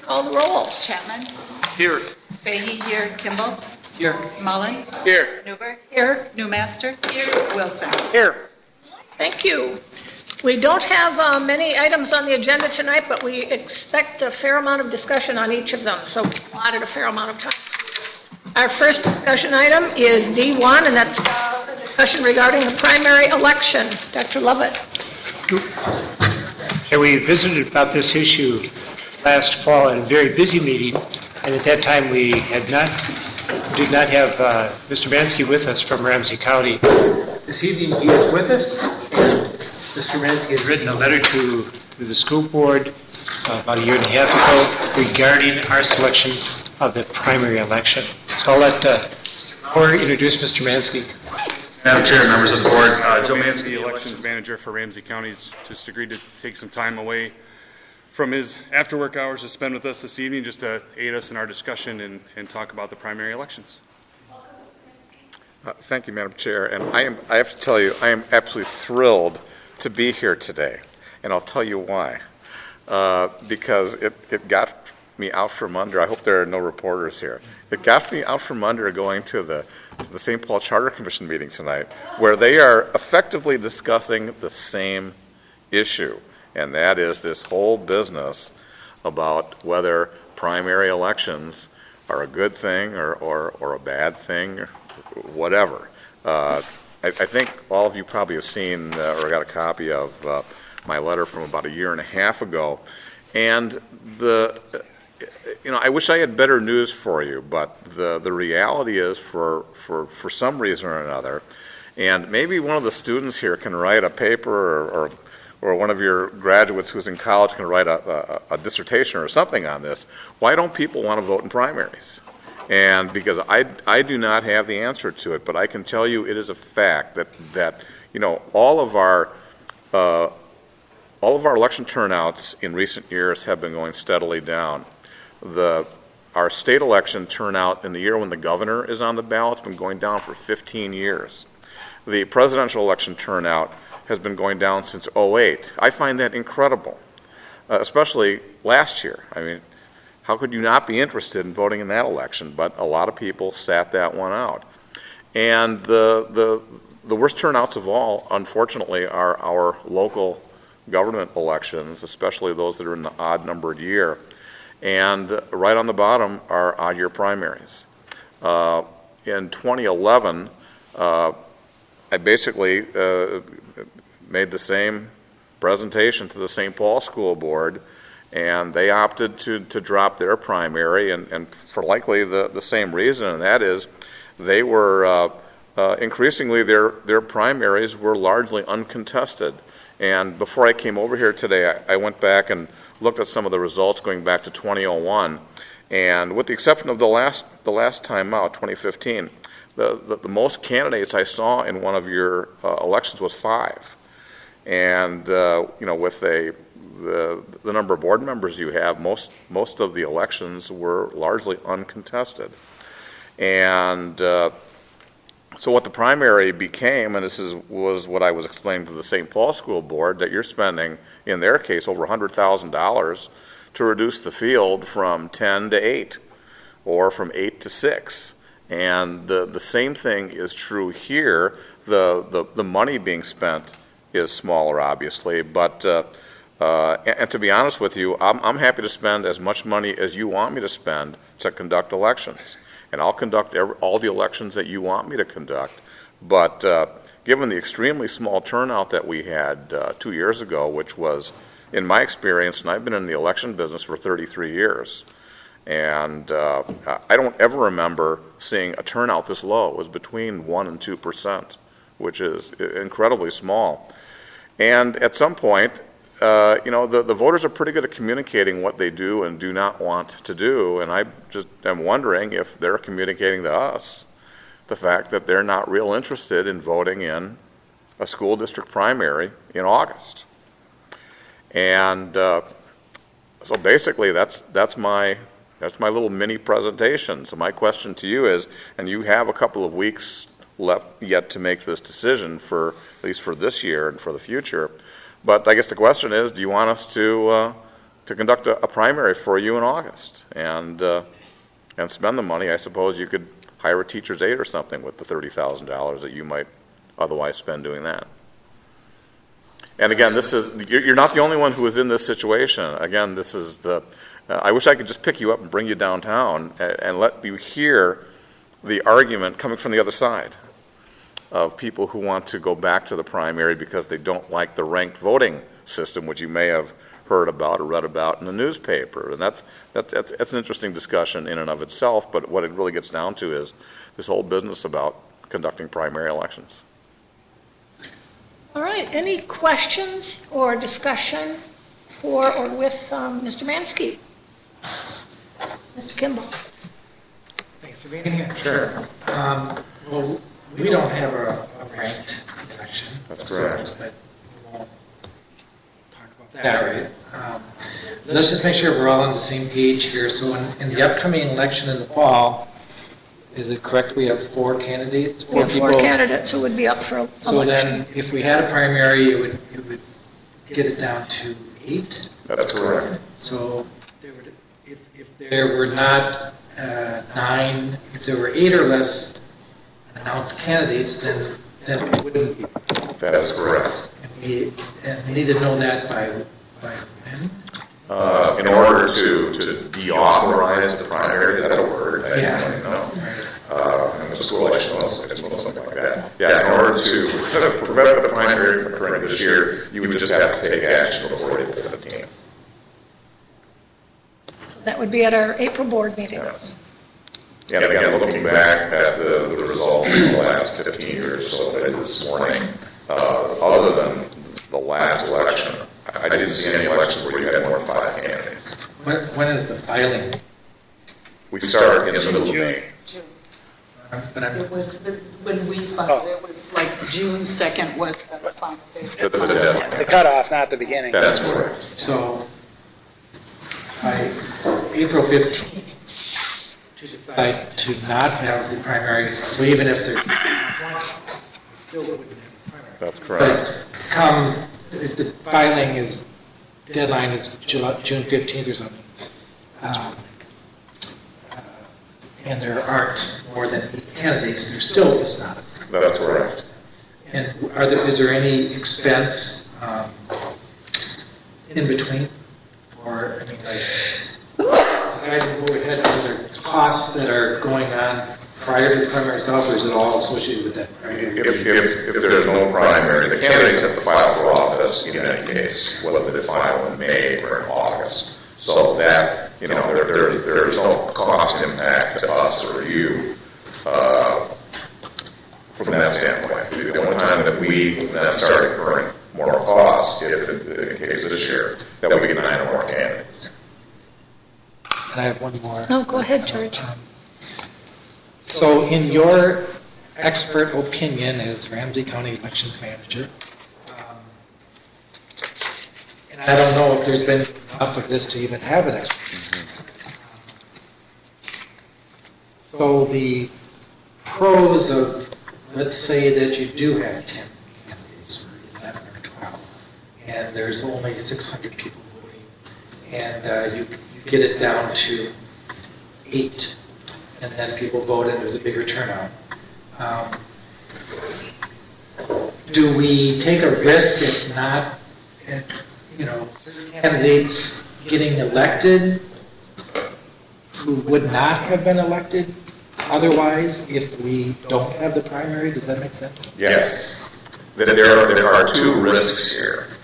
call the roll. Chapman? Here. Fahey here. Kimball? Here. Mullen? Here. Newberg? Here. Newmaster? Here. Wilson? Here. Thank you. We don't have many items on the agenda tonight, but we expect a fair amount of discussion on each of them, so we allotted a fair amount of time. Our first discussion item is D1, and that's a discussion regarding the primary election. Dr. Lovett. And we visited about this issue last fall at a very busy meeting, and at that time we did not have Mr. Mansky with us from Ramsey County. This evening he is with us, and Mr. Mansky has written a letter to the school board about a year and a half ago regarding our selection of the primary election. So I'll let Howard introduce Mr. Mansky. Madam Chair, members of the board, Joe Mansky, the elections manager for Ramsey County, just agreed to take some time away from his after-work hours to spend with us this evening just to aid us in our discussion and talk about the primary elections. Thank you, Madam Chair. And I have to tell you, I am absolutely thrilled to be here today. And I'll tell you why. Because it got me out from under. I hope there are no reporters here. It got me out from under going to the St. Paul Charter Commission meeting tonight, where they are effectively discussing the same issue, and that is this whole business about whether primary elections are a good thing or a bad thing, or whatever. I think all of you probably have seen or got a copy of my letter from about a year and a half ago, and I wish I had better news for you, but the reality is for some reason or another, and maybe one of the students here can write a paper or one of your graduates who's in college can write a dissertation or something on this. Why don't people want to vote in primaries? And because I do not have the answer to it, but I can tell you it is a fact that all of our election turnouts in recent years have been going steadily down. Our state election turnout in the year when the governor is on the ballot has been going down for 15 years. The presidential election turnout has been going down since 2008. I find that incredible, especially last year. I mean, how could you not be interested in voting in that election? But a lot of people sat that one out. And the worst turnouts of all, unfortunately, are our local government elections, especially those that are in the odd-numbered year. And right on the bottom are odd-year primaries. In 2011, I basically made the same presentation to the St. Paul School Board, and they opted to drop their primary, and for likely the same reason, and that is they were increasingly their primaries were largely uncontested. And before I came over here today, I went back and looked at some of the results going back to 2001, and with the exception of the last time out, 2015, the most candidates I saw in one of your elections was 5, and with the number of board members you have, most of the elections were largely uncontested, and so what the primary became, and this was what I was explaining to the St. Paul School Board, that you're spending, in their case, over $100,000 to reduce the field from 10 to 8 or from 8 to 6. And the same thing is true here. The money being spent is smaller, obviously, but and to be honest with you, I'm happy to spend as much money as you want me to spend to conduct elections. And I'll conduct all the elections that you want me to conduct. But given the extremely small turnout that we had 2 years ago, which was, in my experience, and I've been in the election business for 33 years, and I don't ever remember seeing a turnout this low. It was between 1% and 2%, which is incredibly small. And at some point, the voters are pretty good at communicating what they do and do not want to do, and I just am wondering if they're communicating to us the fact that they're not real interested in voting in a school district primary in August. And so basically that's my little mini presentation. So my question to you is, and you have a couple of weeks left yet to make this decision, for at least for this year and for the future, but I guess the question is, do you want us to to conduct a primary for you in August and spend the money. I suppose you could hire a teacher's aide or something with the $30,000 that you might otherwise spend doing that. And again, you're not the only one who is in this situation. Again, this is I wish I could just pick you up and bring you downtown and let you hear the argument coming from the other side of people who want to go back to the primary because they don't like the ranked voting system, which you may have heard about or read about in the newspaper. And that's an interesting discussion in and of itself, but what it really gets down to is this whole business about conducting primary elections. All right, any questions or discussion for or with Mr. Mansky? Mr. Kimball? Thanks for being here. Sure. Well, we don't have a ranked election. That's correct. But we won't talk about that, right? Let's just make sure we're all on the same page here. So in the upcoming election in the fall, is it correct we have 4 candidates? We have 4 candidates who would be up for election. So then, if we had a primary, it would get it down to 8. That's correct. So if there were not 9, if there were 8 or less announced candidates, then we wouldn't be. That is correct. And we need to know that by when? In order to deauthorize the primary, is that a word? I don't know. In the school election, something like that. Yeah, in order to prevent the primary from occurring this year, you would just have to take action before April 15th. That would be at our April board meeting. Yes. And again, looking back at the results in the last 15 years or so that I did this morning, other than the last election, I didn't see any elections where you had more than 5 candidates. When is the filing? We start in the middle of May. It was, when we filed, it was like June 2nd was the final day. The deadline. The cutoff, not the beginning. That's correct. So, by April 15th, to decide to not have the primary, so even if there's 20, we still wouldn't have a primary. That's correct. But if the filing deadline is June 15th or something, and there aren't more than 8 candidates, there still is not. That's correct. And is there any expense in between? Or, I mean, deciding to move ahead, are there costs that are going on prior to the primary itself, or is it all associated with that primary? If there's no primary, the candidates have to file for office in any case, whether they file in May or in August. So that, there's no cost impact to us or you from that standpoint. The only time that we then start incurring more costs, if in the case this year, that we can hire more candidates. And I have one more. No, go ahead, George. So in your expert opinion as Ramsey County Elections Manager, and I don't know if there's been enough of this to even have an expert. So the pros of, let's say that you do have 10 candidates, or 11 or 12, and there's only 600 people voting, and you get it down to 8, and then people vote and there's a bigger turnout. Do we take a risk if not, certain candidates getting elected who would not have been elected otherwise if we don't have the primary? Does that make sense? Yes. There are 2 risks here.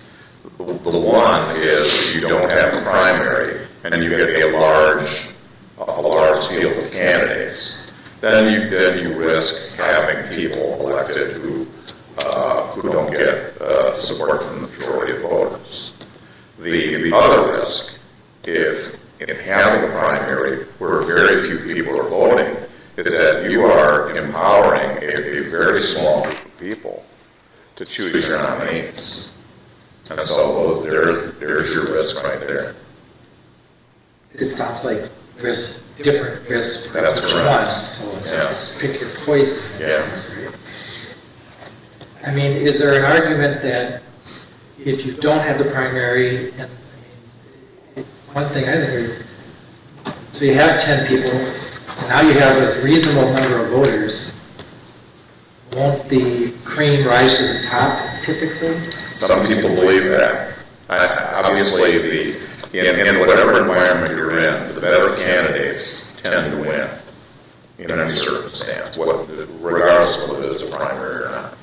The one is if you don't have a primary and you get a large field of candidates, then you risk having people elected who don't get support from the majority of voters. The other risk, if in having a primary where very few people are voting, is that you are empowering a very small group of people to choose your nominees. And so there's your risk right there. It sounds like different risks. That's correct. So Yes. pick your poison. Yes. I mean, is there an argument that if you don't have the primary, and one thing I think is, so you have 10 people, and now you have a reasonable number of voters. Won't the cream rise to the top typically? Some people believe that. Obviously, in whatever environment you're in, the better candidates tend to win in any circumstance, regardless of whether it is a primary or not.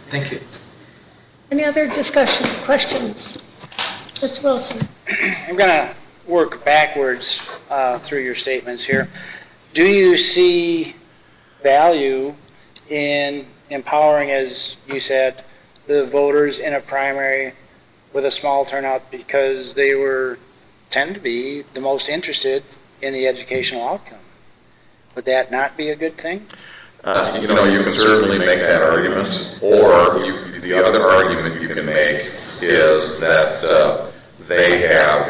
Thank you. Any other discussion, questions? Ms. Wilson? I'm going to work backwards through your statements here. Do you see value in empowering, as you said, the voters in a primary with a small turnout because they tend to be the most interested in the educational outcome? Would that not be a good thing? You can certainly make that argument, or the other argument you can make is that they have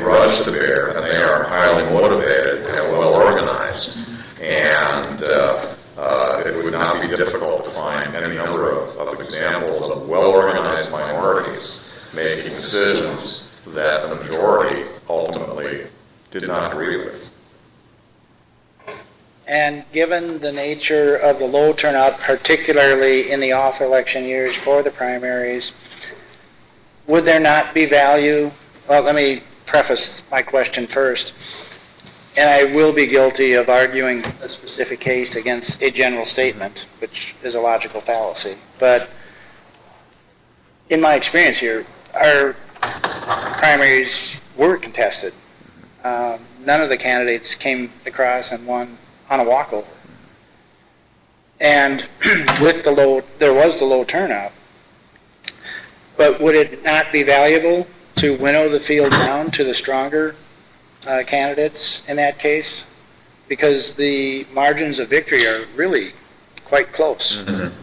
grudge to bear, and they are highly motivated and well organized, and it would not be difficult to find any number of examples of well organized minorities making decisions that the majority ultimately did not agree with. And given the nature of the low turnout, particularly in the off-election years for the primaries, would there not be value? Well, let me preface my question first. And I will be guilty of arguing a specific case against a general statement, which is a logical fallacy. But in my experience here, our primaries were contested. None of the candidates came across and won on a walkover. And there was the low turnout. But would it not be valuable to winnow the field down to the stronger candidates in that case? Because the margins of victory are really quite close. Mm-hmm.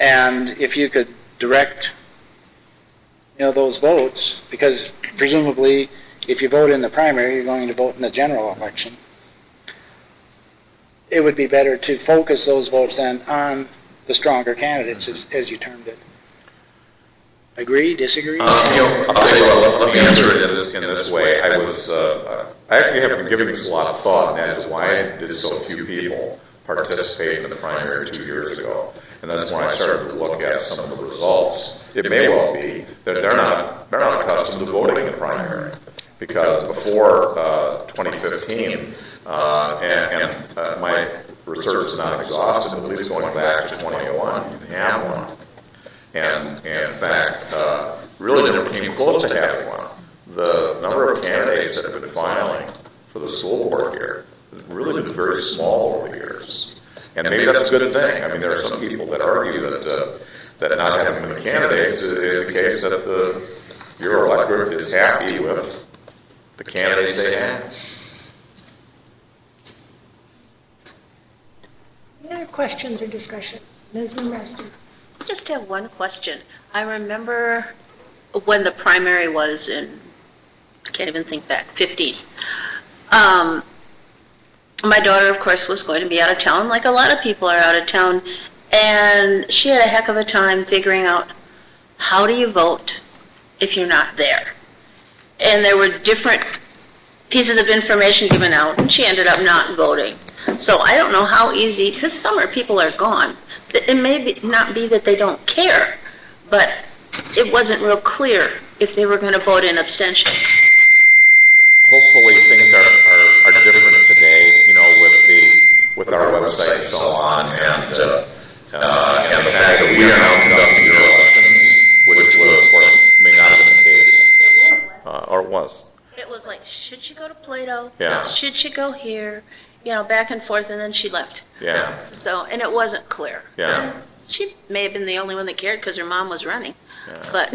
And if you could direct, those votes, because presumably if you vote in the primary, you're going to vote in the general election. It would be better to focus those votes then on the stronger candidates, as you termed it. Agree? Disagree? I'll tell you what, let me answer it in this way. I actually have been giving this a lot of thought, and that is why did so few people participate in the primary 2 years ago. And that's when I started to look at some of the results. It may well be that they're not accustomed to voting in the primary, because before 2015, and my research is not exhaustive, at least going back to 2001, you didn't have one. And in fact, really never came close to having one. The number of candidates that have been filing for the school board here has really been very small over the years. And maybe that's a good thing. I mean, there are some people that argue that not having many candidates indicates that your electorate is happy with the candidates they have. Any other questions or discussion? Ms. Nowrasteh? I just have one question. I remember when the primary was in, I can't even think back, 15. My daughter, of course, was going to be out of town, like a lot of people are out of town, and she had a heck of a time figuring out how do you vote if you're not there. And there were different pieces of information given out, and she ended up not voting. So I don't know how easy, because summer people are gone. It may not be that they don't care, but it wasn't real clear if they were going to vote in abstention. Hopefully things are different today, with our website and so on, and the fact that we are now conducting your elections, which would, of course, may not have been the case. Or it was. It was like, should she go to Plato? Yeah. Should she go here? Back and forth, and then she left. Yeah. So, and it wasn't clear. Yeah. And she may have been the only one that cared because her mom was running. Yeah. But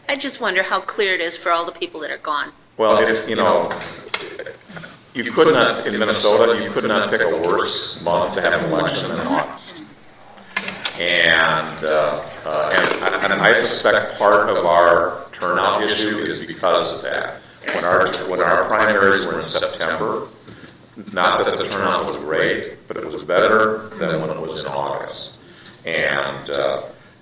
I just wonder how clear it is for all the people that are gone. Well, you could not, in Minnesota, you could not pick a worse month to have an election than August. And I suspect part of our turnout issue is because of that. When our primaries were in September, not that the turnout was great, but it was better than when it was in August. And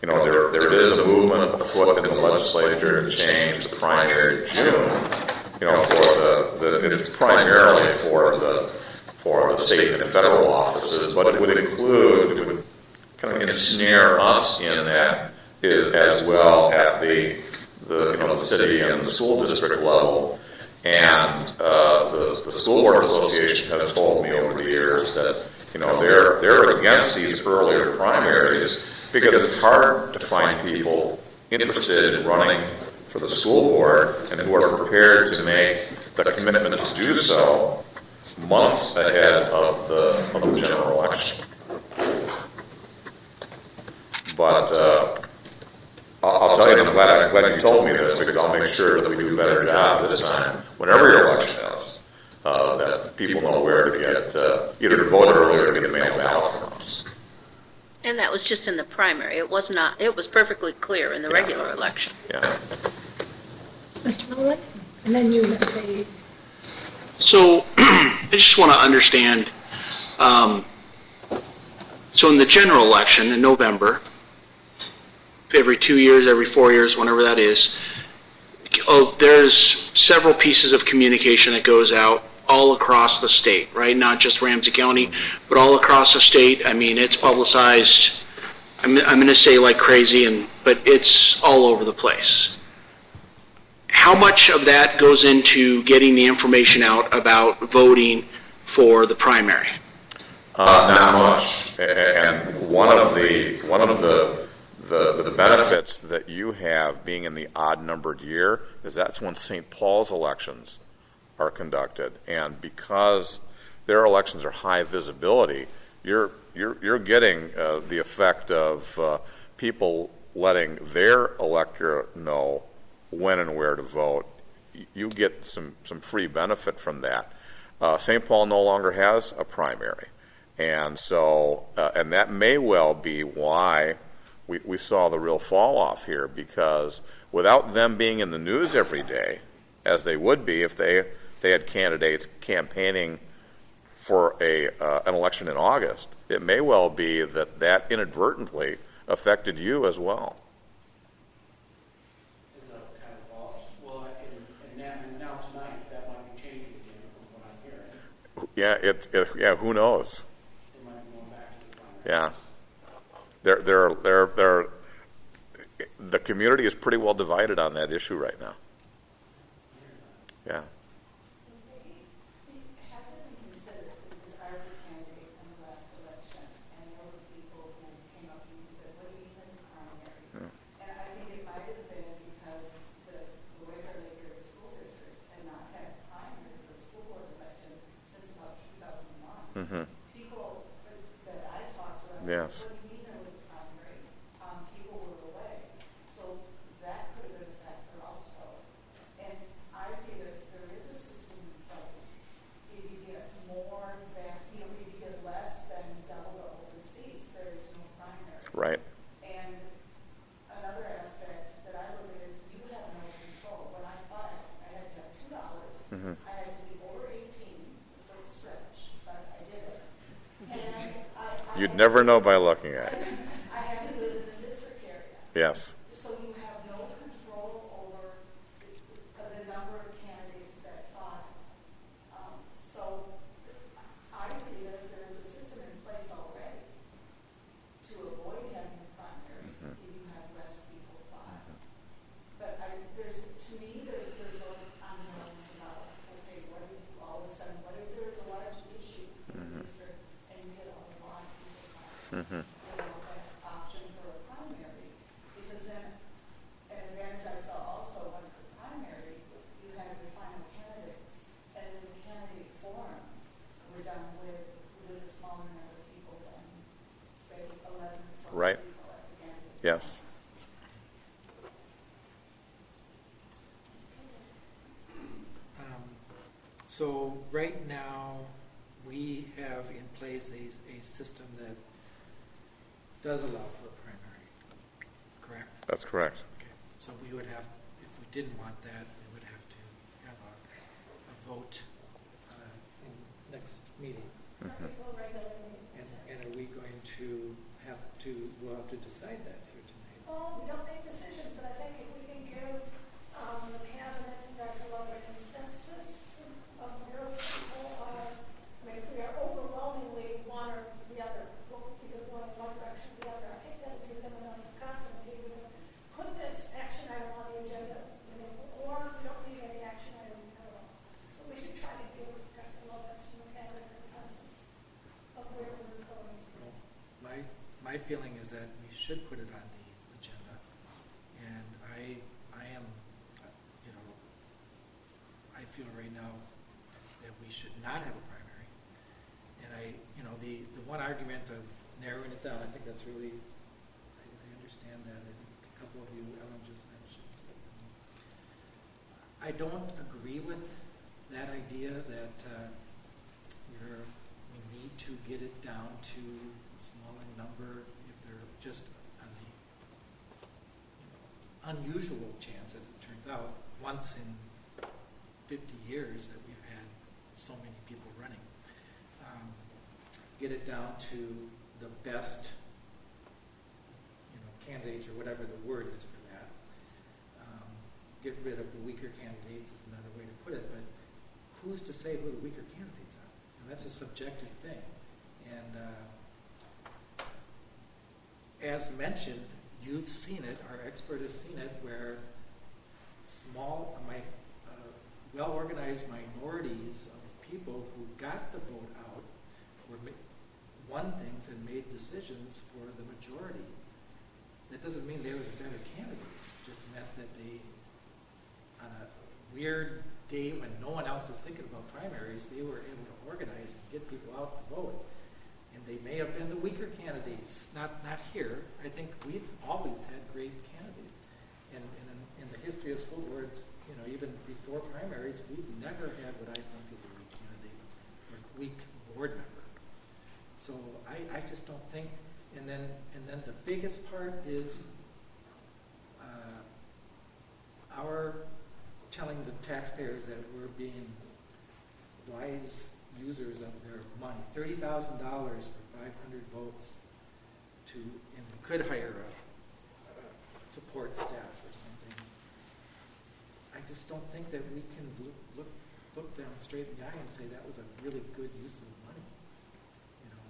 there is a movement afoot in the legislature to change the primary to June, it's primarily for the state and federal offices, but it would kind of ensnare us in that as well at the city and the school district level. And the School Board Association has told me over the years that they're against these earlier primaries because it's hard to find people interested in running for the school board and who are prepared to make the commitment to do so months ahead of the general election. But I'll tell you, I'm glad you told me this, because I'll make sure that we do a better job this time, whenever your election is, that people know where to get, either to vote early or to get a mail ballot from us. And that was just in the primary. It was not, it was perfectly clear in the regular election. Yeah. Mr. Mullin? And then you, Mr. Page. So I just want to understand, so in the general election in November, every 2 years, every 4 years, whenever that is, there's several pieces of communication that goes out all across the state, right? Not just Ramsey County, but all across the state. I mean, it's publicized, I'm going to say like crazy, but it's all over the place. How much of that goes into getting the information out about voting for the primary? Not much. And one of the benefits that you have being in the odd-numbered year is that's when St. Paul's elections are conducted, and because their elections are high visibility, you're getting the effect of people letting their electorate know when and where to vote. You get some free benefit from that. St. Paul no longer has a primary, and so and that may well be why we saw the real fall off here, because without them being in the news every day, as they would be if they had candidates campaigning for an election in August, it may well be that inadvertently affected you as well. Is that kind of false? Well, and now tonight, that might be changing again from what I'm hearing. Yeah, who knows? It might be going back to the primary. Yeah. The community is pretty well divided on that issue right now. Yeah. Has it been considered, because I was a candidate in the last election, and there were people who came up to me and said, what do you think of primary? And I think it might have been because the way they're Lake School District and not had primary for the school board election since about 2001. People that I talked to, Yes. what do you mean there was a primary? People were away. So that could have been a factor also. And I see there is a system in place. If you get more than, if you get less than double the open seats, there is no primary. Right. And another aspect that I look at is you have no control. When I filed, I had to have $2. I had to be over 18, which was a stretch, but I did it. And You'd never know by looking at it. I had to live in the district area. Yes. So you have no control over the number of candidates that file. So I see this, there is a system in place already to avoid having a primary if you have less people file. But to me, there's unknowns about, okay, what if all of a sudden, what if there's a large issue in the district and you get a lot of people filing? That option for a primary, because then an advantage I saw also once the primary, you had your final candidates, and then the candidate forums were done with a smaller number of people than, say, 11 to 12 Right. people at the end. Yes. So right now, we have in place a system that does allow for a primary, correct? That's correct. Okay. So we would have, if we didn't want that, we would have to have a vote in next meeting. And are we going to have to, we'll have to decide that here tonight. feeling is that we should put it on the agenda. And I am, you know, I feel right now that we should not have a primary. And you know, the one argument of narrowing it down, I think that's really, I understand that. I think a couple of you, Ellen just mentioned. I don't agree with that idea that we need to get it down to a smaller number if they're just on the unusual chance, as it turns out, once in 50 years that we've had so many people running. Get it down to the best, you know, candidates, or whatever the word is for that. Get rid of the weaker candidates is another way to put it, but who's to say who the weaker candidates are? And that's a subjective thing. And as mentioned, you've seen it, our expert has seen it, where small, well-organized minorities of people who got the vote out won things and made decisions for the majority. That doesn't mean they were the better candidates. It just meant that they, on a weird day when no one else is thinking about primaries, they were able to organize and get people out to vote. And they may have been the weaker candidates, not here. I think we've always had great candidates. And in the history of school boards, you know, even before primaries, we've never had what I think is a weak candidate or weak board member. So I just don't think, and then the biggest part is our telling the taxpayers that we're being wise users of their money. $30,000 for 500 votes and we could hire a support staff or something. I just don't think that we can look them straight in the eye and say that was a really good use of money, you know,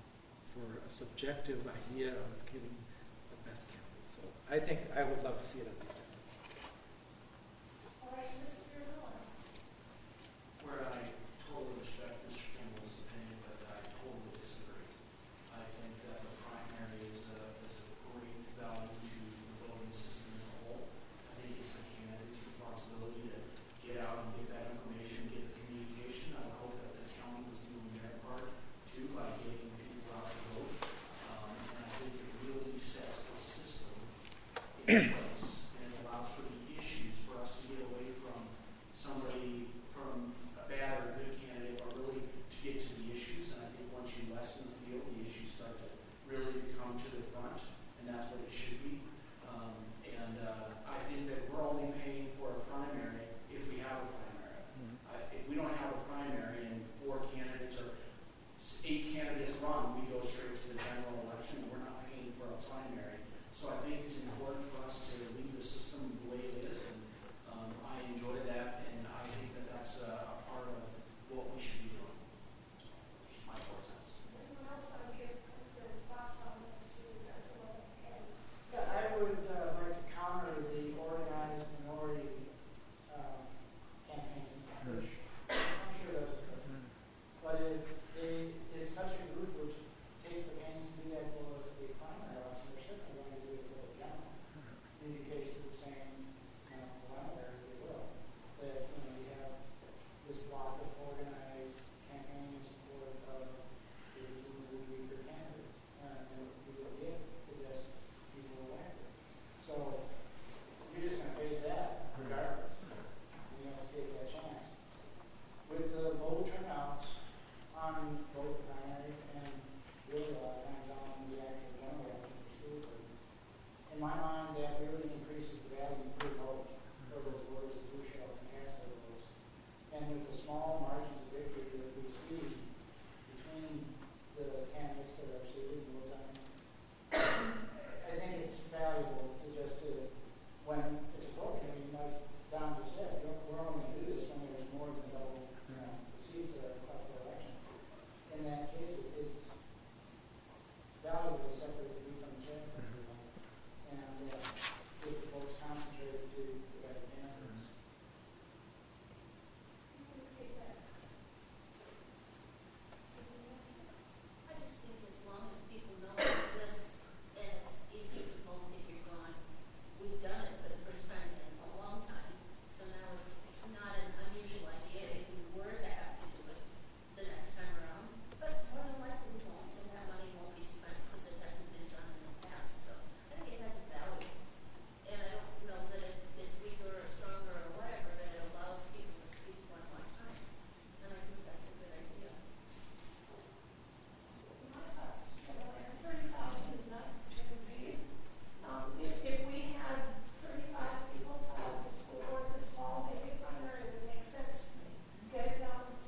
for a subjective idea of getting the best candidate. So I think I would love to see it at the agenda. All right, Mr. Miller. Where I totally respect Mr. Kimball's opinion, but I totally disagree. I think that the primary is a great value to the voting system as a whole. I think it's the candidate's responsibility to get out and get that information, get the communication. I would hope that the county was doing their part too by getting people out to vote. And I think it really sets the system in place, and it allows for the issues for us to get away from somebody, from a bad or good candidate, or really to get to the issues. And I think once you lessen the field, the issues start to really come to the front, and that's what it should be. I think that we're only paying for a primary if we have a primary. If we don't have a primary and 4 candidates or 8 candidates run, we go straight to the general election, and we're not paying for a primary. So I think it's important for us to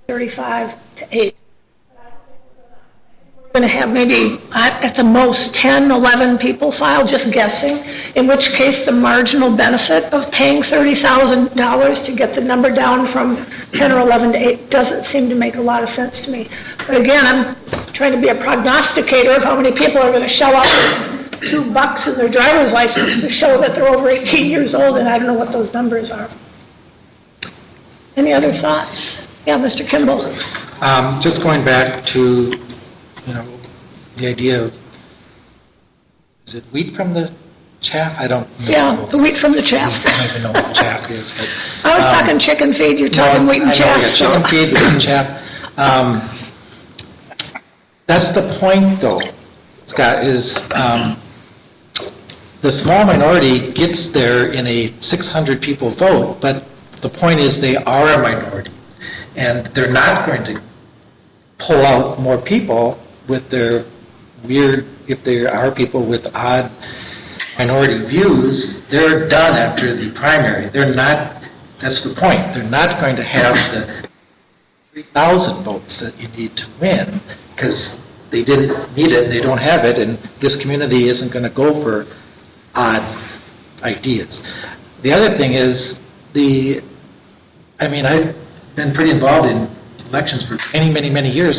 35 to 8. We're going to have maybe at the most 10, 11 people file, just guessing, in which case the marginal benefit of paying $30,000 to get the number down from 10 or 11 to 8 doesn't seem to make a lot of sense to me. But again, I'm trying to be a prognosticator of how many people are going to show up with $2 in their driver's license to show that they're over 18 years old, and I don't know what those numbers are. Any other thoughts? Yeah, Mr. Kimball. Just going back to, the idea of, is it wheat from the chaff? I don't know. Yeah, the wheat from the chaff. I don't even know what chaff is. But, I was talking chicken feed, you're talking wheat and chaff. I know, chicken feed, wheat and chaff. That's the point, though, Scott, is the small minority gets there in a 600 people vote, but the point is they are a minority, and they're not going to pull out more people with their weird, if there are people with odd minority views, they're done after the primary. They're not, that's the point, they're not going to have the 3,000 votes that you need to win, because they didn't need it, they don't have it, and this community isn't going to go for odd ideas. The other thing is, I've been pretty involved in elections for many, many, many years.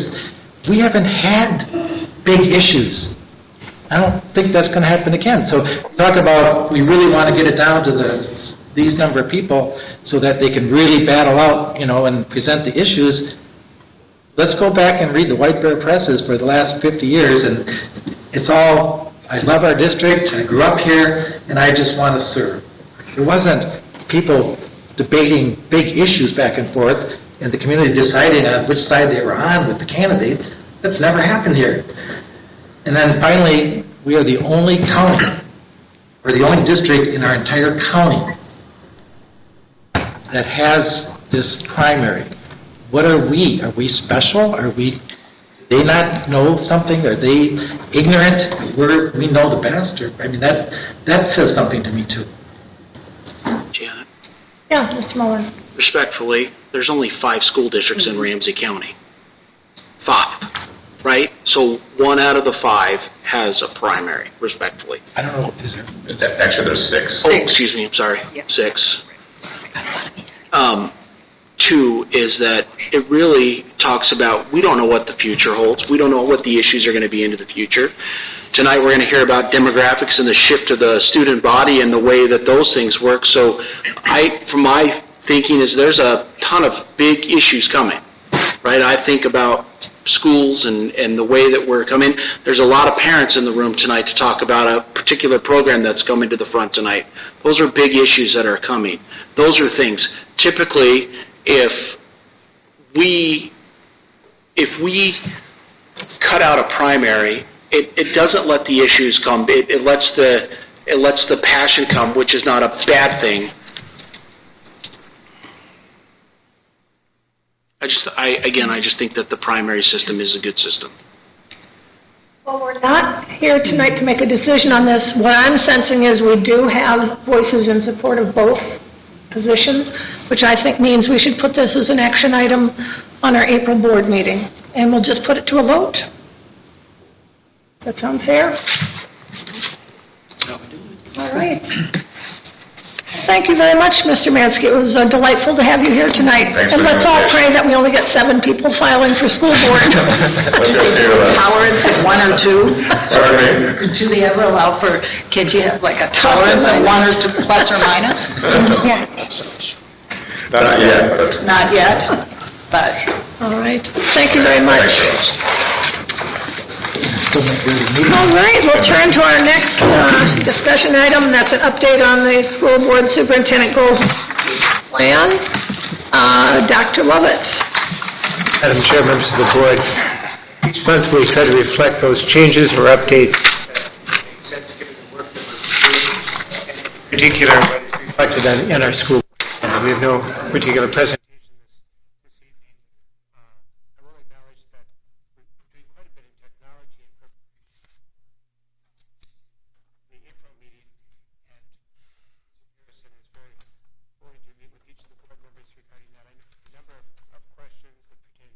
We haven't had big issues. I don't think that's going to happen again. So talk about, we really want to get it down to these number of people so that they can really battle out, and present the issues. Let's go back and read the White Bear Presses for the last 50 years, and it's all, I love our district, I grew up here, and I just want to serve. It wasn't people debating big issues back and forth, and the community deciding on which side they were on with the candidates. That's never happened here. And then finally, we are the only county, or the only district in our entire county that has this primary. What are we? Are we special? Do they not know something? Are they ignorant? We know the best? That says something to me too. Janet, Yeah, Mr. Mullin. respectfully, there's only 5 school districts in Ramsey County. 5, right? So 1 out of the 5 has a primary, respectfully. I don't know, is there? Actually, there's 6. Oh, excuse me, I'm sorry. 6. 2 is that it really talks about, we don't know what the future holds. We don't know what the issues are going to be into the future. Tonight we're going to hear about demographics and the shift of the student body and the way that those things work. So from my thinking is there's a ton of big issues coming, right? I think about schools and the way that we're coming. There's a lot of parents in the room tonight to talk about a particular program that's coming to the front tonight. Those are big issues that are coming. Those are things. Typically, if we cut out a primary, it doesn't let the issues come. It lets the passion come, which is not a bad thing. I just think that the primary system is a good system. Well, we're not here tonight to make a decision on this. What I'm sensing is we do have voices in support of both positions, which I think means we should put this as an action item on our April board meeting, and we'll just put it to a vote. That sound fair? All right. Thank you very much, Mr. Mansky. It was delightful to have you here tonight. Thanks and for let's all pray that we only get 7 people filing for school board. Tolerance of 1 or 2? Pardon me? Do they ever allow for, can't you have like a tolerance of 1 or 2 plus or minus? Yeah. Not yet. Not yet, but. All right. Thank you very much. All right, we'll turn to our next discussion item, and that's an update on the school board superintendent goals plan. Dr. Lovett. Madam Chair, members of the board, each month we try to reflect those changes or updates. In particular, what is reflected in our school. We have no particular presentation. Going to meet with each of the board members regarding that. I know a number of questions that pertain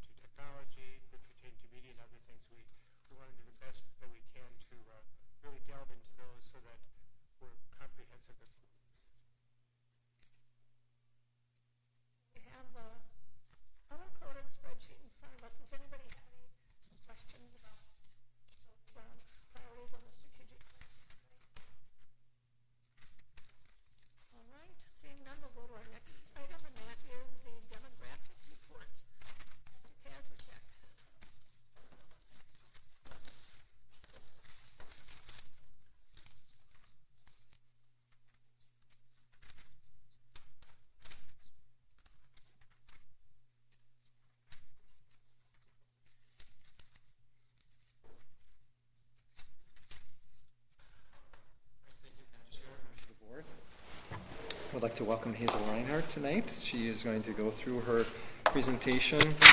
would like to welcome Hazel Reinhardt tonight. She is going to go through her presentation from the work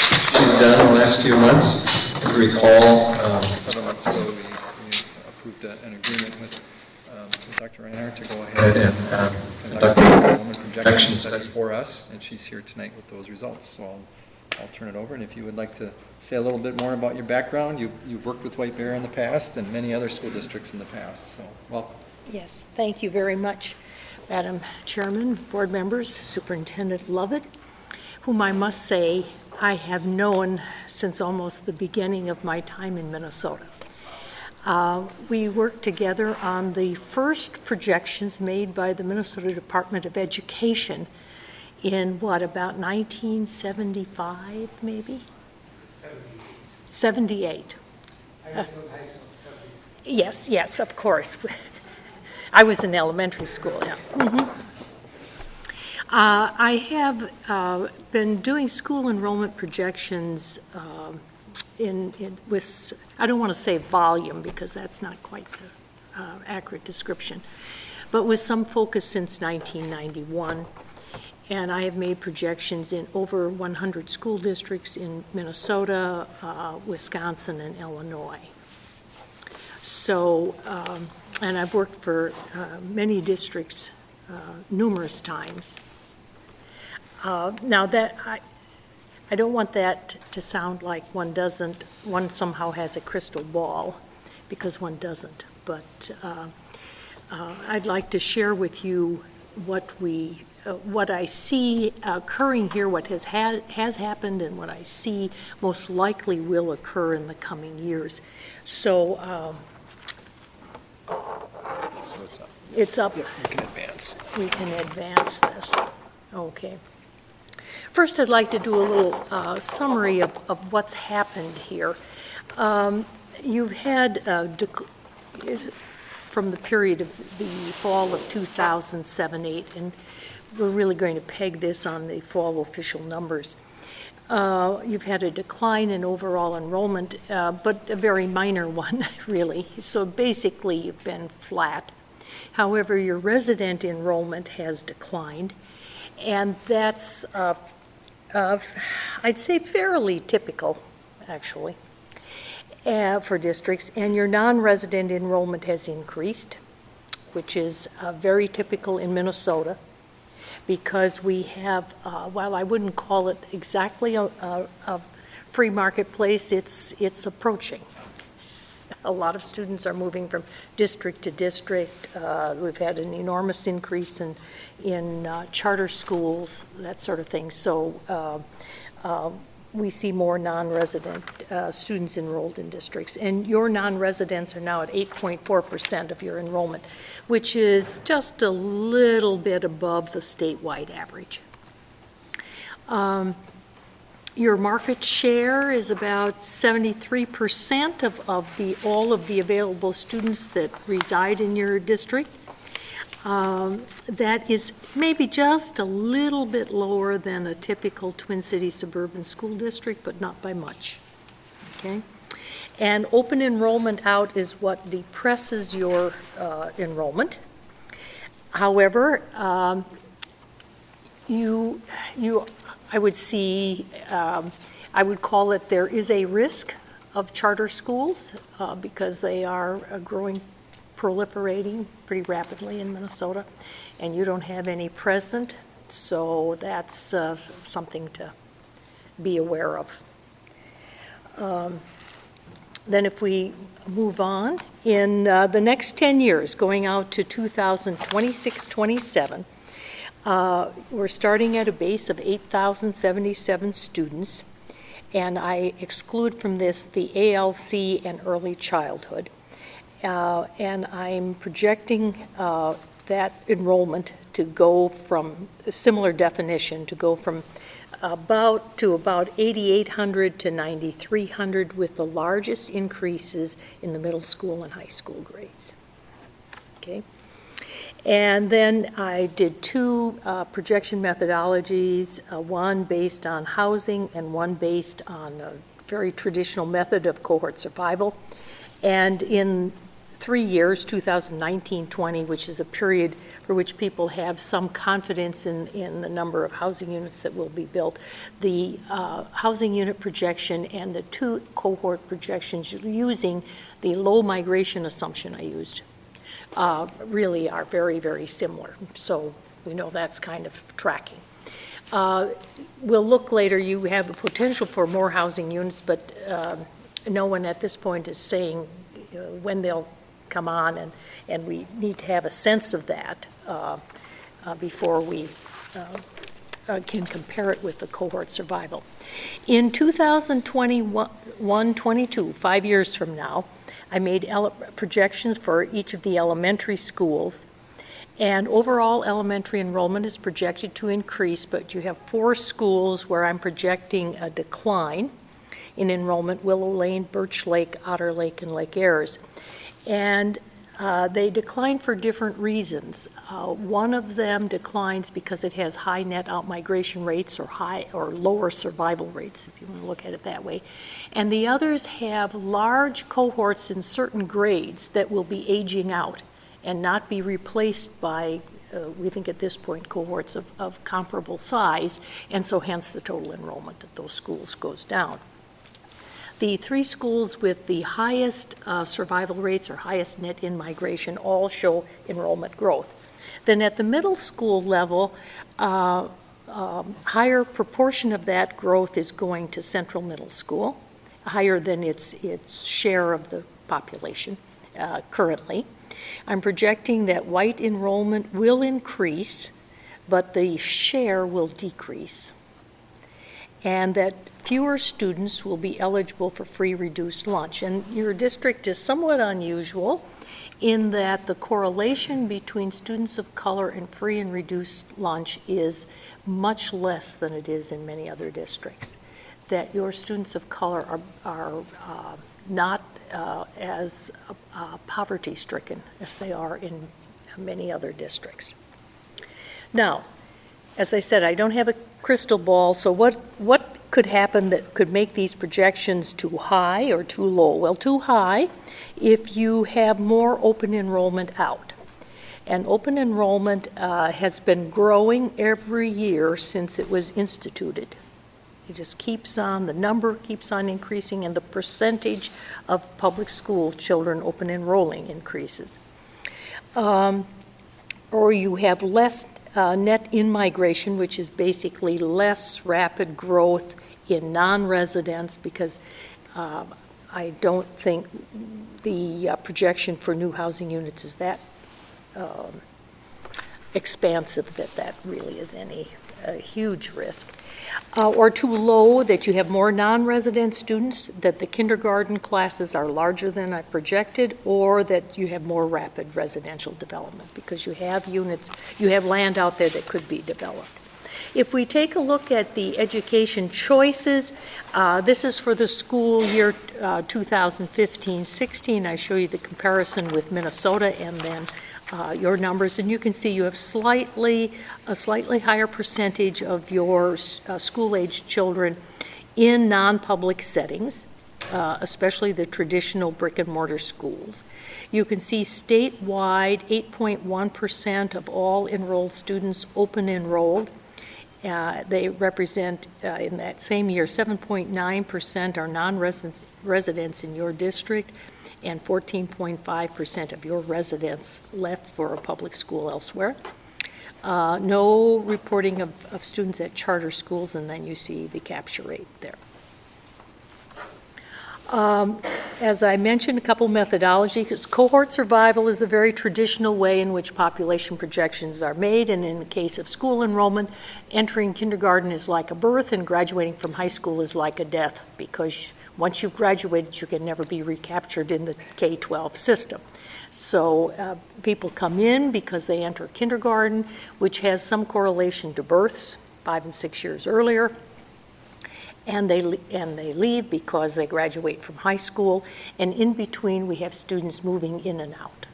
that she's done in the last few months. If you recall, several months ago, we approved an agreement with Dr. Reinhardt to go ahead and conduct an enrollment projection study for us, and she's here tonight with those results. So I'll turn it over, and if you would like to say a little bit more about your background. You've worked with White Bear in the past and many other school districts in the past, so welcome. Yes, thank you very much, Madam Chairman, board members, Superintendent Lovett, whom I must say I have known since almost the beginning of my time in Minnesota. We worked together on the first projections made by the Minnesota Department of Education in about 1975, maybe? 78. I was in high school in the 70s. Yes, of course. I was in elementary school, yeah. I have been doing school enrollment projections with, I don't want to say volume because that's not quite the accurate description, but with some focus since 1991. And I have made projections in over 100 school districts in Minnesota, Wisconsin, and Illinois. So, and I've worked for many districts numerous times. Now that I don't want that to sound like one somehow has a crystal ball, because one doesn't. But I'd like to share with you what I see occurring here, what has happened, and what I see most likely will occur in the coming years. So it's up. Yeah, we can advance. We can advance this. Okay. First, I'd like to do a little summary of what's happened here. You've had, from the period of the fall of 2007-8, and we're really going to peg this on the fall official numbers. You've had a decline in overall enrollment, but a very minor one, really. So basically, you've been flat. However, your resident enrollment has declined, and that's, I'd say, fairly typical, actually, for districts. And your non-resident enrollment has increased, which is very typical in Minnesota, because we have, while I wouldn't call it exactly a free marketplace, it's approaching. A lot of students are moving from district to district. We've had an enormous increase in charter schools, that sort of thing. So we see more non-resident students enrolled in districts. And your non-residents are now at 8.4% of your enrollment, which is just a little bit above the statewide average. Your market share is about 73% of all of the available students that reside in your district. That is maybe just a little bit lower than a typical Twin Cities suburban school district, but not by much. Okay? And open enrollment out is what depresses your enrollment. However, I would see, I would call it, there is a risk of charter schools because they are proliferating pretty rapidly in Minnesota, and you don't have any present, so that's something to be aware of. Then if we move on, in the next 10 years, going out to 2026-27, we're starting at a base of 8,077 students, and I exclude from this the ALC and early childhood. And I'm projecting that enrollment to go from, a similar definition, to go from about 8,800 to 9,300, with the largest increases in the middle school and high school grades. Okay. And then I did two projection methodologies, one based on housing and one based on a very traditional method of cohort survival. And 3 years, 2019-20, which is a period for which people have some confidence in the number of housing units that will be built. The housing unit projection and the 2 cohort projections using the low migration assumption I used really are very, very similar. So we know that's kind of tracking. We'll look later, you have the potential for more housing units, but no one at this point is saying when they'll come on, and we need to have a sense of that before we can compare it with the cohort survival. In 2021-22, 5 years from now, I made projections for each of the elementary schools, and overall elementary enrollment is projected to increase, but you have 4 schools where I'm projecting a decline in enrollment: Willow Lane, Birch Lake, Otter Lake, and Lake Ayres. And they decline for different reasons. One of them declines because it has high net outmigration rates or lower survival rates, if you want to look at it that way. And the others have large cohorts in certain grades that will be aging out and not be replaced by, we think at this point, cohorts of comparable size, and so hence the total enrollment at those schools goes down. The 3 schools with the highest survival rates or highest net in-migration all show enrollment growth. Then at the middle school level, higher proportion of that growth is going to Central Middle School, higher than its share of the population currently. I'm projecting that white enrollment will increase, but the share will decrease, and that fewer students will be eligible for free reduced lunch. And your district is somewhat unusual in that the correlation between students of color and free and reduced lunch is much less than it is in many other districts. That your students of color are not as poverty-stricken as they are in many other districts. Now, as I said, I don't have a crystal ball, so what could happen that could make these projections too high or too low? Well, too high if you have more open enrollment out. And open enrollment has been growing every year since it was instituted. It just keeps on, the number keeps on increasing, and the percentage of public school children open enrolling increases. Or you have less net in-migration, which is basically less rapid growth in non-residents, because I don't think the projection for new housing units is that expansive that really is any huge risk. Or too low, that you have more non-resident students, that the kindergarten classes are larger than I projected, or that you have more rapid residential development because you have units, you have land out there that could be developed. If we take a look at the education choices, this is for the school year 2015-16. I show you the comparison with Minnesota and then your numbers, and you can see you have a slightly higher percentage of your school-age children in non-public settings, especially the traditional brick-and-mortar schools. You can see statewide 8.1% of all enrolled students open enrolled. They represent, in that same year, 7.9% are non-residents in your district, and 14.5% of your residents left for a public school elsewhere. No reporting of students at charter schools, and then you see the capture rate there. As I mentioned, a couple methodologies. Cohort survival is a very traditional way in which population projections are made, and in the case of school enrollment, entering kindergarten is like a birth and graduating from high school is like a death, because once you've graduated, you can never be recaptured in the K-12 system. So people come in because they enter kindergarten, which has some correlation to births 5 and 6 years earlier, and they leave because they graduate from high school, and in between we have students moving in and out.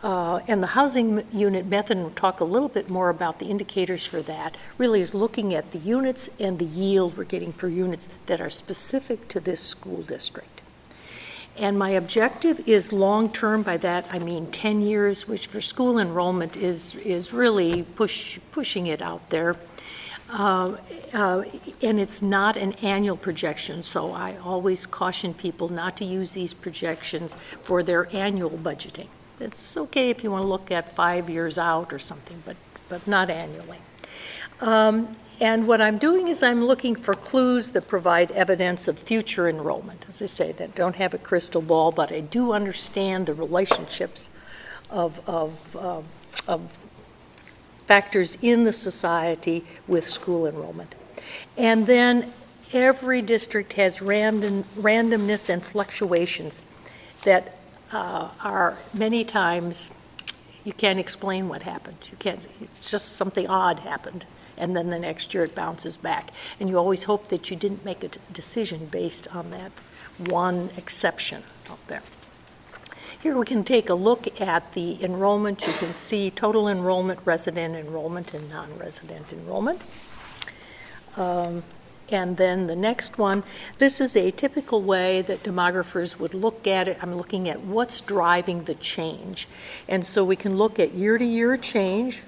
And the housing unit method, and we'll talk a little bit more about the indicators for that, really is looking at the units and the yield we're getting per units that are specific to this school district. And my objective is long-term. By that, I mean 10 years, which for school enrollment is really pushing it out there. And it's not an annual projection, so I always caution people not to use these projections for their annual budgeting. It's okay if you want to look at 5 years out or something, but not annually. And what I'm doing is I'm looking for clues that provide evidence of future enrollment. As I say, that don't have a crystal ball, but I do understand the relationships of factors in the society with school enrollment. And then every district has randomness and fluctuations that are many times you can't explain what happened. You can't. It's just something odd happened, and then the next year it bounces back. And you always hope that you didn't make a decision based on that one exception out there. Here we can take a look at the enrollment. You can see total enrollment, resident enrollment, and non-resident enrollment. And then the next one, this is a typical way that demographers would look at it. I'm looking at what's driving the change. And so we can look at year-to-year change,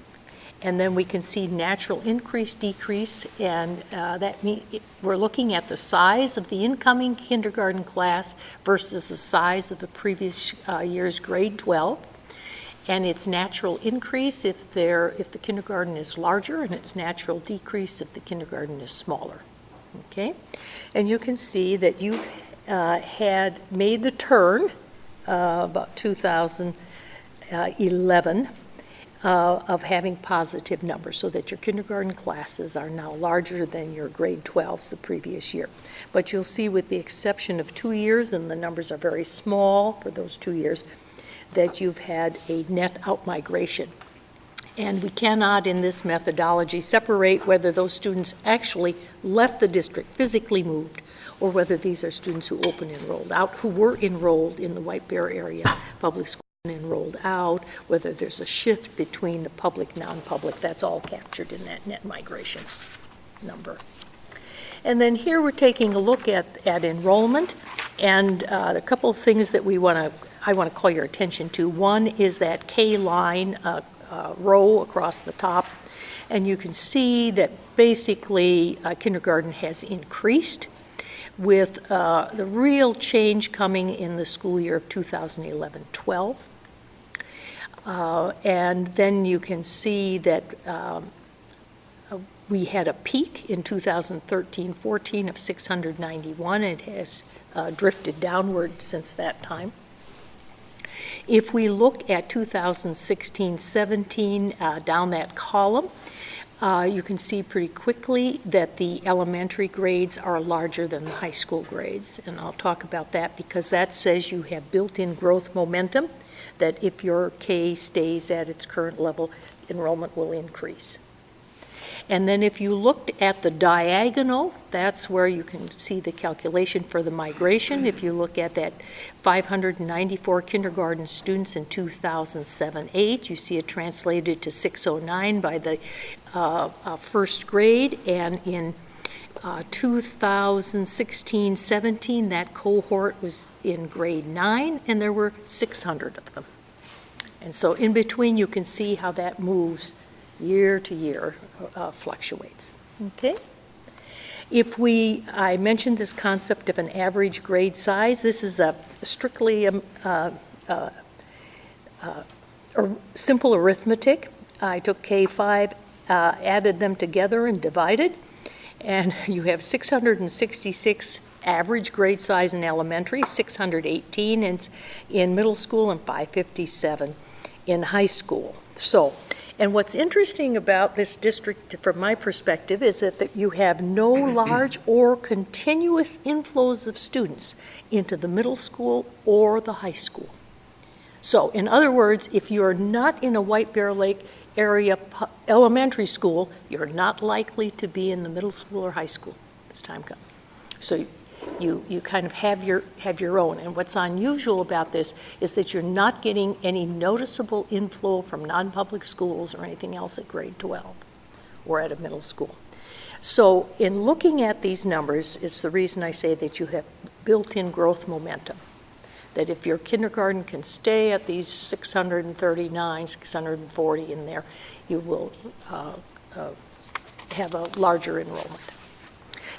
and then we can see natural increase, decrease, and that means we're looking at the size of the incoming kindergarten class versus the size of the previous year's grade 12. And its natural increase if the kindergarten is larger, and its natural decrease if the kindergarten is smaller. Okay, and you can see that you've had made the turn about 2011 of having positive numbers, so that your kindergarten classes are now larger than your grade 12s the previous year. But you'll see, with the exception of 2 years, and the numbers are very small for those 2 years, that you've had a net outmigration. And we cannot, in this methodology, separate whether those students actually left the district, physically moved, or whether these are students who open enrolled out, who were enrolled in the White Bear area public school and enrolled out, whether there's a shift between the public, non-public. That's all captured in that net migration number. And then here we're taking a look at enrollment, and a couple of things that I want to call your attention to. One is that K line row across the top, and you can see that basically kindergarten has increased, with the real change coming in the school year of 2011-12. And then you can see that we had a peak in 2013-14 of 691. It has drifted downward since that time. If we look at 2016-17 down that column, you can see pretty quickly that the elementary grades are larger than the high school grades. And I'll talk about that because that says you have built-in growth momentum, that if your K stays at its current level, enrollment will increase. And then if you looked at the diagonal, that's where you can see the calculation for the migration. If you look at that 594 kindergarten students in 2007-8, you see it translated to 609 by the first grade, and in 2016-17, that cohort was in grade 9, and there were 600 of them. And so in between, you can see how that moves year to year, fluctuates. Okay? I mentioned this concept of an average grade size. This is a strictly simple arithmetic. I took K5, added them together and divided, and you have 666 average grade size in elementary, 618 in middle school, and 557 in high school. So, and what's interesting about this district, from my perspective, is that you have no large or continuous inflows of students into the middle school or the high school. So, in other words, if you're not in a White Bear Lake area elementary school, you're not likely to be in the middle school or high school as time comes. So you kind of have your own. And what's unusual about this is that you're not getting any noticeable inflow from non-public schools or anything else at grade 12 or at a middle school. So in looking at these numbers, it's the reason I say that you have built-in growth momentum. that if your kindergarten can stay at these 639, 640 in there, you will have a larger enrollment.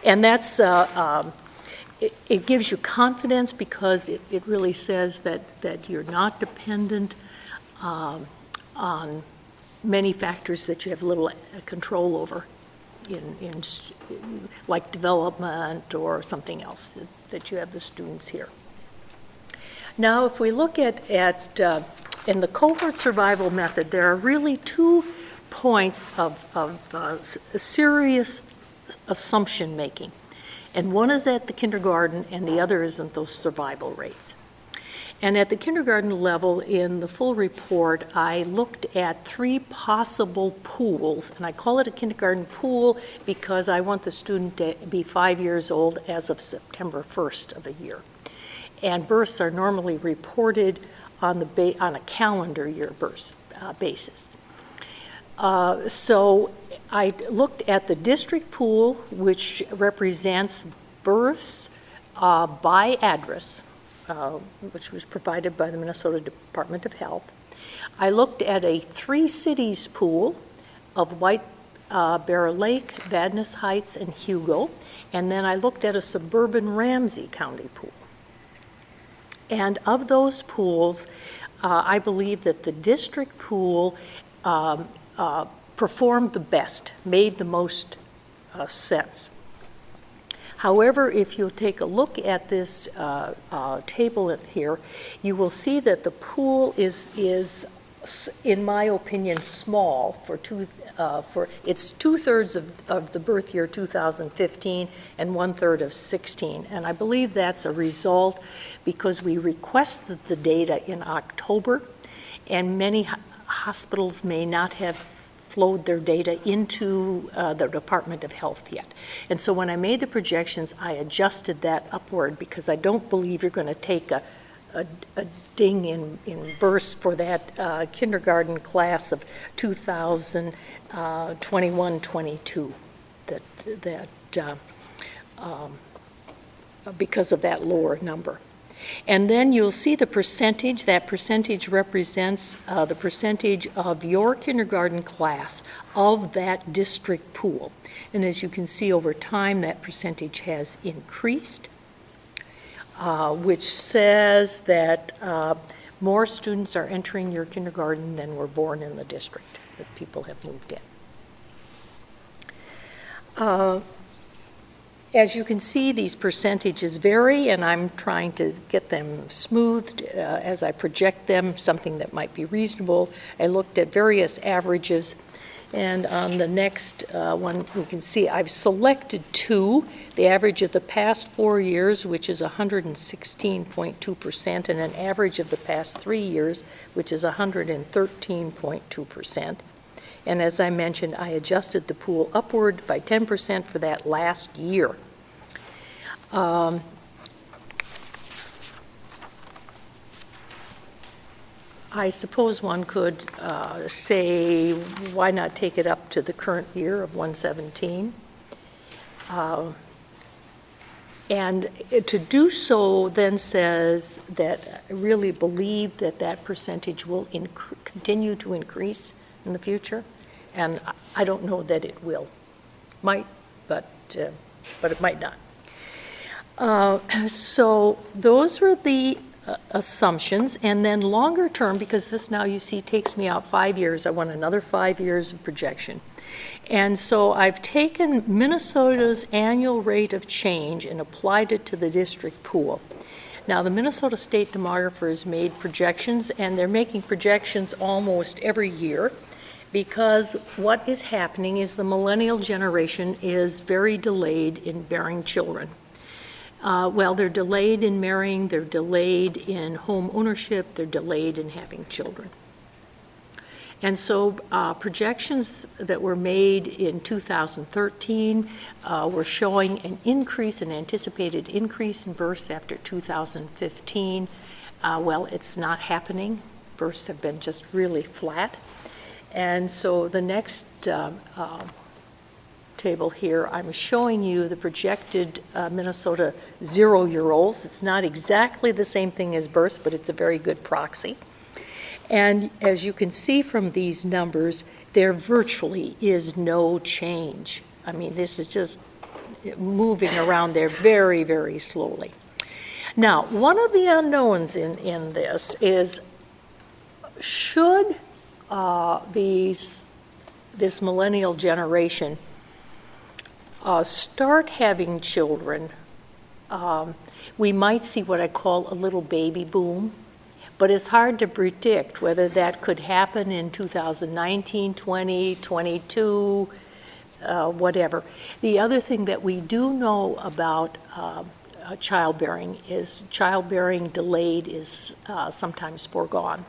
And that's, it gives you confidence because it really says that you're not dependent on many factors that you have little control over in like development or something else, that you have the students here. Now, if we look at in the cohort survival method, there are really 2 points of serious assumption making. And one is at the kindergarten and the other is at those survival rates. And at the kindergarten level, in the full report, I looked at 3 possible pools, and I call it a kindergarten pool because I want the student to be 5 years old as of September 1st of a year. And births are normally reported on a calendar year birth basis. So I looked at the district pool, which represents births by address, which was provided by the Minnesota Department of Health. I looked at a 3 cities pool of White Bear Lake, Vadnais Heights, and Hugo, and then I looked at a suburban Ramsey County pool. And of those pools, I believe that the district pool performed the best, made the most sense. However, if you'll take a look at this table here, you will see that the pool is in my opinion, small for it's 2/3 of the birth year 2015 and 1/3 of 16. And I believe that's a result because we requested the data in October, and many hospitals may not have flowed their data into the Department of Health yet. And so when I made the projections, I adjusted that upward because I don't believe you're going to take a ding in births for that kindergarten class of 2021-22, because of that lower number. And then you'll see the percentage. That percentage represents the percentage of your kindergarten class of that district pool. And as you can see over time, that percentage has increased, which says that more students are entering your kindergarten than were born in the district, that people have moved in. As you can see, these percentages vary, and I'm trying to get them smoothed as I project them, something that might be reasonable. I looked at various averages, and on the next one, you can see I've selected 2, the average of the past 4 years, which is 116.2%, and an average of the past 3 years, which is 113.2%. And as I mentioned, I adjusted the pool upward by 10% for that last year. I suppose one could say, why not take it up to the current year of 117? And to do so then says that I really believe that that percentage will continue to increase in the future, and I don't know that it will. Might, but it might not. So those were the assumptions, and then longer term, because this now you see takes me out 5 years, I want another 5 years of projection. And so I've taken Minnesota's annual rate of change and applied it to the district pool. Now, the Minnesota State Demographers made projections, and they're making projections almost every year, because what is happening is the millennial generation is very delayed in bearing children. Well, they're delayed in marrying, they're delayed in home ownership, they're delayed in having children. And so projections that were made in 2013 were showing an increase, an anticipated increase in births after 2015. Well, it's not happening. Births have been just really flat. And so the next table here, I'm showing you the projected Minnesota 0-year-olds. It's not exactly the same thing as births, but it's a very good proxy. And as you can see from these numbers, there virtually is no change. I mean, this is just moving around there very, very slowly. Now, one of the unknowns in this is, should this millennial generation start having children, we might see what I call a little baby boom, but it's hard to predict whether that could happen in 2019, 20, 22, whatever. The other thing that we do know about childbearing is childbearing delayed is sometimes foregone.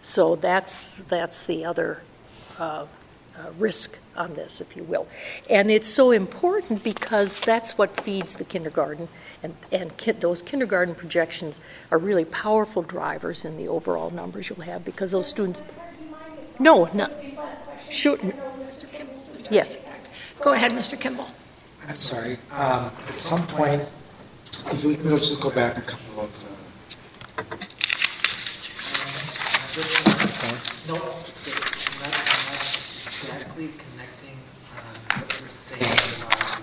So that's the other risk on this, if you will. And it's so important because that's what feeds the kindergarten, and those kindergarten projections are really powerful drivers in the overall numbers you'll have, because those students... No, not... Sure. Yes. Go ahead, Mr. Kimball. I'm sorry. At some point, if we can just go back a couple of... Just no, it's good. I'm not exactly connecting on what you're saying about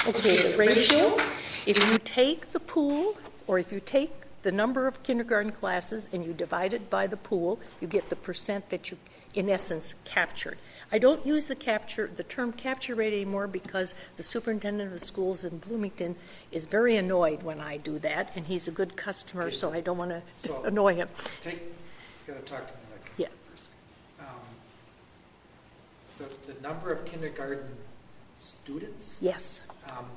the Okay, the ratio, if you take the pool, or if you take the number of kindergarten classes and you divide it by the pool, you get the percent that you, in essence, captured. I don't use the term capture rate anymore because the superintendent of schools in Bloomington is very annoyed when I do that, and he's a good customer, so I don't want to annoy him. You got to talk to me like Yeah. first. The number of kindergarten students Yes.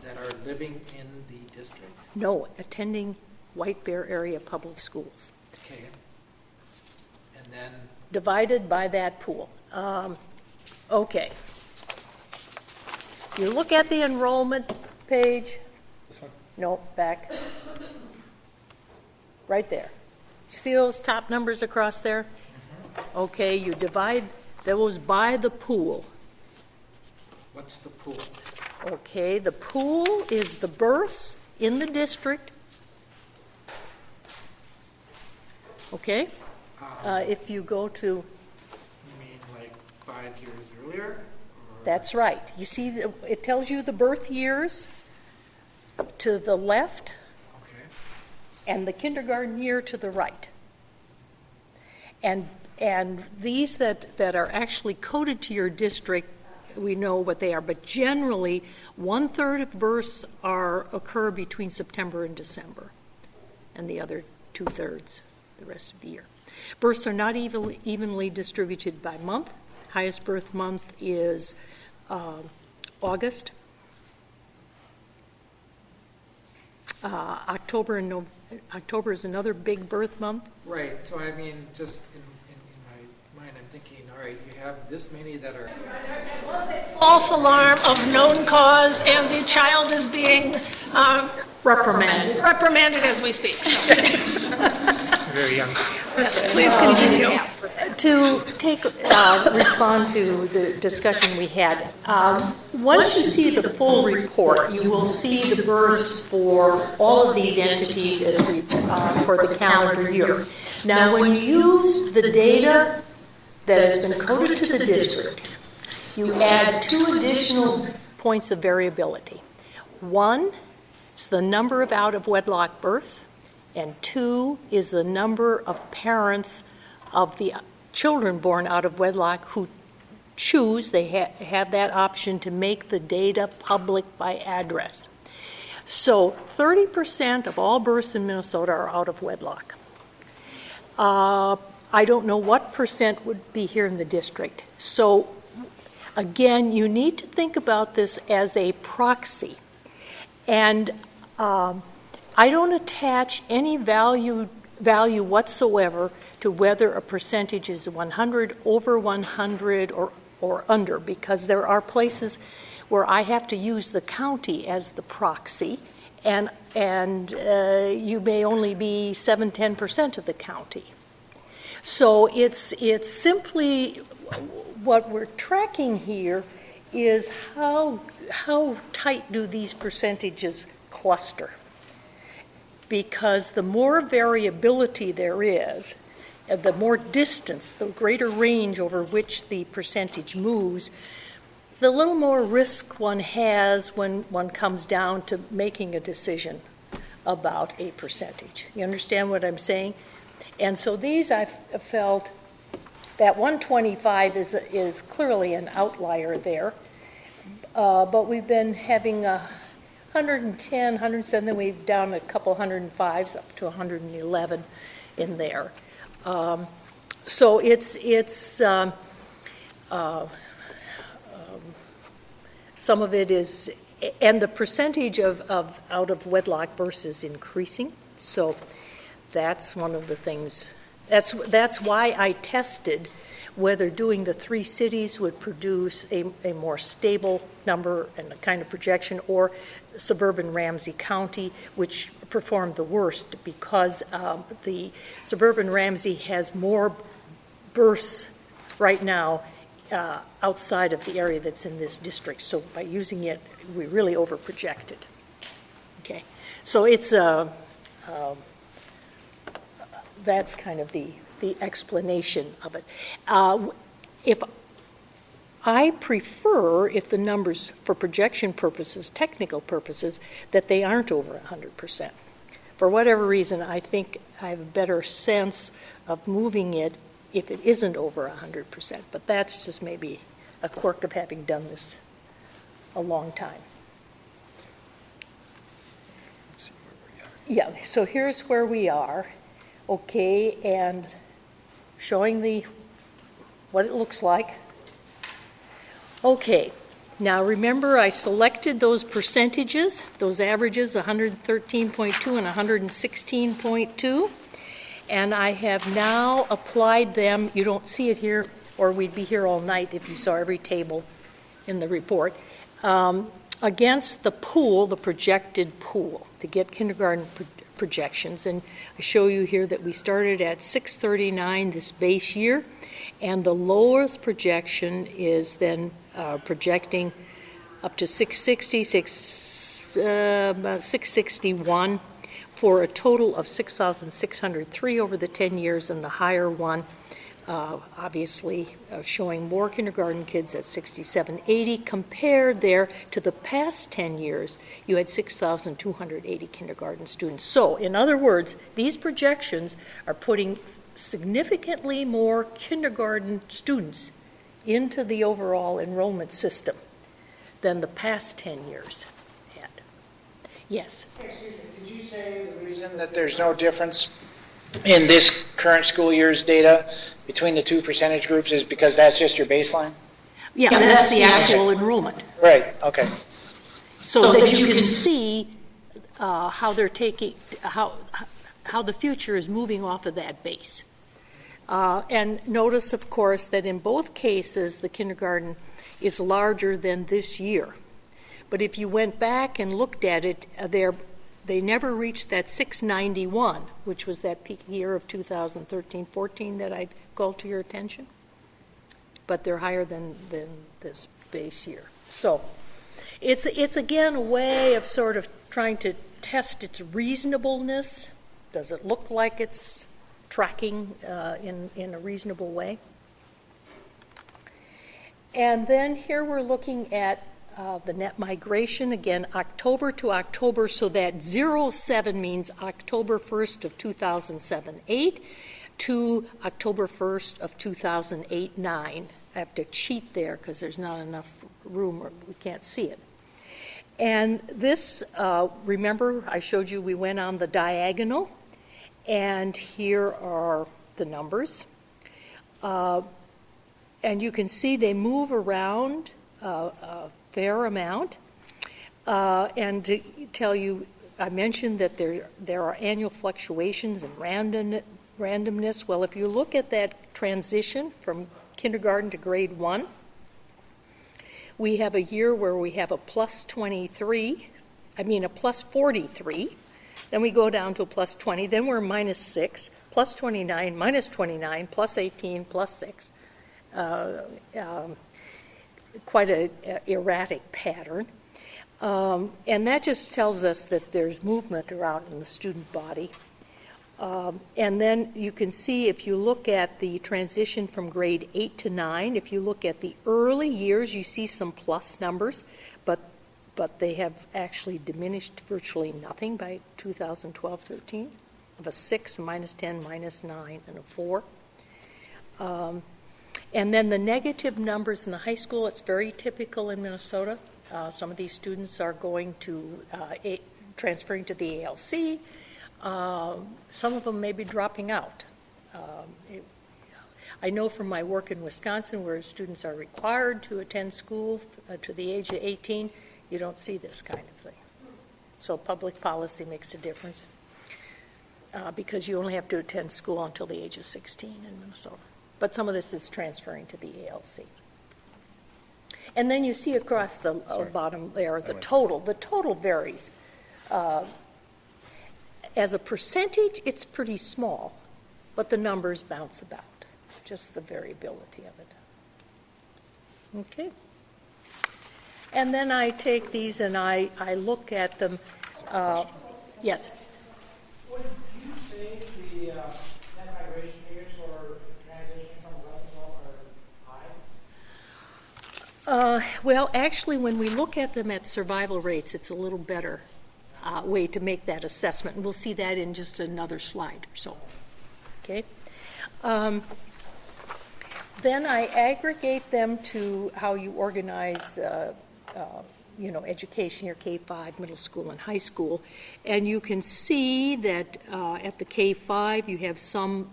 that are living in the district. No, attending White Bear Area Public Schools. Okay. And then Divided by that pool. Okay. You look at the enrollment page. This one? No, back. Right there. See those top numbers across there? Okay, you divide those by the pool. what's the pool? Okay, the pool is the births in the district. Okay? If you go to... You mean like 5 years earlier? Or? That's right. You see, it tells you the birth years to the left, Okay. and the kindergarten year to the right. And these that are actually coded to your district, we know what they are, but generally 1/3 of births occur between September and December, and the other 2/3 the rest of the year. Births are not evenly distributed by month. Highest birth month is August. October is another big birth month. Right, so I mean, just in my mind, I'm thinking, all right, you have this many that are... False alarm of known cause, and the child is being reprimanded as we speak. Very young. Please continue. To respond to the discussion we had, once you see the full report, you will see the births for all of these entities as for the calendar year. Now, when you use the data that has been coded to the district, you add 2 additional points of variability. 1 is the number of out-of-wedlock births, and 2 is the number of parents of the children born out of wedlock who choose, they have that option to make the data public by address. So 30% of all births in Minnesota are out of wedlock. I don't know what percent would be here in the district. So again, you need to think about this as a proxy. And I don't attach any value whatsoever to whether a percentage is 100, over 100, or under, because there are places where I have to use the county as the proxy, and you may only be 7-10% of the county. So it's simply what we're tracking here is how tight do these percentages cluster? Because the more variability there is, the more distance, the greater range over which the percentage moves, the little more risk one has when one comes down to making a decision about a percentage. You understand what I'm saying? And so these, I've felt that 125 is clearly an outlier there, but we've been having 110, 107, then we've down a couple 105s up to 111 in there. So some of it is, and the percentage of out of wedlock births is increasing. So that's one of the things. That's why I tested whether doing the 3 cities would produce a more stable number and a kind of projection, or suburban Ramsey County, which performed the worst because the suburban Ramsey has more births right now outside of the area that's in this district. So by using it, we really overprojected. Okay, so it's that's kind of the explanation of it. If I prefer, if the numbers for projection purposes, technical purposes, that they aren't over 100%. For whatever reason, I think I have a better sense of moving it if it isn't over 100%. But that's just maybe a quirk of having done this a long time. Let's see where we're at. Yeah, so here's where we are. Okay, and showing what it looks like. Okay, now remember I selected those percentages, those averages, 113.2 and 116.2, and I have now applied them. You don't see it here, or we'd be here all night if you saw every table in the report, against the pool, the projected pool, to get kindergarten projections. And I show you here that we started at 639 this base year, and the lowest projection is then projecting up to 660, 661 for a total of 6,603 over the 10 years, and the higher one obviously showing more kindergarten kids at 6,780. Compared there to the past 10 years, you had 6,280 kindergarten students. So, in other words, these projections are putting significantly more kindergarten students into the overall enrollment system than the past 10 years had. Yes? Excuse me, did you say the reason that there's no difference in this current school year's data between the 2 percentage groups is because that's just your baseline? Yeah, that's the actual enrollment. Right, okay. So that you can see how they're taking, how the future is moving off of that base. And notice, of course, that in both cases, the kindergarten is larger than this year. But if you went back and looked at it, they never reached that 691, which was that peak year of 2013-14 that I called to your attention. But they're higher than this base year. So it's again a way of sort of trying to test its reasonableness. Does it look like it's tracking in a reasonable way? And then here we're looking at the net migration, again, October to October, so that 07 means October 1st of 2007-8 to October 1st of 2008-9. I have to cheat there because there's not enough room or we can't see it. And this, remember, I showed you we went on the diagonal, and here are the numbers. And you can see they move around a fair amount. And to tell you, I mentioned that there are annual fluctuations and randomness. Well, if you look at that transition from kindergarten to grade 1, we have a year where we have a plus 43, a plus 43, then we go down to a plus 20, then we're minus 6, plus 29, minus 29, plus 18, plus 6. quite a erratic pattern. And that just tells us that there's movement around in the student body. And then you can see, if you look at the transition from grade 8 to 9, if you look at the early years, you see some plus numbers, but they have actually diminished virtually nothing by 2012-13, of a 6, a -10, -9, and a 4. And then the negative numbers in the high school, it's very typical in Minnesota. Some of these students are going to, transferring to the ALC. Some of them may be dropping out. I know from my work in Wisconsin, where students are required to attend school to the age of 18, you don't see this kind of thing. So public policy makes a difference because you only have to attend school until the age of 16 in Minnesota. But some of this is transferring to the ALC. And then you see across the bottom there, the total. The total varies. As a percentage, it's pretty small, but the numbers bounce about, just the variability of it. Okay. And then I take these and I look at them. Yes? Would you say the net migration figures for transitioning from 11 to 12 are high? Well, actually, when we look at them at survival rates, it's a little better way to make that assessment. And we'll see that in just another slide or so. Okay? Then I aggregate them to how you organize education, your K-5, middle school, and high school. And you can see that at the K-5, you have some,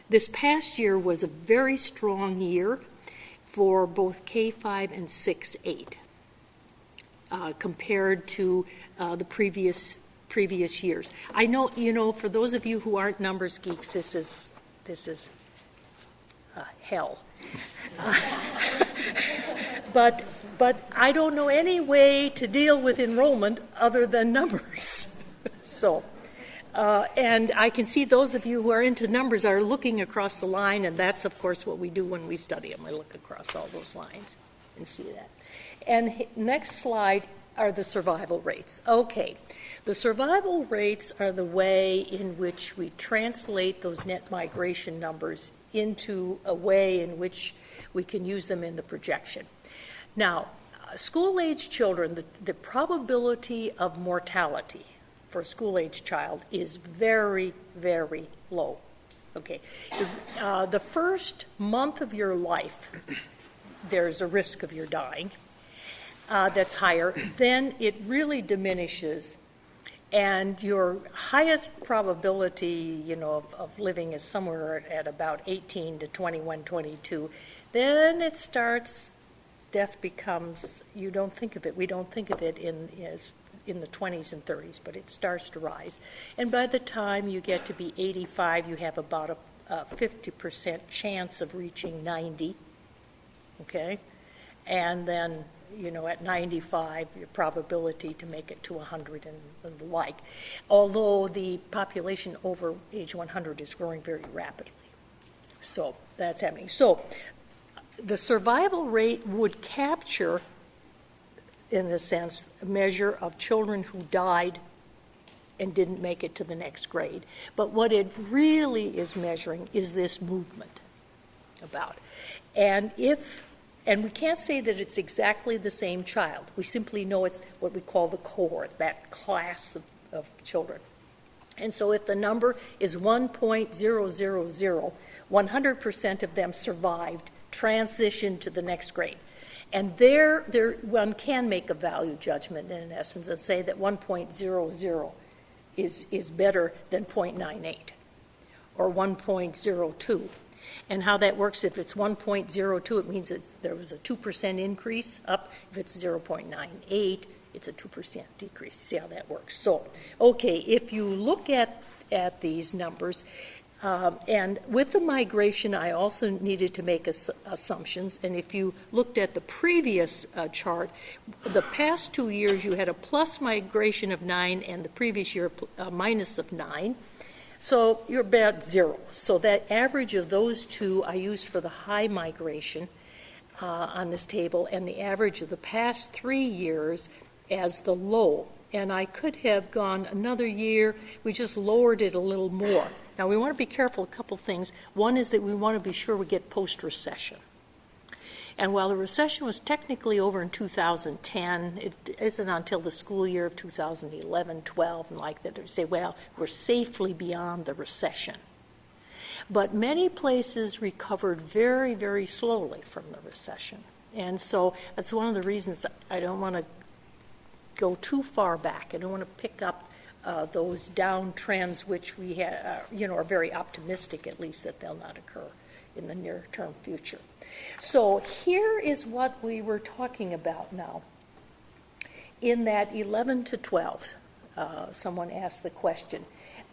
this past year was a very strong year for both K-5 and 6-8 compared to the previous years. I know, for those of you who aren't numbers geeks, this is hell. But I don't know any way to deal with enrollment other than numbers. So, and I can see those of you who are into numbers are looking across the line, and that's, of course, what we do when we study them. We look across all those lines and see that. And next slide are the survival rates. Okay, the survival rates are the way in which we translate those net migration numbers into a way in which we can use them in the projection. Now, school-age children, the probability of mortality for a school-age child is very, very low. Okay, the first month of your life, there's a risk of your dying that's higher. Then it really diminishes, and your highest probability, of living is somewhere at about 18 to 21, 22. Then it starts. Death becomes, you don't think of it, we don't think of it in the 20s and 30s, but it starts to rise. And by the time you get to be 85, you have about a 50% chance of reaching 90, okay? And then, at 95, your probability to make it to 100 and the like. Although the population over age 100 is growing very rapidly. So that's happening. So the survival rate would capture, in a sense, a measure of children who died and didn't make it to the next grade. But what it really is measuring is this movement about. And we can't say that it's exactly the same child. We simply know it's what we call the cohort, that class of children. And so if the number is 1.000, 100% of them survived, transition to the next grade. And there one can make a value judgment in essence and say that 1.00 is better than 0.98 or 1.02. And how that works, if it's 1.02, it means there was a 2% increase up. If it's 0.98, it's a 2% decrease. See how that works? So, okay, if you look at these numbers, and with the migration, I also needed to make assumptions. And if you looked at the previous chart, the past 2 years you had a plus migration of 9 and the previous year a minus of 9. So you're about 0. So that average of those two I used for the high migration on this table, and the average of the past 3 years as the low. And I could have gone another year, we just lowered it a little more. Now we want to be careful, a couple things. One is that we want to be sure we get post-recession. And while the recession was technically over in 2010, it isn't until the school year of 2011-12 and like that to say, well, we're safely beyond the recession. But many places recovered very, very slowly from the recession. And so that's one of the reasons I don't want to go too far back. I don't want to pick up those down trends which we are very optimistic, at least, that they'll not occur in the near-term future. So here is what we were talking about now. In that 11 to 12, someone asked the question,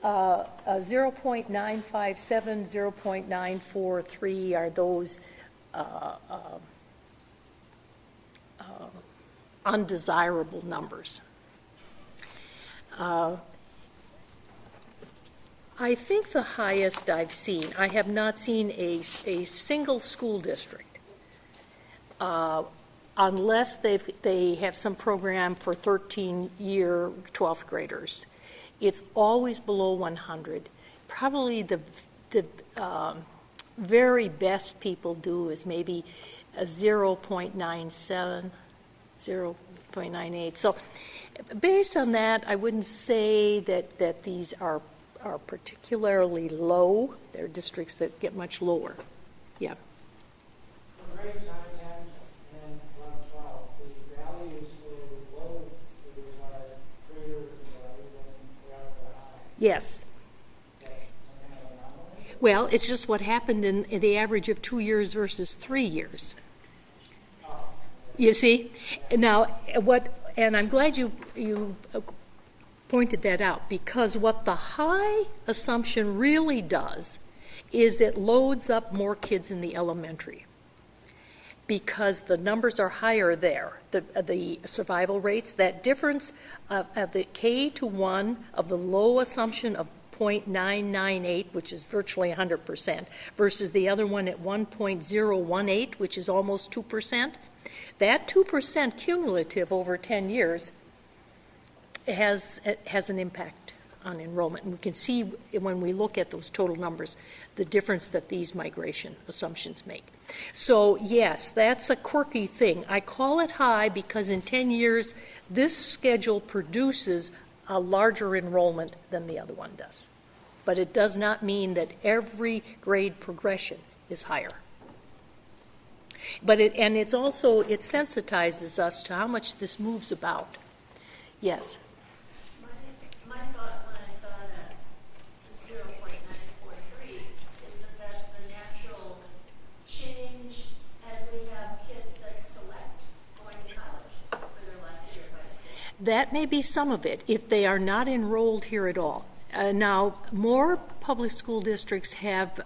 0.957, 0.943 are those undesirable numbers. I think the highest I've seen, I have not seen a single school district, unless they have some program for 13-year 12th graders. It's always below 100. Probably the very best people do is maybe a 0.97, 0.98. So based on that, I wouldn't say that these are particularly low. There are districts that get much lower. Yeah. For grades 9, 10, and 11, 12, the values for the low graders are greater than they are for the high. Yes. Well, it's just what happened in the average of 2 years versus 3 years. You see? Now, and I'm glad you pointed that out, because what the high assumption really does is it loads up more kids in the elementary, because the numbers are higher there. The survival rates, that difference of the K to 1 of the low assumption of 0.998, which is virtually 100%, versus the other one at 1.018, which is almost 2%. That 2% cumulative over 10 years has an impact on enrollment. And we can see when we look at those total numbers the difference that these migration assumptions make. So yes, that's a quirky thing. I call it high because in 10 years this schedule produces a larger enrollment than the other one does. But it does not mean that every grade progression is higher. But it sensitizes us to how much this moves about. Yes. My thought when I saw that 0.943 is that that's the natural change as we have kids that select going to college for their last year of high school. That may be some of it if they are not enrolled here at all. Now, more public school districts have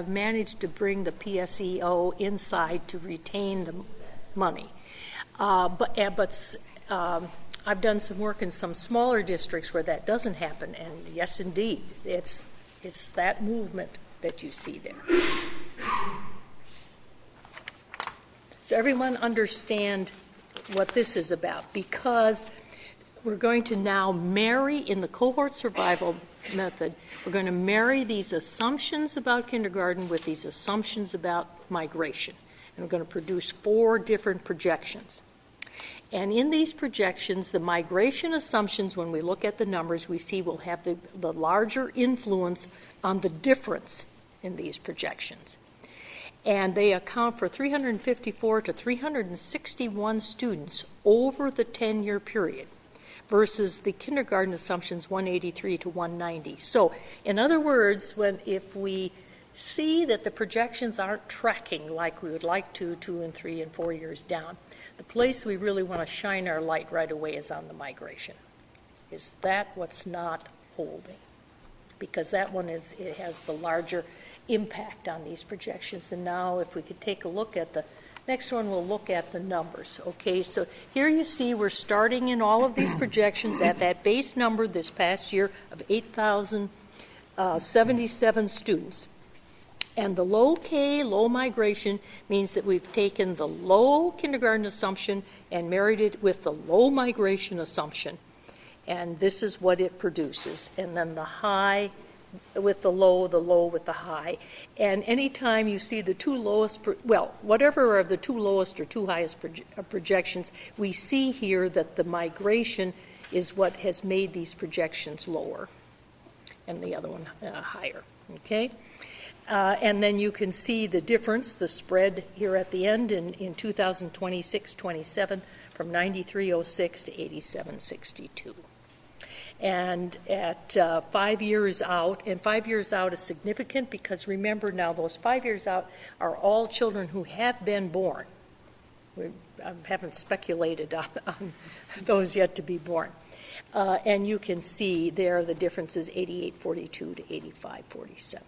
managed to bring the PSEO inside to retain the money. But I've done some work in some smaller districts where that doesn't happen, and yes, indeed, it's that movement that you see there. So everyone understand what this is about, because we're going to now marry, in the cohort survival method, we're going to marry these assumptions about kindergarten with these assumptions about migration. And we're going to produce 4 different projections. And in these projections, the migration assumptions, when we look at the numbers, we see will have the larger influence on the difference in these projections. And they account for 354 to 361 students over the 10-year period, versus the kindergarten assumptions 183 to 190. So, in other words, if we see that the projections aren't tracking like we would like to 2 and 3 and 4 years down, the place we really want to shine our light right away is on the migration. Is that what's not holding? Because that one it has the larger impact on these projections. And now if we could take a look at the next one, we'll look at the numbers. Okay, so here you see we're starting in all of these projections at that base number this past year of 8,000 77 students. And the low K, low migration, means that we've taken the low kindergarten assumption and married it with the low migration assumption. And this is what it produces. And then the high with the low with the high. And anytime you see the two lowest, whatever are the two lowest or two highest projections, we see here that the migration is what has made these projections lower and the other one higher, okay? And then you can see the difference, the spread here at the end in 2026-27 from 9306 to 8762. And at 5 years out, and 5 years out is significant because remember now those 5 years out are all children who have been born. I haven't speculated on those yet to be born. And you can see there the difference is 8842 to 8547.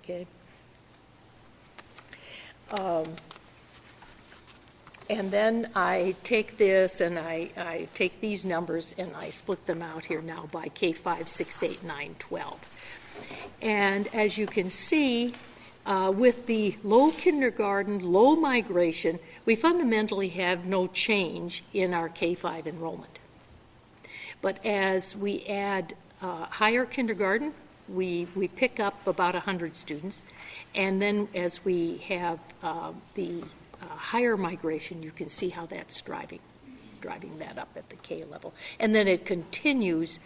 Okay. And then I take this and I take these numbers and I split them out here now by K5, 6, 8, 9, 12. And as you can see, with the low kindergarten, low migration, we fundamentally have no change in our K5 enrollment. But as we add higher kindergarten, we pick up about 100 students. And then as we have the higher migration, you can see how that's driving that up at the K level. And then it continues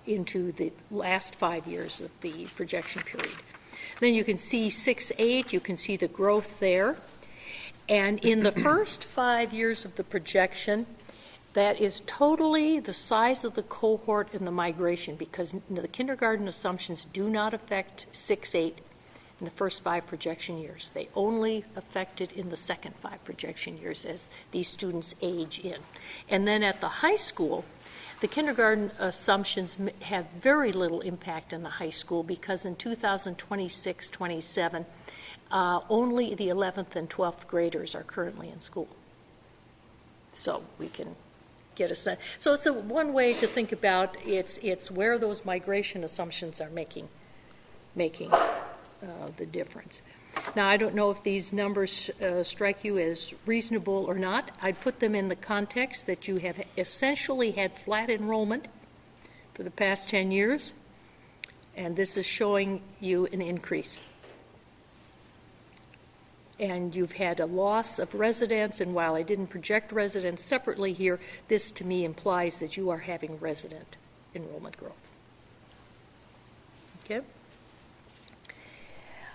into the last 5 years of the projection period. Then you can see 6, 8, you can see the growth there. And in the first 5 years of the projection, that is totally the size of the cohort and the migration because the kindergarten assumptions do not affect 6, 8 in the first 5 projection years. They only affect it in the second 5 projection years as these students age in. And then at the high school, the kindergarten assumptions have very little impact on the high school because in 2026-27, only the 11th and 12th graders are currently in school. So we can get a sense. So it's one way to think about it's where those migration assumptions are making the difference. Now, I don't know if these numbers strike you as reasonable or not. I'd put them in the context that you have essentially had flat enrollment for the past 10 years, and this is showing you an increase. And you've had a loss of residents, and while I didn't project residents separately here, this to me implies that you are having resident enrollment growth. Okay?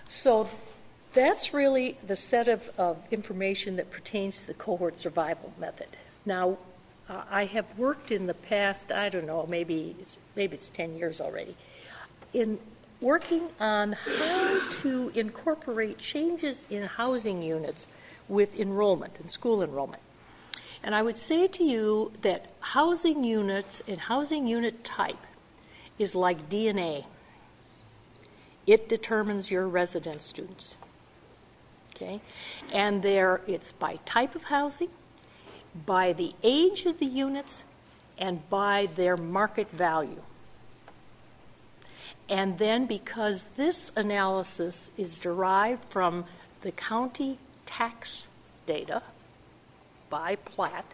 So that's really the set of information that pertains to the cohort survival method. Now, I have worked in the past, I don't know, maybe it's 10 years already, in working on how to incorporate changes in housing units with enrollment and school enrollment. And I would say to you that housing units and housing unit type is like DNA. It determines your resident students. Okay? And it's by type of housing, by the age of the units, and by their market value. And then because this analysis is derived from the county tax data by plat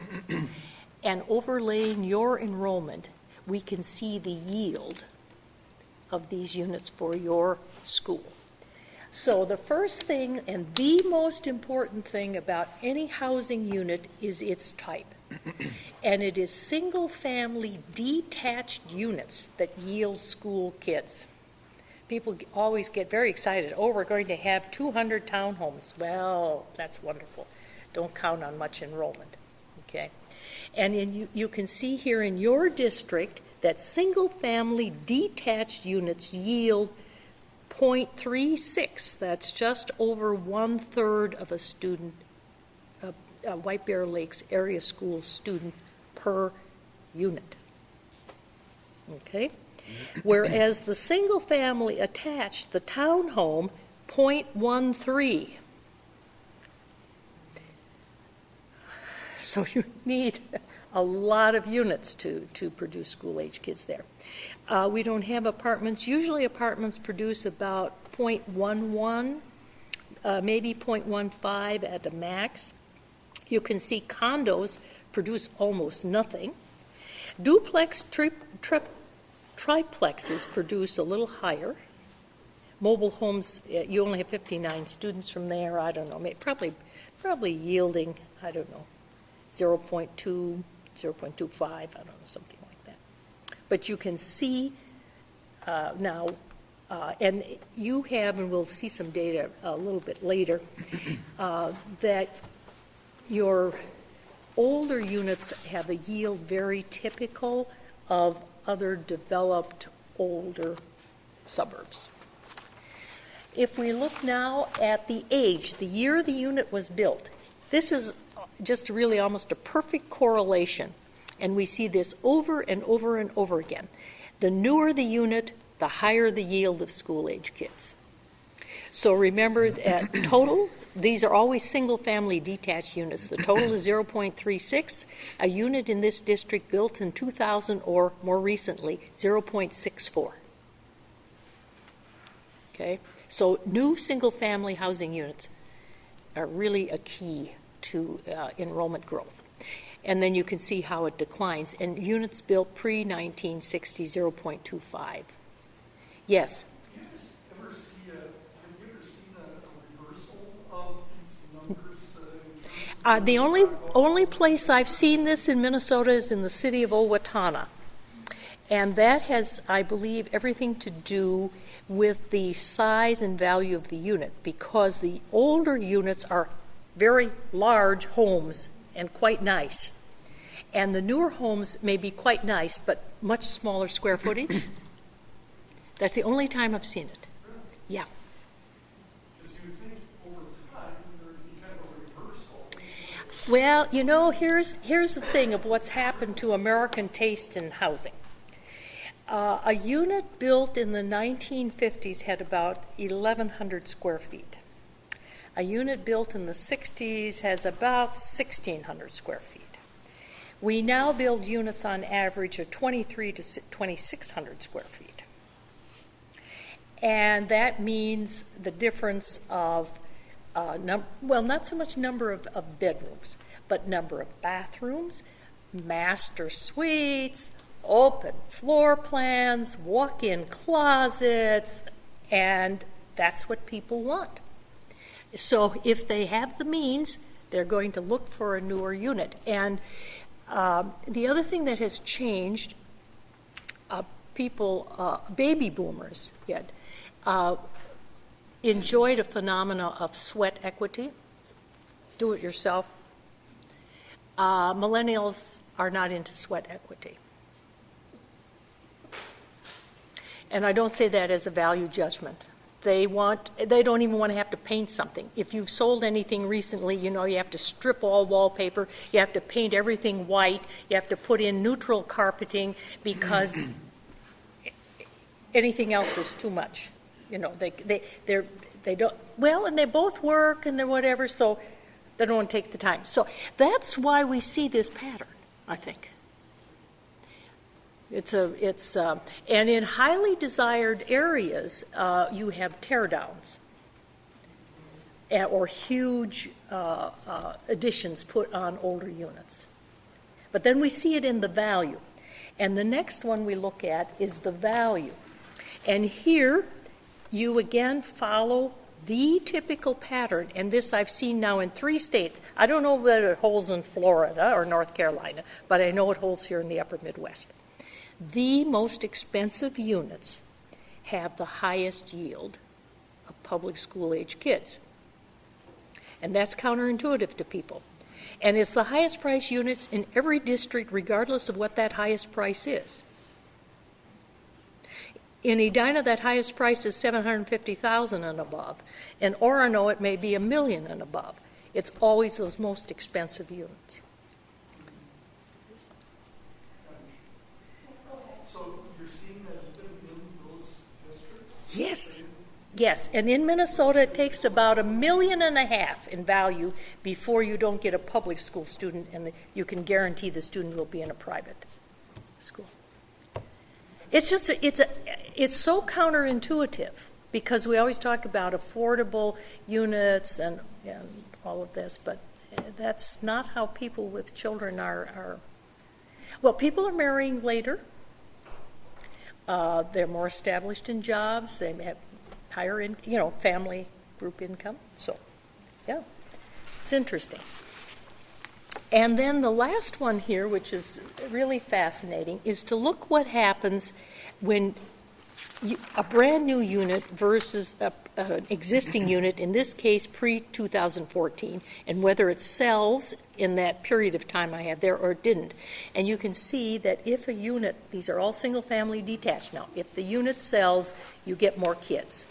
and overlaying your enrollment, we can see the yield of these units for your school. So the first thing and the most important thing about any housing unit is its type. And it is single-family detached units that yield school kids. People always get very excited. Oh, we're going to have 200 townhomes. Well, that's wonderful. Don't count on much enrollment. Okay? And you can see here in your district that single-family detached units yield 0.36. That's just over 1/3 of a student, White Bear Lakes area school student per unit. Okay? Whereas the single-family attached, the townhome, 0.13. So you need a lot of units to produce school-age kids there. We don't have apartments. Usually apartments produce about 0.11, maybe 0.15 at the max. You can see condos produce almost nothing. Duplex, triplexes produce a little higher. Mobile homes, you only have 59 students from there. I don't know, probably yielding, I don't know, 0.2, 0.25, I don't know, something like that. But you can see now, and you have, and we'll see some data a little bit later, that your older units have a yield very typical of other developed older suburbs. If we look now at the age, the year the unit was built, this is just really almost a perfect correlation, and we see this over and over and over again. The newer the unit, the higher the yield of school-age kids. So remember that total, these are always single-family detached units. The total is 0.36. A unit in this district built in 2000 or more recently, 0.64. Okay? So new single-family housing units are really a key to enrollment growth. And then you can see how it declines. And units built pre-1960, 0.25. Yes? Have you ever seen a reversal of these numbers? The only place I've seen this in Minnesota is in the city of Owatonna. And that has, I believe, everything to do with the size and value of the unit, because the older units are very large homes and quite nice. And the newer homes may be quite nice, but much smaller square footage. That's the only time I've seen it. Yeah. Because you would think over time there would be kind of a reversal. Well, you know, here's the thing of what's happened to American taste in housing. A unit built in the 1950s had about 1,100 square feet. A unit built in the 60s has about 1,600 square feet. We now build units on average of 23 to 2,600 square feet. And that means the difference of, not so much number of bedrooms, but number of bathrooms, master suites, open floor plans, walk-in closets, and that's what people want. So if they have the means, they're going to look for a newer unit. And the other thing that has changed, baby boomers enjoyed a phenomena of sweat equity, do it yourself. Millennials are not into sweat equity. And I don't say that as a value judgment. They don't even want to have to paint something. If you've sold anything recently, you know you have to strip all wallpaper, you have to paint everything white, you have to put in neutral carpeting because anything else is too much. You know, they don't, well, and they both work and they're whatever, so they don't want to take the time. So that's why we see this pattern, I think. And in highly desired areas, you have teardowns or huge additions put on older units. But then we see it in the value. And the next one we look at is the value. And here you again follow the typical pattern, and this I've seen now in 3 states. I don't know whether it holds in Florida or North Carolina, but I know it holds here in the upper Midwest. The most expensive units have the highest yield of public school-age kids. And that's counterintuitive to people. And it's the highest price units in every district, regardless of what that highest price is. In Edina, that highest price is $750,000 and above. In Orono, it may be $1 million and above. It's always those most expensive units. So you're seeing that even in those districts? Yes. Yes, and in Minnesota, it takes about $1.5 million in value before you don't get a public school student, and you can guarantee the student will be in a private school. It's just, it's so counterintuitive, because we always talk about affordable units and all of this, but that's not how people with children are. Well, people are marrying later. They're more established in jobs. They have higher, family group income. So, yeah, it's interesting. And then the last one here, which is really fascinating, is to look what happens when a brand new unit versus an existing unit, in this case pre-2014, and whether it sells in that period of time I have there or it didn't. And you can see that if a unit, these are all single-family detached now, if the unit sells, you get more kids.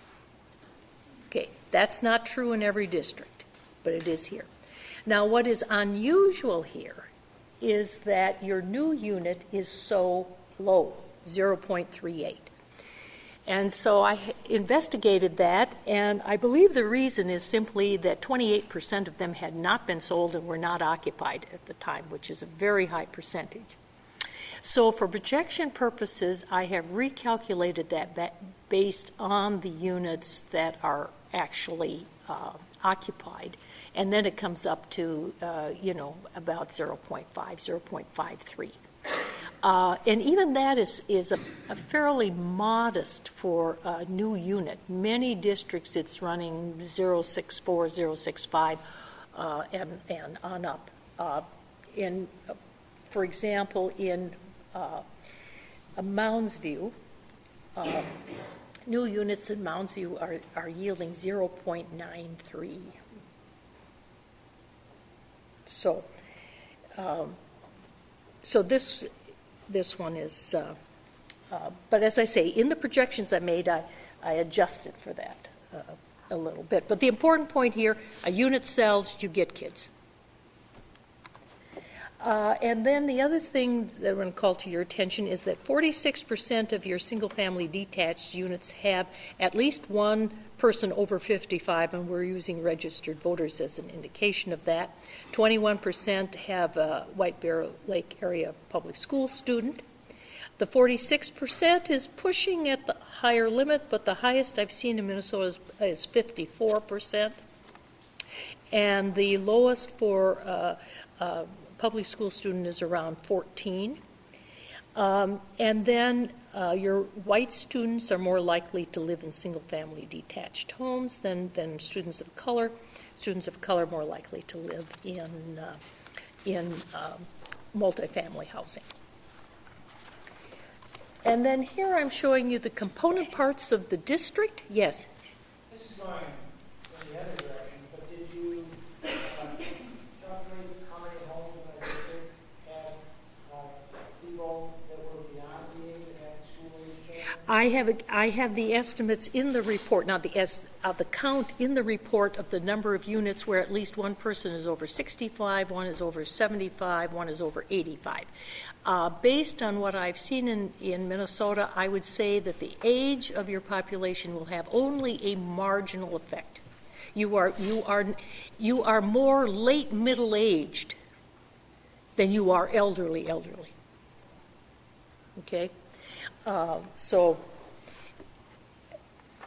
Okay, that's not true in every district, but it is here. Now, what is unusual here is that your new unit is so low, 0.38. And so I investigated that, and I believe the reason is simply that 28% of them had not been sold and were not occupied at the time, which is a very high percentage. So for projection purposes, I have recalculated that based on the units that are actually occupied, and then it comes up to, about 0.5, 0.53. And even that is a fairly modest for a new unit. Many districts it's running 0.64, 0.65, and on up. For example, in Mounds View, new units in Mounds View are yielding 0.93. So this one is, but as I say, in the projections I made, I adjusted for that a little bit. But the important point here, a unit sells, you get kids. And then the other thing that I want to call to your attention is that 46% of your single-family detached units have at least one person over 55, and we're using registered voters as an indication of that. 21% have a White Bear Lake area public school student. The 46% is pushing at the higher limit, but the highest I've seen in Minnesota is 54%. And the lowest for public school student is around 14. And then your white students are more likely to live in single-family detached homes than students of color. Students of color more likely to live in multifamily housing. And then here I'm showing you the component parts of the district. Yes? This is going in the other direction, but did you calculate how many homes in the district had people that were beyond the age of having school-age children? I have the estimates in the report, not the count in the report of the number of units where at least one person is over 65, one is over 75, one is over 85. Based on what I've seen in Minnesota, I would say that the age of your population will have only a marginal effect. You are more late middle-aged than you are elderly. Okay? So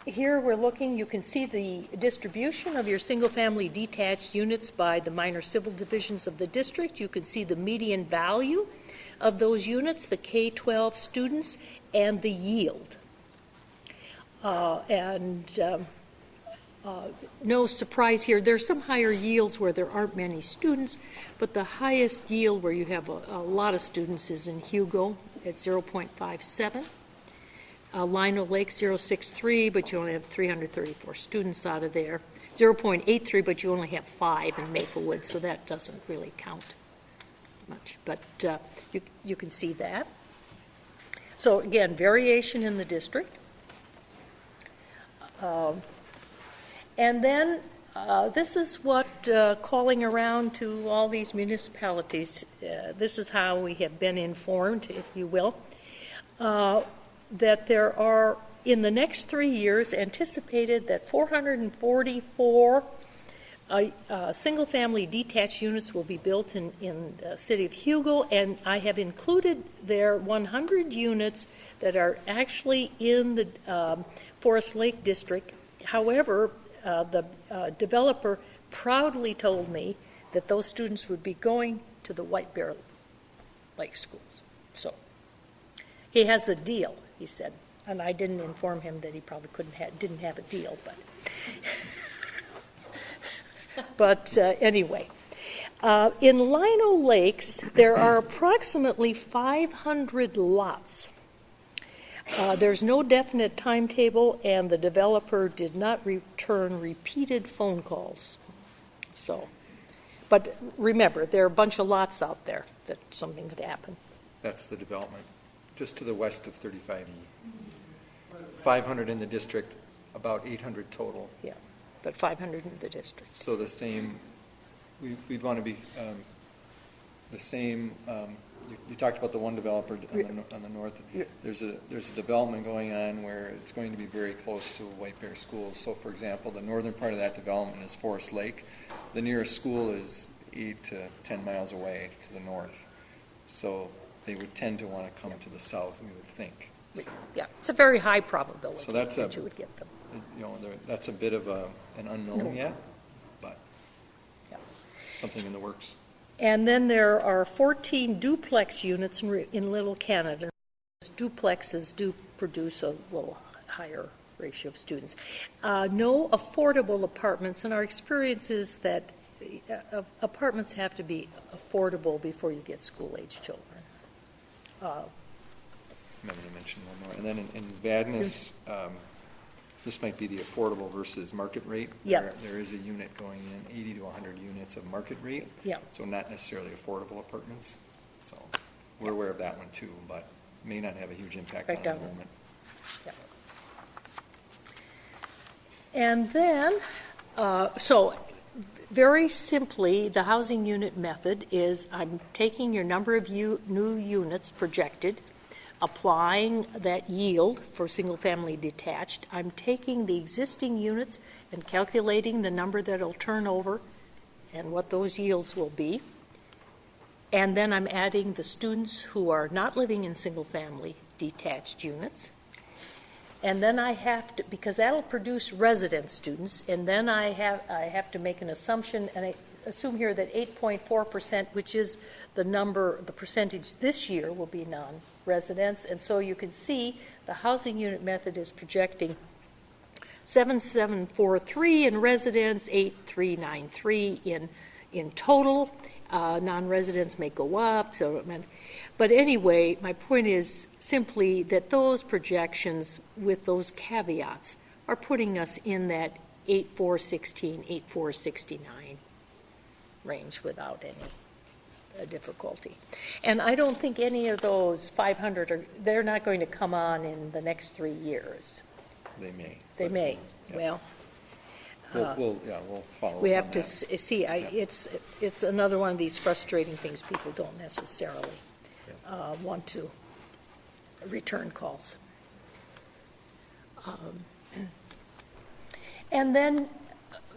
here we're looking, you can see the distribution of your single-family detached units by the minor civil divisions of the district. You can see the median value of those units, the K-12 students, and the yield. No surprise here, there's some higher yields where there aren't many students, but the highest yield where you have a lot of students is in Hugo at 0.57. Lino Lake, 0.63, but you only have 334 students out of there. 0.83, but you only have 5 in Maplewood, so that doesn't really count much. But you can see that. So again, variation in the district. And then this is what calling around to all these municipalities, this is how we have been informed, if you will, that there are in the next 3 years, anticipated that 444 single-family detached units will be built in the city of Hugo, and I have included there 100 units that are actually in the Forest Lake District. However, the developer proudly told me that those students would be going to the White Bear Lake schools. So he has a deal, he said, and I didn't inform him that he probably didn't have a deal, but anyway. In Lino Lakes, there are approximately 500 lots. There's no definite timetable, and the developer did not return repeated phone calls. So, but remember, there are a bunch of lots out there that something could happen. That's the development, just to the west of 35E. 500 in the district, about 800 total. Yeah, but 500 in the district. So the same, we'd want to be the same. You talked about the one developer on the north. There's a development going on where it's going to be very close to White Bear schools. So, for example, the northern part of that development is Forest Lake. The nearest school is 8 to 10 miles away to the north. So they would tend to want to come to the south, we would think. So, yeah, it's a very high probability so that's that you would get them. That's a bit of an unknown yet, but something in the works. And then there are 14 duplex units in Little Canada. Duplexes do produce a little higher ratio of students. No affordable apartments, and our experience is that apartments have to be affordable before you get school-age children. I'm going to mention one more. And then in Vadnais, this might be the affordable versus market rate. Yep. There is a unit going in, 80 to 100 units of market rate. Yep. So not necessarily affordable apartments. So we're aware of that one too, but may not have a huge impact on enrollment. Yep. And then, so very simply, the housing unit method is I'm taking your number of new units projected, applying that yield for single-family detached. I'm taking the existing units and calculating the number that will turn over and what those yields will be. And then I'm adding the students who are not living in single-family detached units. And then I have to, because that'll produce resident students, and then I have to make an assumption, and I assume here that 8.4%, which is the percentage this year, will be non-residents. And so you can see the housing unit method is projecting 7,743 in residents, 8,393 in total. Non-residents may go up, but anyway, my point is simply that those projections with those caveats are putting us in that 8,416, 8,469 range without any difficulty. And I don't think any of those 500 they're not going to come on in the next 3 years. They may. They may. Yeah. Well, we'll follow. We have to see. It's another one of these frustrating things. People don't necessarily want to return calls. And then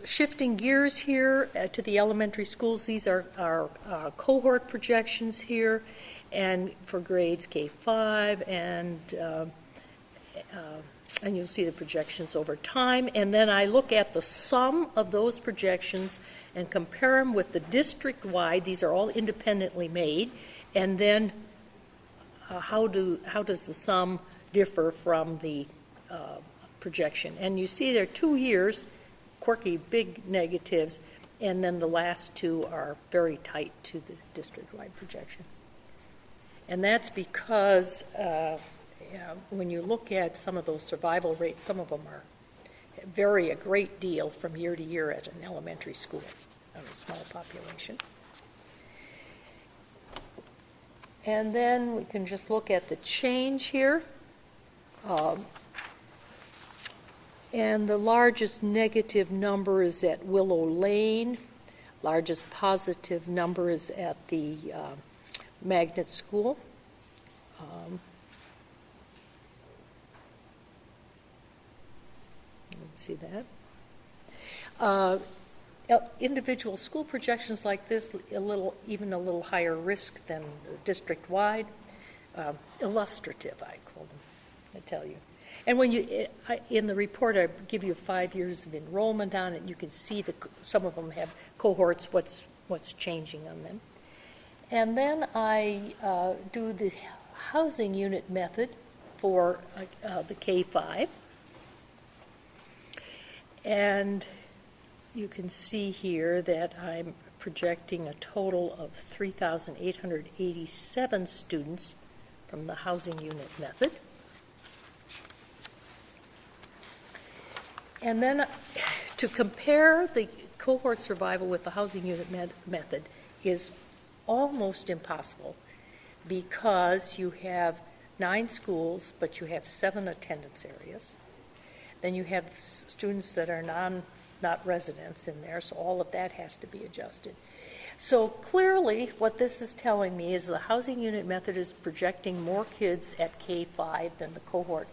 shifting gears here to the elementary schools, these are our cohort projections here, and for grades K-5 and you'll see the projections over time. And then I look at the sum of those projections and compare them with the district-wide. These are all independently made. And then how does the sum differ from the projection? And you see there are 2 years, quirky, big negatives, and then the last 2 are very tight to the district-wide projection. And that's because when you look at some of those survival rates, some of them vary a great deal from year to year at an elementary school on a small population. And then we can just look at the change here. And the largest negative number is at Willow Lane. Largest positive number is at the Magnet School. see that. Individual school projections like this, even a little higher risk than district-wide, illustrative, I call them, I tell you. And when in the report, I give you 5 years of enrollment on it. You can see some of them have cohorts, what's changing on them. And then I do the housing unit method for the K-5. And you can see here that I'm projecting a total of 3,887 students from the housing unit method. And then to compare the cohort survival with the housing unit method is almost impossible because you have 9 schools, but you have 7 attendance areas. Then you have students that are not residents in there, so all of that has to be adjusted. So clearly, what this is telling me is the housing unit method is projecting more kids at K-5 than the cohort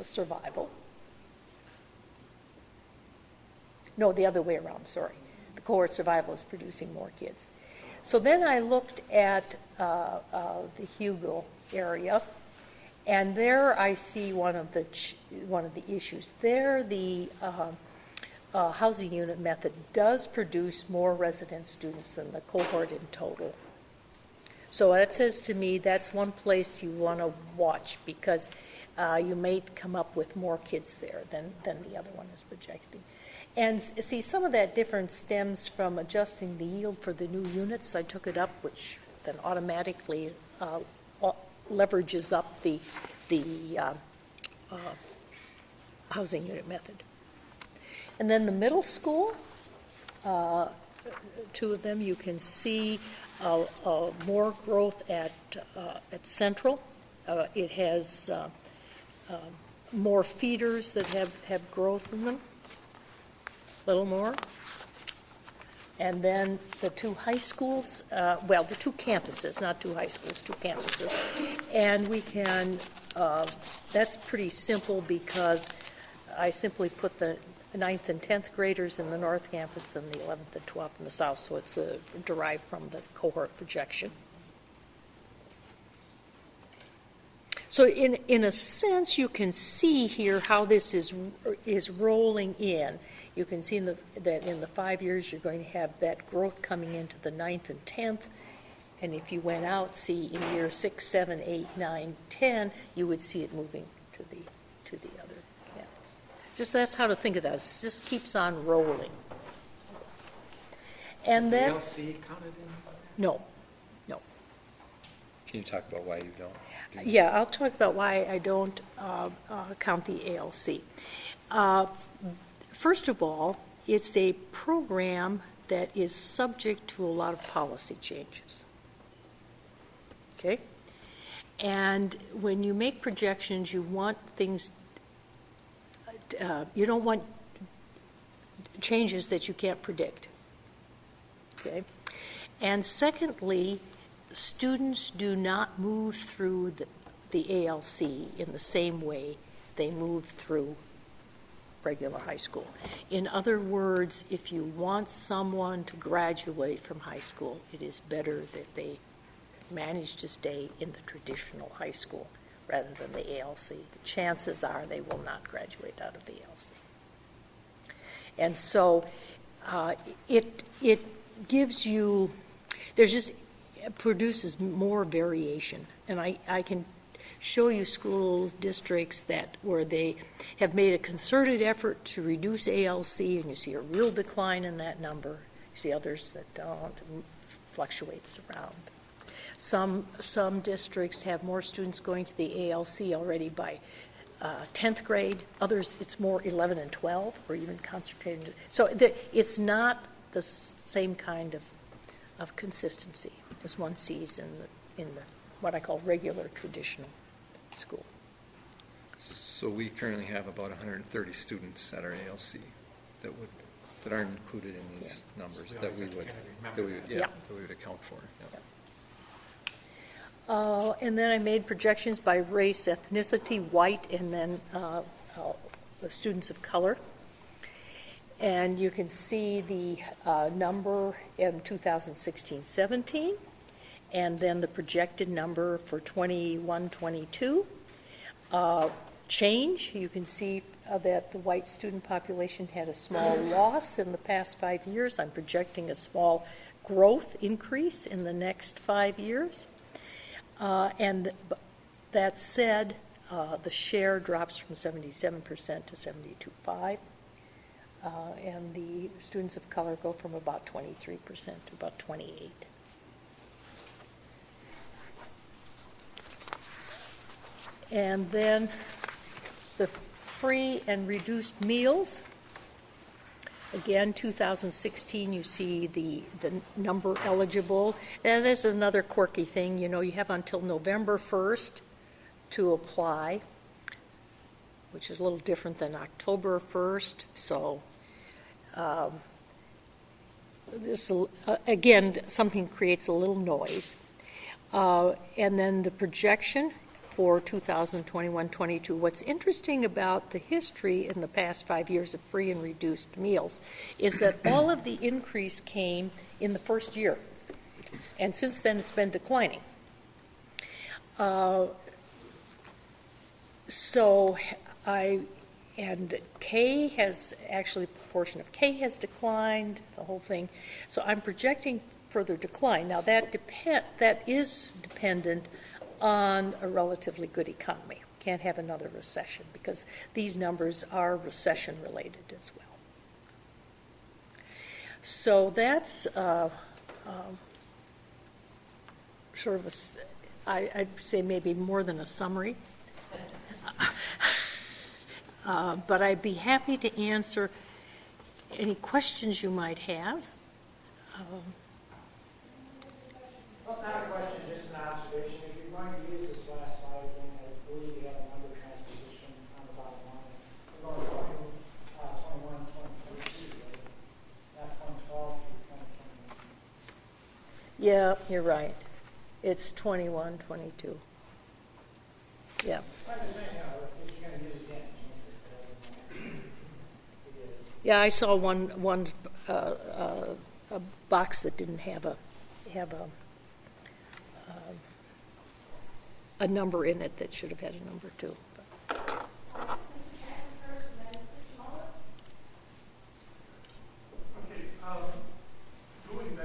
survival. No, the other way around, sorry. The cohort survival is producing more kids. So then I looked at the Hugo area, and there I see one of the issues. There, the housing unit method does produce more resident students than the cohort in total. So that says to me that's one place you want to watch because you may come up with more kids there than the other one is projecting. And see, some of that difference stems from adjusting the yield for the new units. I took it up, which then automatically leverages up the housing unit method. And then the middle school, 2 of them, you can see more growth at Central. It has more feeders that have growth in them. Little more. And then the 2 high schools, the 2 campuses, not 2 high schools, 2 campuses. And we can, that's pretty simple because I simply put the 9th and 10th graders in the North Campus and the 11th and 12th in the South, so it's derived from the cohort projection. So in a sense, you can see here how this is rolling in. You can see that in the 5 years, you're going to have that growth coming into the 9th and 10th. And if you went out, see in year 6, 7, 8, 9, 10, you would see it moving to the other campus. Just that's how to think of that. It just keeps on rolling. And then ALC counted in? No. Can you talk about why you don't? Yeah, I'll talk about why I don't count the ALC. First of all, it's a program that is subject to a lot of policy changes. Okay? And when you make projections, you want things, you don't want changes that you can't predict. Okay? And secondly, students do not move through the ALC in the same way they move through regular high school. In other words, if you want someone to graduate from high school, it is better that they manage to stay in the traditional high school rather than the ALC. The chances are they will not graduate out of the ALC. And so it gives you, it produces more variation. And I can show you school districts where they have made a concerted effort to reduce ALC, and you see a real decline in that number. You see others that don't, fluctuates around. Some districts have more students going to the ALC already by 10th grade. Others, it's more 11 and 12, or even concentrated. So it's not the same kind of consistency as one sees in the what I call regular traditional school. So we currently have about 130 students at our ALC that aren't included in these numbers that we would account for. Yeah. And then I made projections by race, ethnicity, white, and then students of color. And you can see the number in 2016-17, and then the projected number for 21-22. Change, you can see that the white student population had a small loss in the past 5 years. I'm projecting a small growth increase in the next 5 years. And that said, the share drops from 77% to 72.5%. And the students of color go from about 23% to about 28%. And then the free and reduced meals. Again, 2016, you see the number eligible. And there's another quirky thing, you have until November 1st to apply, which is a little different than October 1st. So this, again, something creates a little noise. And then the projection for 2021-22. What's interesting about the history in the past 5 years of free and reduced meals is that all of the increase came in the first year. And since then, it's been declining. And K has actually, proportion of K has declined, the whole thing. So I'm projecting further decline. Now that is dependent on a relatively good economy. Can't have another recession because these numbers are recession related as well. So that's sort of I'd say maybe more than a summary. But I'd be happy to answer any questions you might have. Well, not a question, just an observation. If you're going to use this last slide, then I believe you have a number transposition on the bottom line. We're going to 21, 22, right? Not 2012 through 2021. Yeah, you're right. It's 21, 22. Yeah. I'm just saying, if you're going to use it again, Yeah, I saw one a box that didn't have a number in it that should have had a number too. Going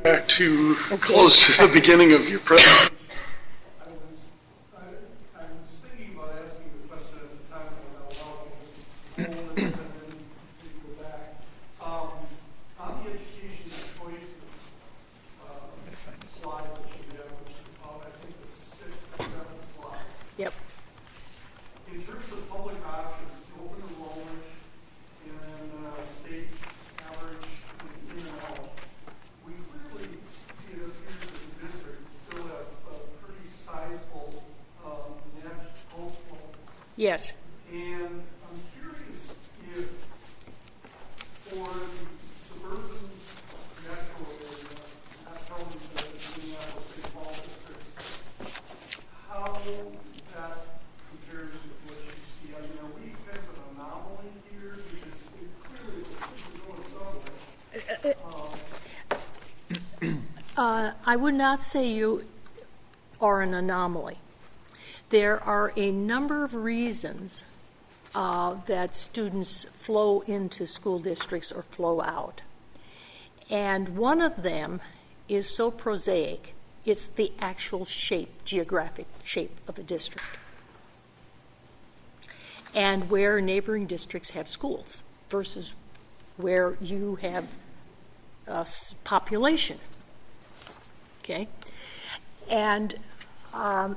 back to close to the beginning of your presentation, I was thinking about asking the question at the time when I was out and then go back. On the education choices slide that you have, which is I think the 6th or 7th slide. Yep. In terms of public options, open enrollment and then state average in and out, we clearly, it appears as a district, still have a pretty sizable net outflow. Yes. And I'm curious if for the suburban metro area, not probably the Minneapolis St. Paul districts, how that compares with what you see. I mean, are we kind of an anomaly here? Because it clearly looks to go somewhere. I would not say you are an anomaly. There are a number of reasons that students flow into school districts or flow out. And one of them is so prosaic, it's the actual shape, geographic shape of a district. And where neighboring districts have schools versus where you have population. Okay? And I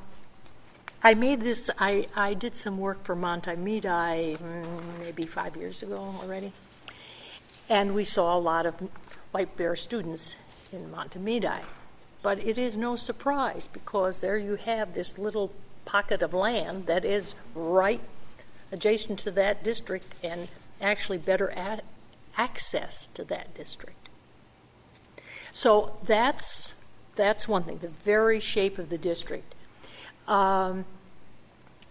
did some work for Montemedi maybe 5 years ago already. And we saw a lot of White Bear students in Montemedi. But it is no surprise because there you have this little pocket of land that is right adjacent to that district and actually better access to that district. So that's one thing, the very shape of the district.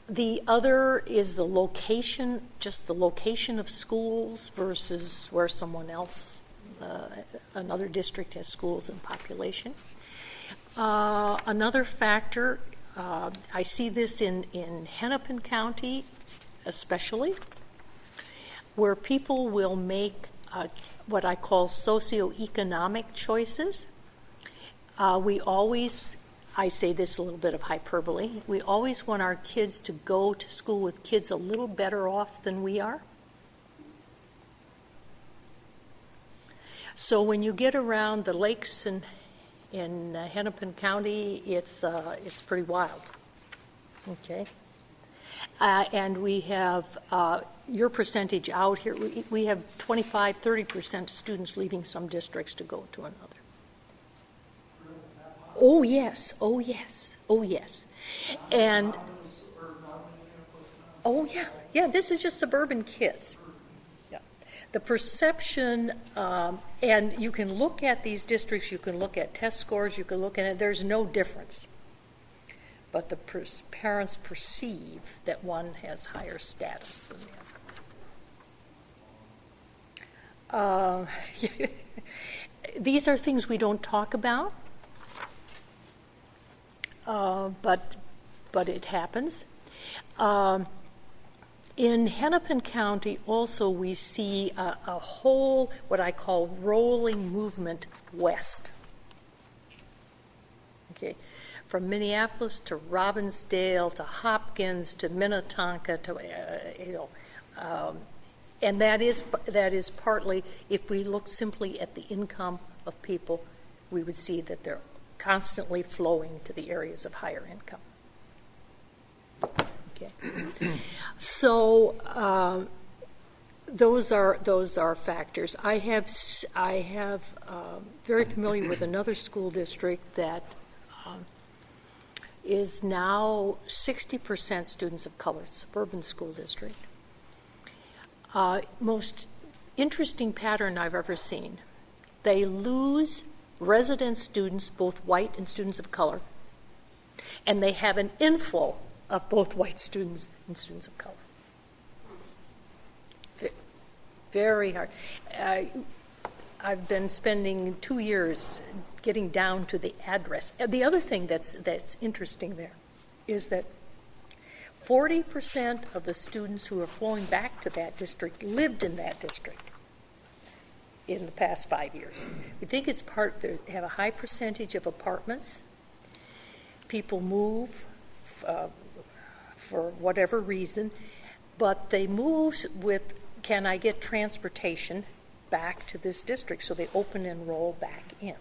The other is the location, just the location of schools versus where someone else, another district has schools and population. Another factor, I see this in Hennepin County especially, where people will make what I call socioeconomic choices. We always, I say this a little bit of hyperbole, we always want our kids to go to school with kids a little better off than we are. So when you get around the lakes in Hennepin County, it's pretty wild. Okay, and we have your percentage out here. We have 25-30% students leaving some districts to go to another. Oh yes, oh yes, oh yes, and oh yeah, yeah. This is just suburban kids. Yeah, the perception, and you can look at these districts. You can look at test scores. You can look at it. There's no difference, but the parents perceive that one has higher status than the other. These are things we don't talk about. But it happens. In Hennepin County, also, we see a whole, what I call, rolling movement west. Okay, from Minneapolis to Robbinsdale to Hopkins to Minnetonka to, and that is partly, if we look simply at the income of people, we would see that they're constantly flowing to the areas of higher income. Okay, so those are factors. I have very familiar with another school district that is now 60% students of color, suburban school district. Most interesting pattern I've ever seen. They lose resident students, both white and students of color, and they have an inflow of both white students and students of color. Very hard. I've been spending 2 years getting down to the address. The other thing that's interesting there is that 40% of the students who are flowing back to that district lived in that district in the past 5 years. We think it's they have a high percentage of apartments. People move for whatever reason, but they move with, can I get transportation back to this district? So they open and roll back in.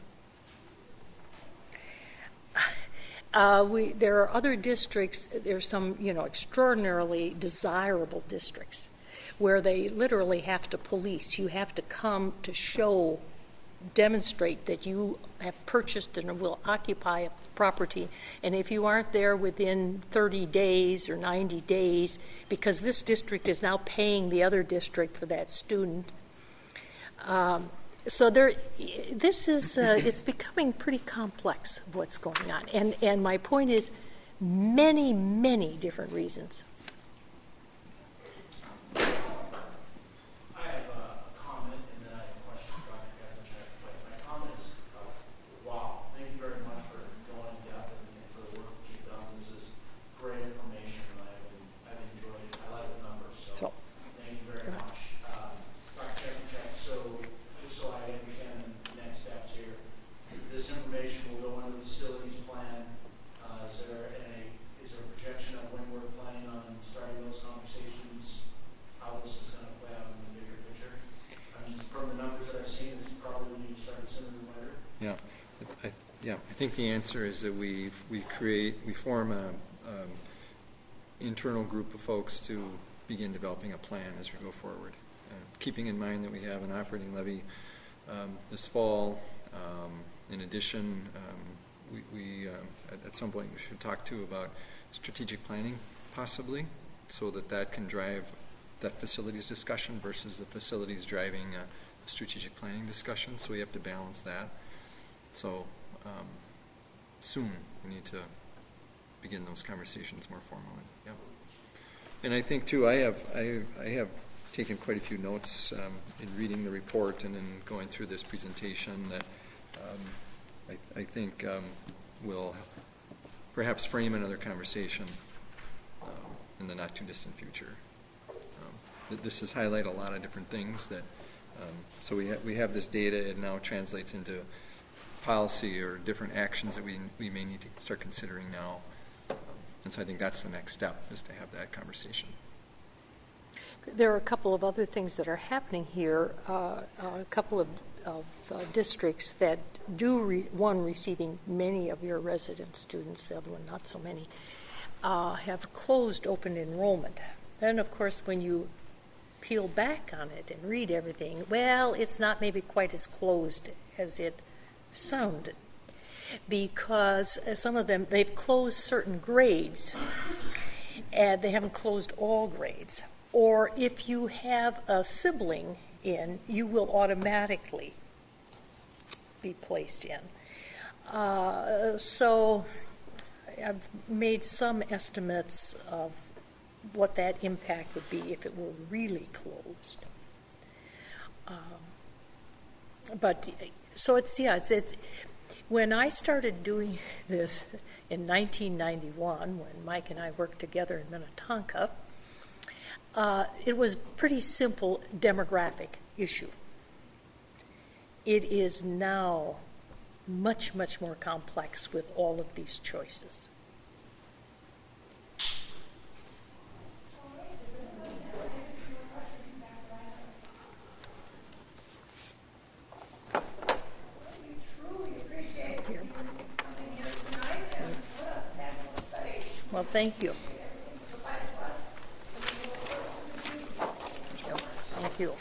There are other districts, there's some, extraordinarily desirable districts where they literally have to police. You have to come to demonstrate that you have purchased and will occupy a property. And if you aren't there within 30 days or 90 days, because this district is now paying the other district for that student. So this is, it's becoming pretty complex of what's going on. And my point is many, many different reasons. I have a comment and then I have a question for Dr. Kevin. But my comment is, wow, thank you very much for going in depth and for the work that you've done. This is great information and I've enjoyed it. I like the numbers, so thank you very much. Dr. Kevin, so just so I understand the next steps here, this information will go into the facilities plan. Is there a projection of when we're planning on starting those conversations? How this is going to play out in the bigger picture? I mean, from the numbers that I've seen, it's probably when you start sooner than later. Yeah. I think the answer is that we form a internal group of folks to begin developing a plan as we go forward. Keeping in mind that we have an operating levy this fall. In addition, we at some point we should talk too about strategic planning possibly, so that can drive that facilities discussion versus the facilities driving a strategic planning discussion. So we have to balance that. So soon we need to begin those conversations more formally. Yep. And I think too, I have taken quite a few notes in reading the report and in going through this presentation that I think will perhaps frame another conversation in the not too distant future. This has highlighted a lot of different things that, so we have this data, it now translates into policy or different actions that we may need to start considering now. And so I think that's the next step, is to have that conversation. There are a couple of other things that are happening here. A couple of districts that do, one receiving many of your resident students, the other one not so many, have closed open enrollment. Then, of course, when you peel back on it and read everything, well, it's not maybe quite as closed as it sounded, because some of them, they've closed certain grades and they haven't closed all grades. Or if you have a sibling in, you will automatically be placed in. So I've made some estimates of what that impact would be if it were really closed. But so it's when I started doing this in 1991, when Mike and I worked together in Minnetonka, it was a pretty simple demographic issue. It is now much, much more complex with all of these choices. Well, thank you. Thank you.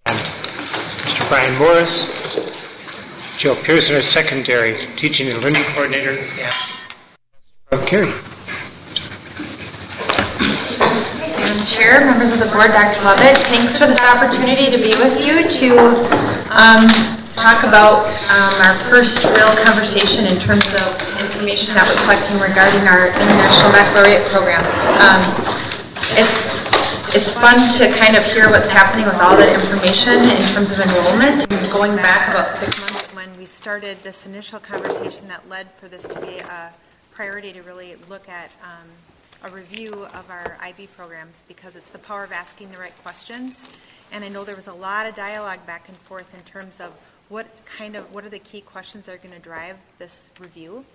Mr. Brian Morris, Joe Pearson, our secondary teaching and learning coordinator, and Carrie. Madam Chair, members of the board, Dr. Lovett, thanks for this opportunity to be with you to talk about our first real conversation in terms of information that we're collecting regarding our International Baccalaureate programs. It's fun to kind of hear what's happening with all that information in terms of enrollment. Going back about 6 months when we started this initial conversation that led for this to be a priority to really look at a review of our IB programs, because it's the power of asking the right questions. And I know there was a lot of dialogue back and forth in terms of what are the key questions that are going to drive this review.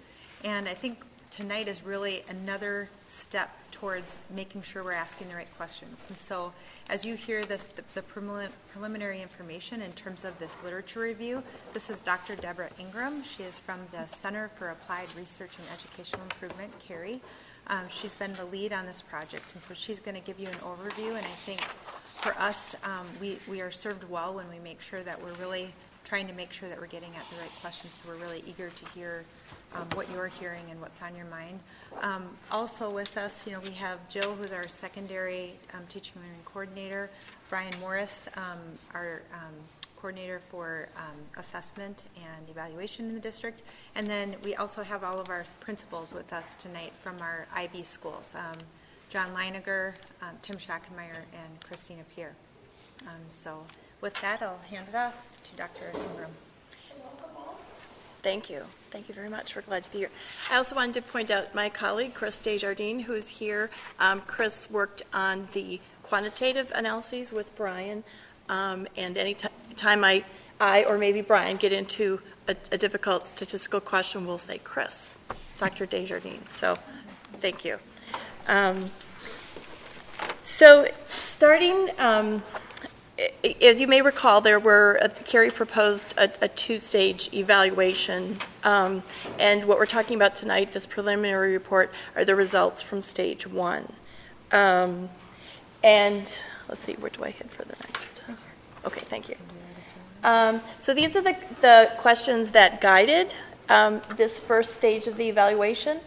And I think tonight is really another step towards making sure we're asking the right questions. And so as you hear this, the preliminary information in terms of this literature review, this is Dr. Deborah Ingram. She is from the Center for Applied Research and Educational Improvement, CARI. She's been the lead on this project, and so she's going to give you an overview. And I think for us, we are served well when we make sure that we're really trying to make sure that we're getting at the right questions. So we're really eager to hear what you're hearing and what's on your mind. Also with us, we have Jill, who's our secondary teaching and learning coordinator, Brian Morris, our coordinator for assessment and evaluation in the district. And then we also have all of our principals with us tonight from our IB schools, John Leiniger, Tim Schackenmeyer, and Christina Pierre. So with that, I'll hand it off to Dr. Ingram. Thank you. Thank you very much. We're glad to be here. I also wanted to point out my colleague, Chris Desjardins, who's here. Chris worked on the quantitative analyses with Brian, and any time I or maybe Brian get into a difficult statistical question, we'll say Chris, Dr. Desjardins. So thank you. So starting, as you may recall, CARI proposed a two-stage evaluation, and what we're talking about tonight, this preliminary report, are the results from stage one. And let's see, where do I hit for the next? Okay, thank you. So these are the questions that guided this first stage of the evaluation.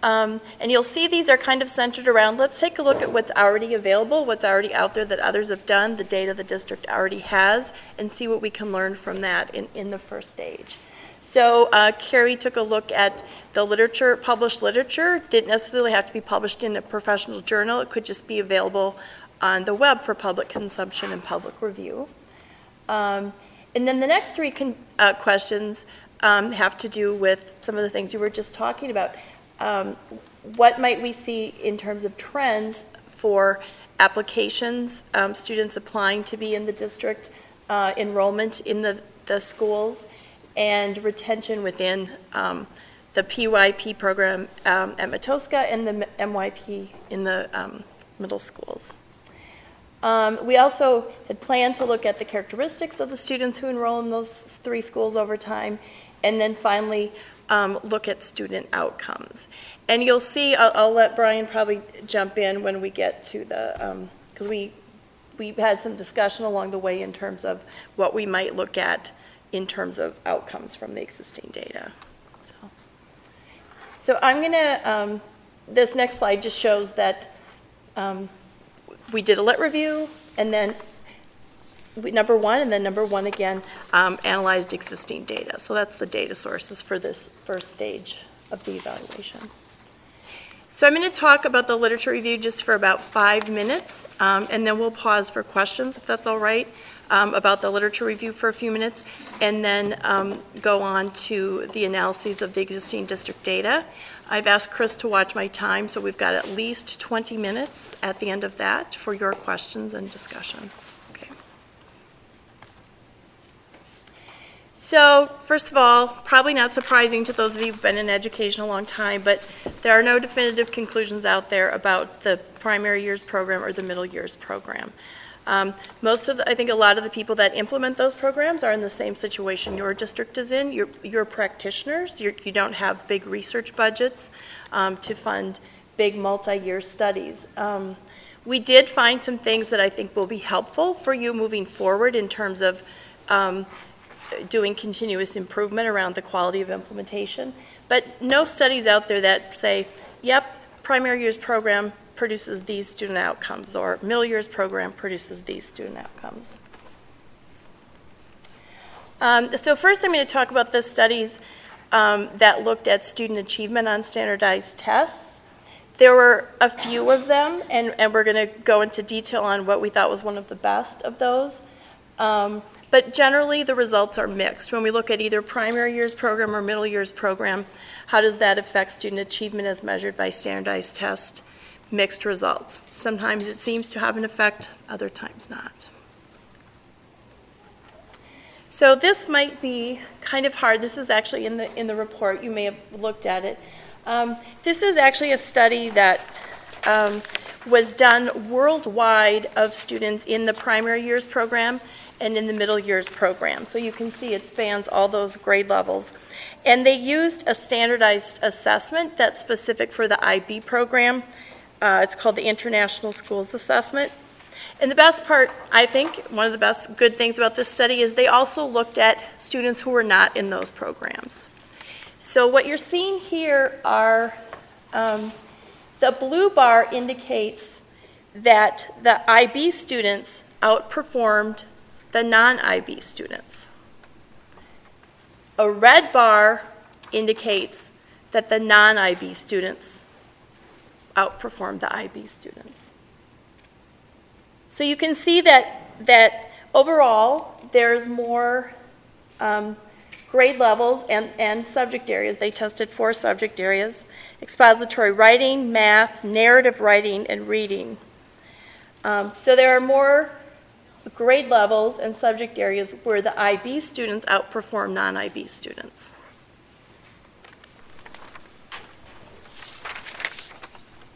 And you'll see these are kind of centered around, let's take a look at what's already available, what's already out there that others have done, the data the district already has, and see what we can learn from that in the first stage. So Carrie took a look at the literature, published literature. Didn't necessarily have to be published in a professional journal. It could just be available on the web for public consumption and public review. And then the next three questions have to do with some of the things you were just talking about. What might we see in terms of trends for applications, students applying to be in the district, enrollment in the schools, and retention within the PYP program at Matoska and the MYP in the middle schools. We also had planned to look at the characteristics of the students who enroll in those three schools over time, and then finally look at student outcomes. And you'll see, I'll let Brian probably jump in when we get to the, because we had some discussion along the way in terms of what we might look at in terms of outcomes from the existing data. So I'm going to, this next slide just shows that we did a lit review, and then number one, and then number one again, analyzed existing data. So that's the data sources for this first stage of the evaluation. So I'm going to talk about the literature review just for about 5 minutes, and then we'll pause for questions, if that's all right, about the literature review for a few minutes, and then go on to the analyses of the existing district data. I've asked Chris to watch my time, so we've got at least 20 minutes at the end of that for your questions and discussion. Okay. So, first of all, probably not surprising to those of you who've been in education a long time, but there are no definitive conclusions out there about the primary years program or the middle years program. I think a lot of the people that implement those programs are in the same situation your district is in. You're practitioners. You don't have big research budgets to fund big multi-year studies. We did find some things that I think will be helpful for you moving forward in terms of doing continuous improvement around the quality of implementation. But no studies out there that say, yep, primary years program produces these student outcomes, or middle years program produces these student outcomes. So first I'm going to talk about the studies that looked at student achievement on standardized tests. There were a few of them, and we're going to go into detail on what we thought was one of the best of those. But generally the results are mixed. When we look at either primary years program or middle years program, how does that affect student achievement as measured by standardized tests? Mixed results. Sometimes it seems to have an effect, other times not. So this might be kind of hard. This is actually in the report. You may have looked at it. This is actually a study that was done worldwide of students in the primary years program and in the middle years program. So you can see it spans all those grade levels. And they used a standardized assessment that's specific for the IB program. It's called the International Schools Assessment. And the best part, I think, one of the best good things about this study is they also looked at students who were not in those programs. So what you're seeing here are, the blue bar indicates that the IB students outperformed the non-IB students. A red bar indicates that the non-IB students outperformed the IB students. So you can see that overall there's more grade levels and subject areas. They tested 4 subject areas: expository writing, math, narrative writing, and reading. So there are more grade levels and subject areas where the IB students outperform non-IB students.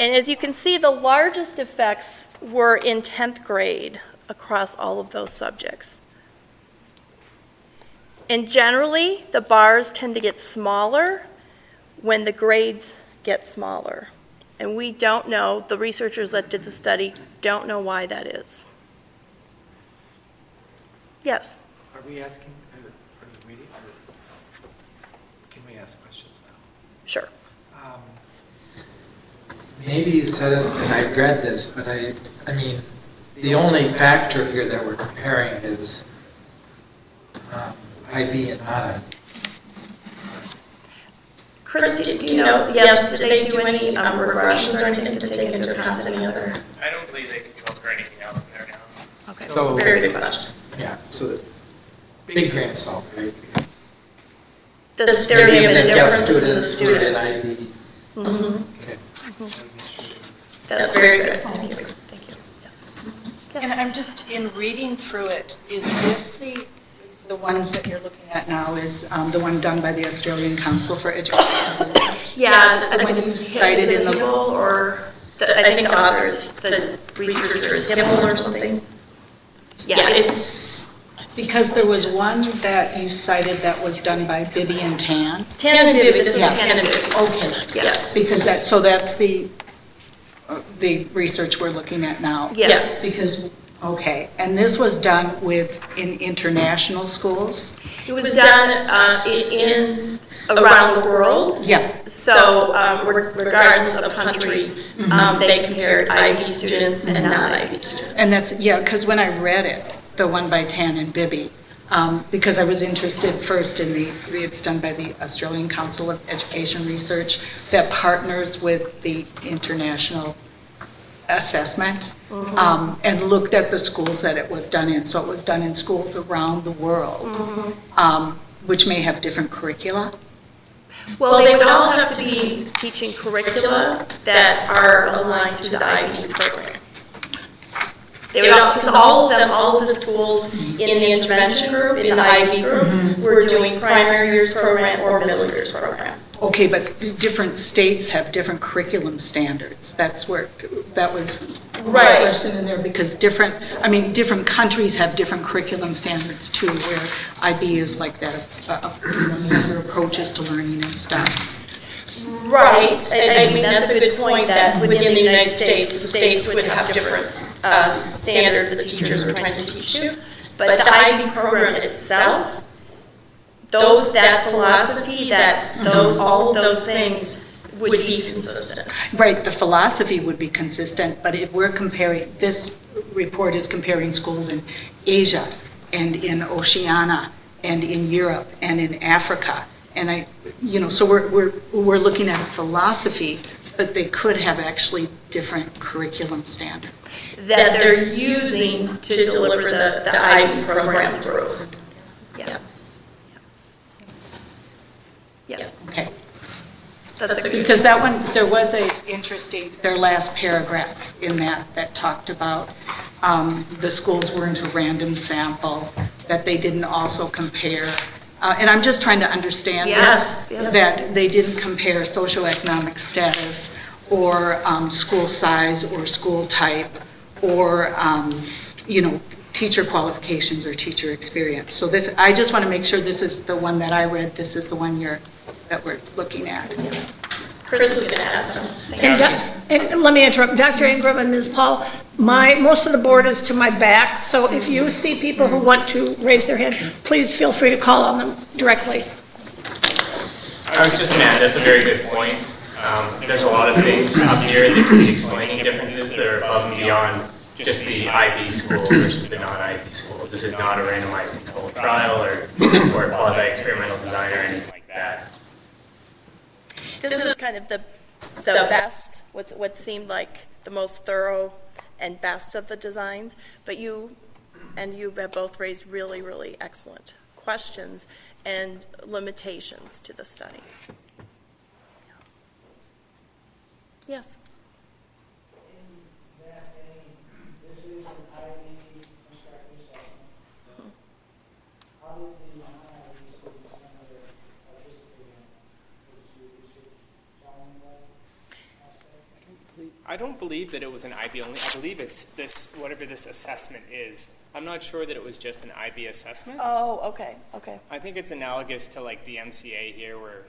And as you can see, the largest effects were in 10th grade across all of those subjects. And generally, the bars tend to get smaller when the grades get smaller. And we don't know, the researchers that did the study don't know why that is. Yes? Are we asking, are we waiting, or can we ask questions now? Sure. maybe you said it and I read this, but I mean, the only factor here that we're comparing is IB and non-IB. Chris, do you know, yes, did they do any regressions or anything to take into account any other? I don't believe they can filter anything out from there now. Okay, So- that's a very good question. Yeah, so big grand salt, right? Because There may have been maybe yes, differences in the students students. with IB. Mhm. Okay. That's very good, thank you, thank you, yes. And I'm just, in reading through it, is this the ones that you're looking at now is the one done by the Australian Council for Education? Yeah, I The think one it's cited in the Hibble or, I think the authors, the researchers, Hibble or something. Yeah, Because there was one that you cited that was done by Bibby and Tan. Tan and Bibby, this is Yeah. Tan and Bibby. Okay. Yes. Because that's the research we're looking at now. Yes. Because, okay, and this was done in international schools? It was done in around the world. Yeah. So regardless of country, they compared IB students and non-IB students. And that's, yeah, because when I read it, the one by Tan and Bibby, because I was interested first in it's done by the Australian Council of Education Research that partners with the international assessment, and looked at the schools that it was done in. So it was done in schools around the world, which may have different curricula. Well, they would all have to be teaching curricula that are aligned to the IB program. They would all, because all of the schools in the intervention group, in the IB group, were doing primary years program or middle years program. Okay, but different states have different curriculum standards. That's where, that was my question in there, because different countries have different curriculum standards too, where IB is like that, other approaches to learning and stuff. Right, I mean, that's a good point, that within the United States, the states would have different standards the teachers were trying to teach to, but the IB program itself, that philosophy, all of those things would be consistent. Right, the philosophy would be consistent, but if we're comparing, this report is comparing schools in Asia and in Oceania and in Europe and in Africa. And so we're looking at a philosophy, but they could have actually different curriculum standards. That they're using to deliver the IB program through. Yeah. Yeah. Okay. That's a good. Because that one, there was their last paragraph in that talked about the schools weren't a random sample, that they didn't also compare. And I'm just trying to understand that they didn't compare socioeconomic status or school size or school type or, teacher qualifications or teacher experience. So I just want to make sure this is the one that I read, this is the one that we're looking at. Chris is going to add something. And let me interrupt. Dr. Ingram and Ms. Paul, most of the board is to my back, so if you see people who want to raise their hand, please feel free to call on them directly. I was just going to add, that's a very good point. There's a lot of things out here that can be explaining differences that are above and beyond just the IB school versus the non-IB schools. This is not a randomized controlled trial or quasi-experimental design or anything like that. This is kind of the best, what seemed like the most thorough and best of the designs, but you have both raised really, really excellent questions and limitations to the study. Yes? This is an IB constructive assessment. How did the non-IB students participate in it? I don't believe that it was an IB only. I believe it's whatever this assessment is. I'm not sure that it was just an IB assessment. Oh, okay. I think it's analogous to like the MCA here where,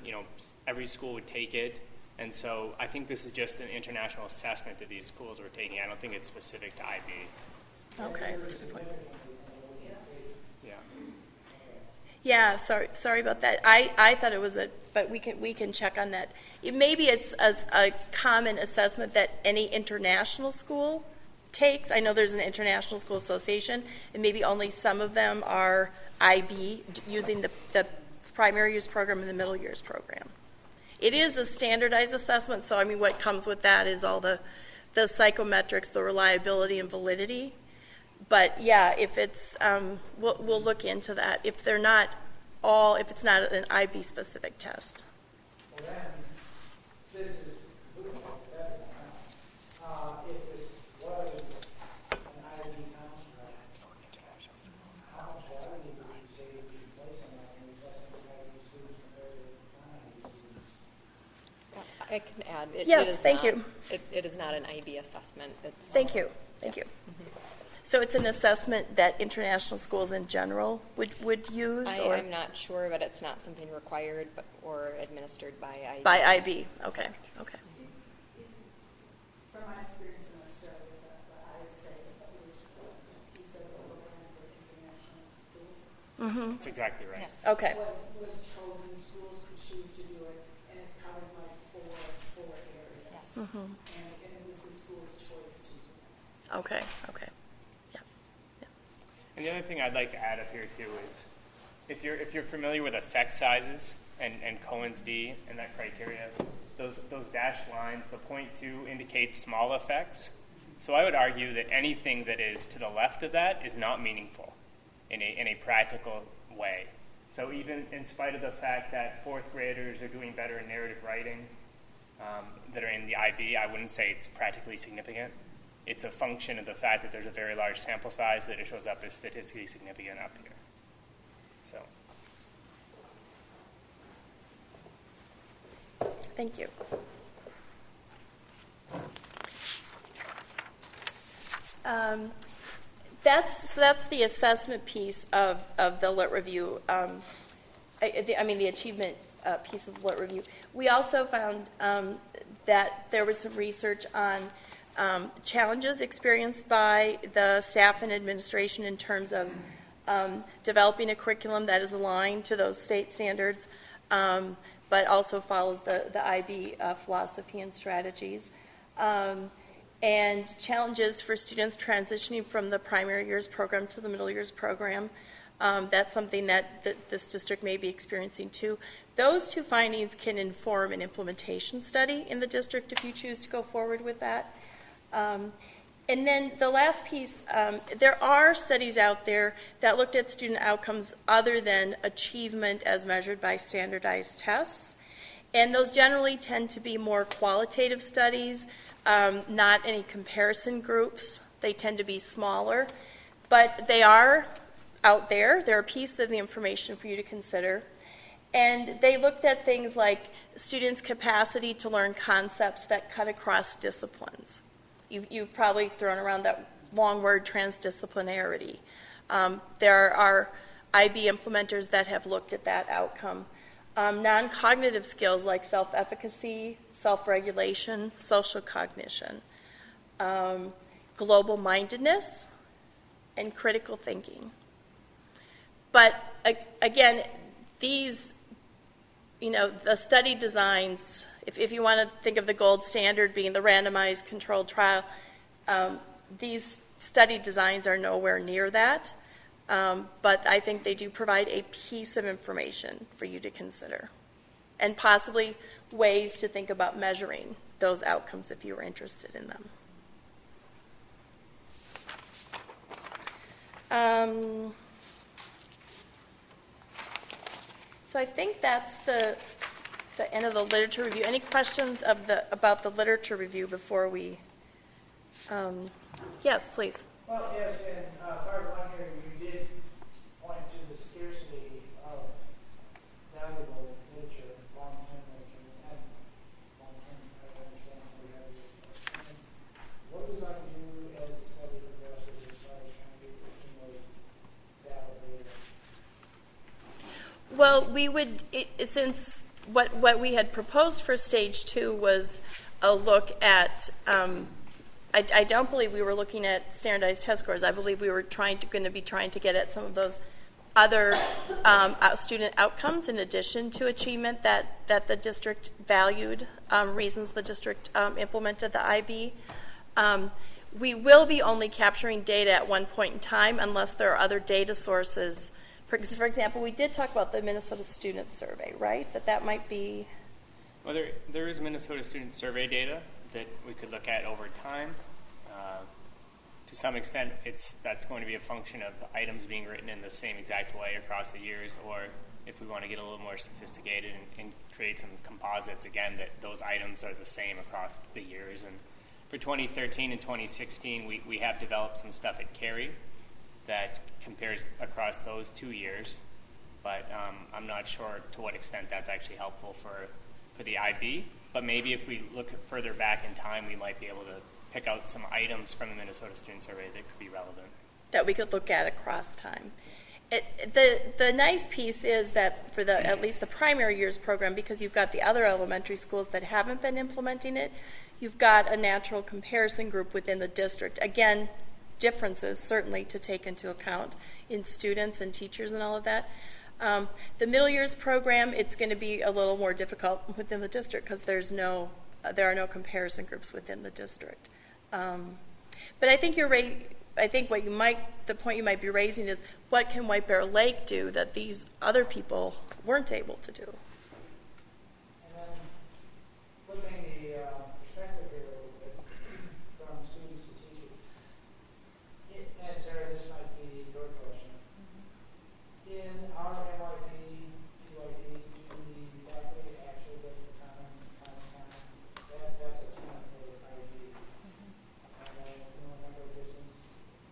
every school would take it. And so I think this is just an international assessment that these schools were taking. I don't think it's specific to IB. Okay, that's a good point. Yeah. Yeah, sorry about that. I thought it was but we can check on that. Maybe it's a common assessment that any international school takes. I know there's an International School Association, and maybe only some of them are IB, using the primary years program and the middle years program. It is a standardized assessment, so I mean what comes with that is all the psychometrics, the reliability and validity. But yeah, if it's, we'll look into that. If it's not an IB specific test. Well, then, this is completely hypothetical now. If this was an IB construct, how much value would you say that you should place on that when you're testing IB students compared to non-IB students? I can add. Yes, thank you. It is not an IB assessment. Thank you. So it's an assessment that international schools in general would use? I'm not sure, but it's not something required or administered by IB. By IB, okay. From my experience in Australia, I would say that he said the program for international schools. Mm-hmm. That's exactly right. Yes. Okay. Was chosen, schools could choose to do it, and it covered like four areas. Yes. Mm-hmm. And it was the school's choice to do that. Okay. And the other thing I'd like to add up here too is, if you're familiar with effect sizes and Cohen's D and that criteria, those dashed lines, the 0.2 indicates small effects. So I would argue that anything that is to the left of that is not meaningful in a practical way. So even in spite of the fact that fourth graders are doing better in narrative writing that are in the IB, I wouldn't say it's practically significant. It's a function of the fact that there's a very large sample size that it shows up as statistically significant up here. So. Thank you. That's the assessment piece of the Lit Review. The achievement piece of the Lit Review. We also found that there was some research on challenges experienced by the staff and administration in terms of developing a curriculum that is aligned to those state standards, but also follows the IB philosophy and strategies. And challenges for students transitioning from the primary years program to the middle years program. That's something that this district may be experiencing too. Those two findings can inform an implementation study in the district if you choose to go forward with that. And then the last piece, there are studies out there that looked at student outcomes other than achievement as measured by standardized tests. And those generally tend to be more qualitative studies, not any comparison groups. They tend to be smaller, but they are out there. They're a piece of the information for you to consider. And they looked at things like students' capacity to learn concepts that cut across disciplines. You've probably thrown around that long word, transdisciplinarity. There are IB implementers that have looked at that outcome. Non-cognitive skills like self-efficacy, self-regulation, social cognition, global mindedness, and critical thinking. But again, these, the study designs, if you want to think of the gold standard being the randomized controlled trial, these study designs are nowhere near that. But I think they do provide a piece of information for you to consider, and possibly ways to think about measuring those outcomes if you were interested in them. So I think that's the end of the literature review. Any questions about the literature review before we? Yes, please. Well, yes, in part one here, you did point to the scarcity of valuable literature, long-term literature, and long-term, I understand we have it. What are we going to do as the study progresses as far as trying to accumulate valid data? Well, we would, since what we had proposed for stage 2 was a look at, I don't believe we were looking at standardized test scores. I believe we were going to be trying to get at some of those other student outcomes in addition to achievement that the district valued, reasons the district implemented the IB. We will be only capturing data at one point in time unless there are other data sources. For example, we did talk about the Minnesota Student Survey, right? That might be... Well, there is Minnesota Student Survey data that we could look at over time. To some extent, that's going to be a function of items being written in the same exact way across the years, or if we want to get a little more sophisticated and create some composites, again, that those items are the same across the years. And for 2013 and 2016, we have developed some stuff at Cary that compares across those 2 years, but I'm not sure to what extent that's actually helpful for the IB. But maybe if we look further back in time, we might be able to pick out some items from the Minnesota Student Survey that could be relevant. That we could look at across time. The nice piece is that for at least the primary years program, because you've got the other elementary schools that haven't been implementing it, you've got a natural comparison group within the district. Again, differences certainly to take into account in students and teachers and all of that. The middle years program, it's going to be a little more difficult within the district because there are no comparison groups within the district. But I think you're right. I think the point you might be raising is what can White Bear Lake do that these other people weren't able to do? And then flipping the perspective here a little bit from students to teachers. And Sarah, this might be your question. In our NYP, PYP, do the faculty actually get the time? That's a time for the IB. And then, remember,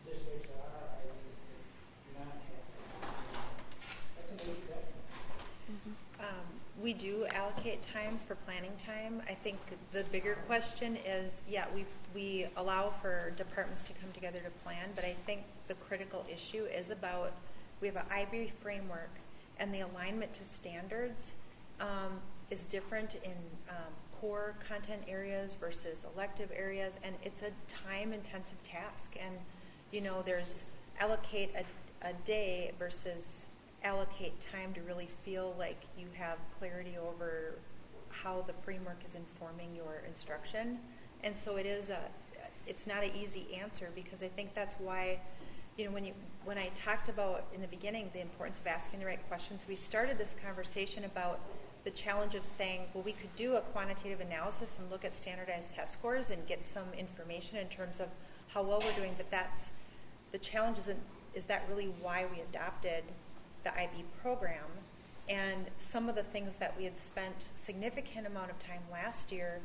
districts that are IB do not have that. That's a big difference. We do allocate time for planning time. I think the bigger question is, we allow for departments to come together to plan, but I think the critical issue is about, we have an IB framework, and the alignment to standards is different in core content areas versus elective areas, and it's a time-intensive task. And, there's allocate a day versus allocate time to really feel like you have clarity over how the framework is informing your instruction. And so it's not an easy answer, because I think that's why, when I talked about in the beginning the importance of asking the right questions, we started this conversation about the challenge of saying, well, we could do a quantitative analysis and look at standardized test scores and get some information in terms of how well we're doing, but the challenge is that really why we adopted the IB program? And some of the things that we had spent significant amount of time last year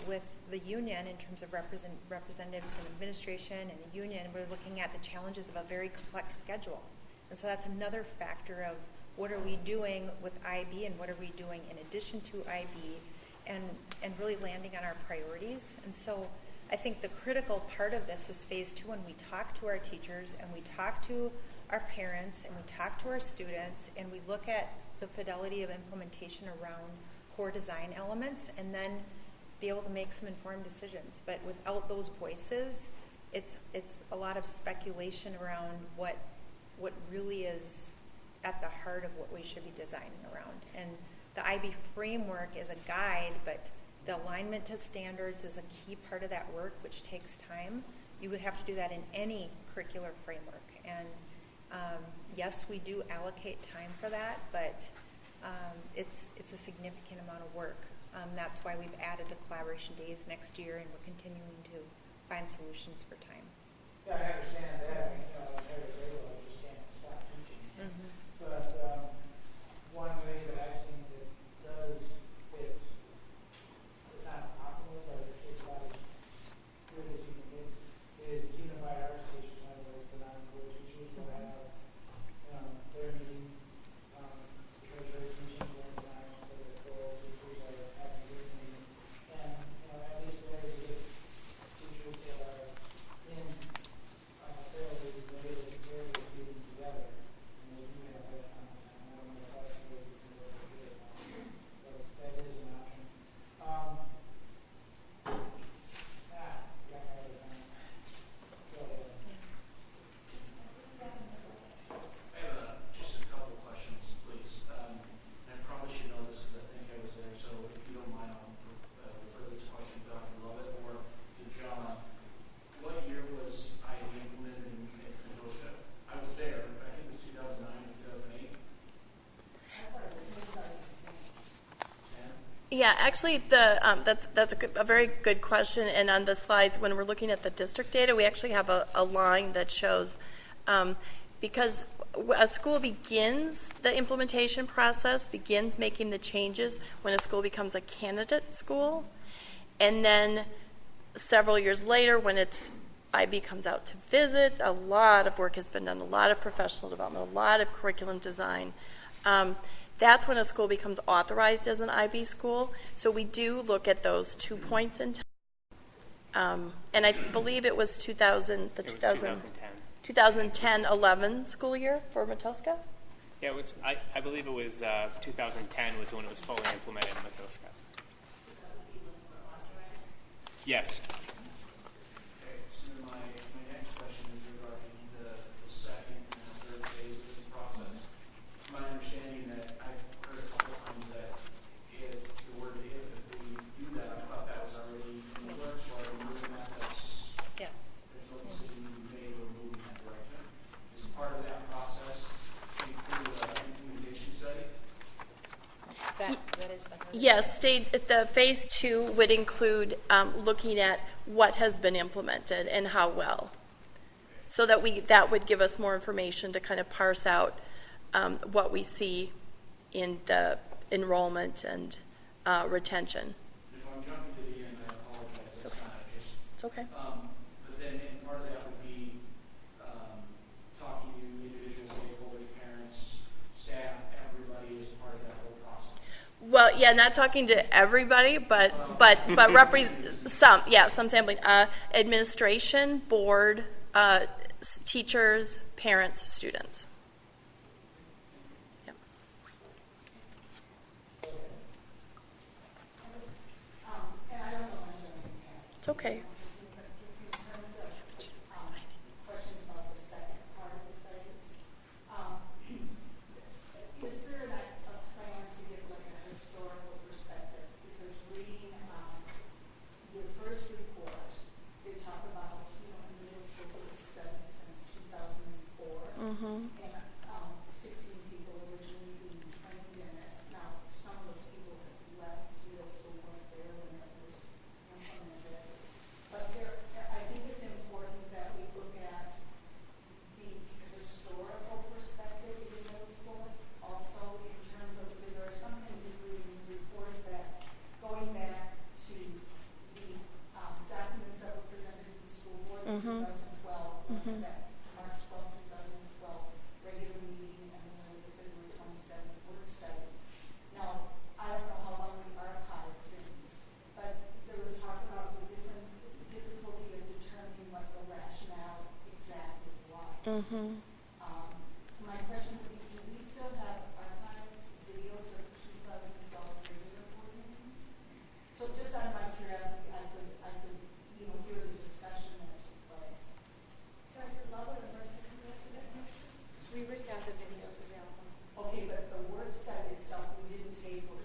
with the union in terms of representatives from administration and the union, we're looking at the challenges of a very complex schedule. And so that's another factor of what are we doing with IB and what are we doing in addition to IB, and really landing on our priorities. And so I think the critical part of this is phase 2, when we talk to our teachers and we talk to our parents and we talk to our students and we look at the fidelity of implementation around core design elements, and then be able to make some informed decisions. But without those voices, it's a lot of speculation around what really is at the heart of what we should be designing around. And the IB framework is a guide, but the alignment to standards is a key part of that work, which takes time. You would have to do that in any curricular framework. And yes, we do allocate time for that, but it's a significant amount of work. That's why we've added the collaboration days next year, and we're continuing to find solutions for time. Yeah, I understand that. I just can't stop teaching. But one way that I've seen that does fit, it's not optimal, but it's about as good as you can get, is unified art stations. In other words, the non-core teachers will have their meeting because their teaching is organized, so the core teachers are having their meeting. And at least there you get teachers that are in fairly related areas Yeah, actually, that's a very good question. And on the slides, when we're looking at the district data, we actually have a line that shows, because a school begins the implementation process, begins making the changes when a school becomes a candidate school. And then several years later, when IB comes out to visit, a lot of work has been done, a lot of professional development, a lot of curriculum design. That's when a school becomes authorized as an IB school. So we do look at those 2 points in time. And I believe it was 2010-11 school year for Matoska? Yeah, it was. I believe it was 2010 was when it was fully implemented in Matoska. Yes. Okay, so my next question is regarding the second and third phase of this process. My understanding that I've heard a couple times that if we do that, I thought that was already in the works, so I'm moving that, Yes. there's no decision made or moving that direction. Is part of that process include an implementation study? That is the. Yes, the phase 2 would include looking at what has been implemented and how well. So that would give us more information to kind of parse out what we see in the enrollment and retention. If I'm jumping to the end, I apologize. It's okay. It's okay. But then part of that would be talking to individual stakeholders, parents, staff, everybody is part of that whole process. Well, yeah, not talking to everybody, but some sampling. Administration, board, teachers, parents, students. Yep. And I don't know when It's okay. in terms of questions about the second part of the phase, is there a plan to get like a historical perspective? Because reading your first report, they talk about, in the middle schools it was studied since 2004. Mm-hmm. And 16 people originally being trained in it. Now, some of those people have left middle school, weren't there when it was implemented. But I think it's important that we look at the historical perspective in middle school, also in terms of, because there are some things in reading the report that going back to the documents that were presented to the school board in 2012, that March 12, 2012 regular meeting, and then there was a February 27th work study. Now, I don't know how long we archive things, but there was talk about the difficulty of determining what the rationale exactly was. My question would be, do we still have archived videos of 2012 regular board meetings? So just out of my curiosity, I could hear the discussion that took place. Dr. Lovell, is there something to that? We would have the videos available. Okay, but the work study itself, we didn't tape, we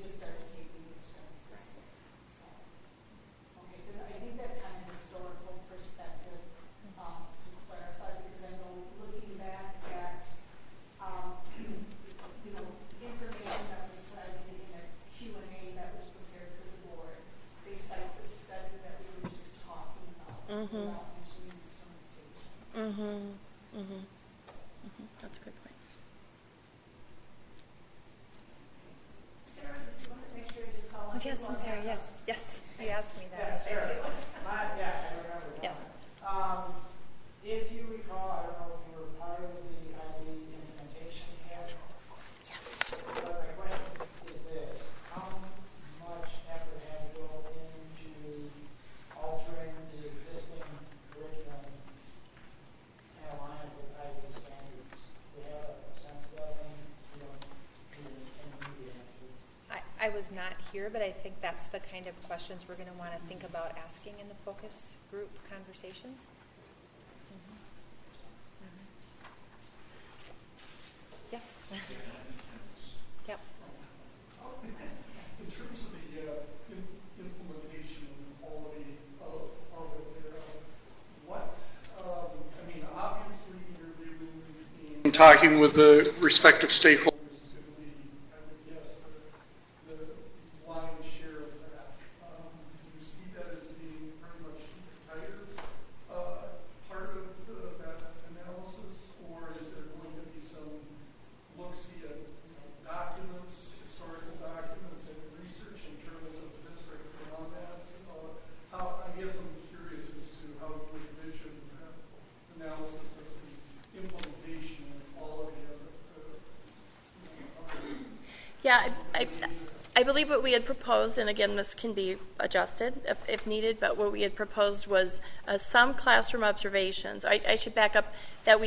just started taping the studies. So, okay, because I think that kind of historical perspective to clarify, because I know looking back at, information that was cited in a Q&A that was prepared for the board, they cite the study that we were just talking about, without mentioning instrumentation. That's a good point. Sarah, did you want to make sure you just call us? Yes, I'm sorry, yes, you asked me that. Yeah, sure. I remember that. Yes. If you recall, I don't know if you were part of the IB implementation yet. But my question is this: how much effort has to go into altering the existing curriculum and align with IB standards? Do you have a sense of that? I was not here, but I think that's the kind of questions we're going to want to think about asking in the focus group conversations. Yes. Yep. In terms of the implementation and the quality of it there, obviously you're dealing in talking with the respective stakeholders is going to be, I would guess, the line Yeah, I believe what we had proposed, and again, this can be adjusted if needed, but what we had proposed was some classroom observations. I should back up that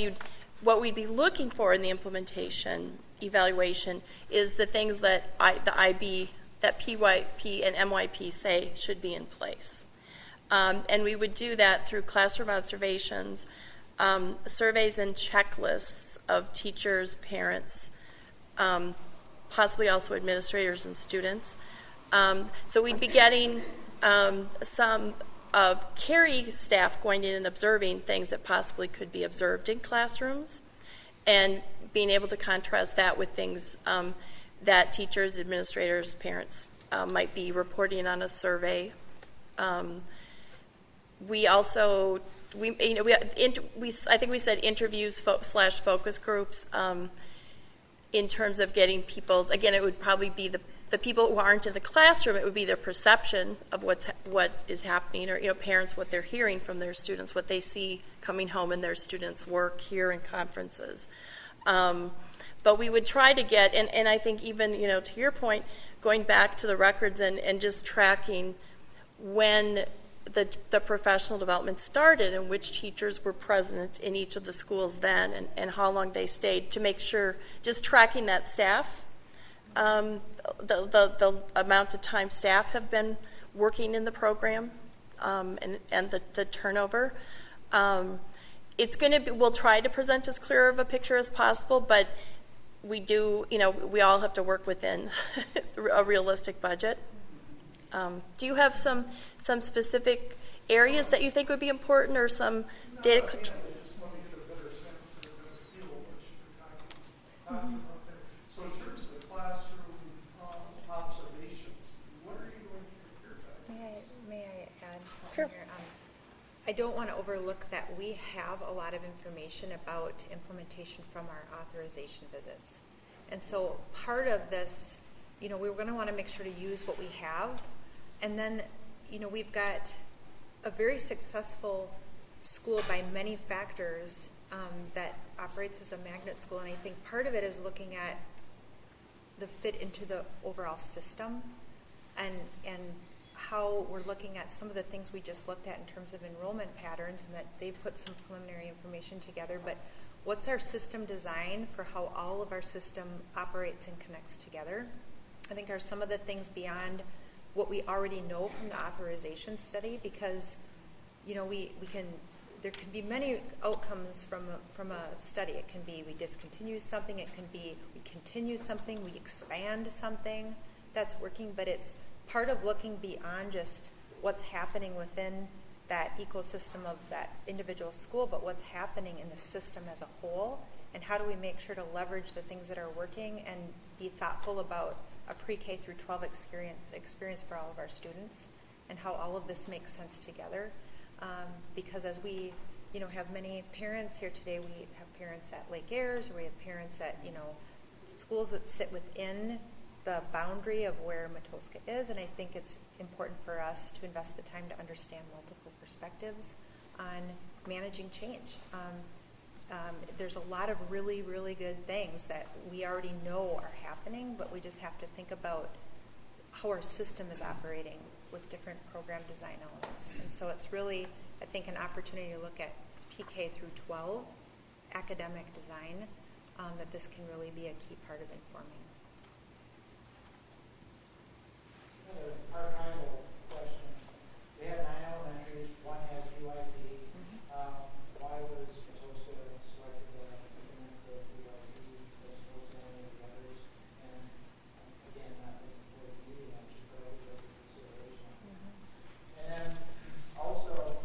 what we'd be looking for in the implementation evaluation is the things that the IB, that PYP and MYP say should be in place. And we would do that through classroom observations, surveys and checklists of teachers, parents, possibly also administrators and students. So we'd be getting some Carey staff going in and observing things that possibly could be observed in classrooms, and being able to contrast that with things that teachers, administrators, parents might be reporting on a survey. We also, I think we said interviews / focus groups. In terms of getting people's, again, it would probably be the people who aren't in the classroom, it would be their perception of what is happening, or parents, what they're hearing from their students, what they see coming home in their students' work here in conferences. But we would try to get, and I think even, to your point, going back to the records and just tracking when the professional development started and which teachers were present in each of the schools then, and how long they stayed, to make sure, just tracking that staff, the amount of time staff have been working in the program, and the turnover. It's going to be, we'll try to present as clear of a picture as possible, but we do, we all have to work within a realistic budget. Do you have some specific areas that you think would be important, or some data? I just want to get a better sense or a better feel of what you're talking about there. So in terms of the classroom observations, what are you going to compare that? May I add something here? I don't want to overlook that we have a lot of information about implementation from our authorization visits. And so part of this, we're going to want to make sure to use what we have. And then, we've got a very successful school by many factors that operates as a magnet school. And I think part of it is looking at the fit into the overall system, and how we're looking at some of the things we just looked at in terms of enrollment patterns, and that they put some preliminary information together. But what's our system design for how all of our system operates and connects together? I think are some of the things beyond what we already know from the authorization study, because there can be many outcomes from a study. It can be we discontinue something, it can be we continue something, we expand something that's working, but it's part of looking beyond just what's happening within that ecosystem of that individual school, but what's happening in the system as a whole, and how do we make sure to leverage the things that are working and be thoughtful about a pre-K through 12 experience for all of our students, and how all of this makes sense together. Because as we, have many parents here today, we have parents at Lake Ayres, or we have parents at, schools that sit within the boundary of where Matoska is, and I think it's important for us to invest the time to understand multiple perspectives on managing change. There's a lot of really, really good things that we already know are happening, but we just have to think about how our system is operating with different program design elements. And so it's really, I think, an opportunity to look at PK through 12 academic design, that this can really be a key part of informing. Our final question. We have 9 elementaries, one has UIP. Why was Matoska selected to implement the UIP as opposed to any of the others? And again, not looking for the immediate answer, but I would like consideration. And then also,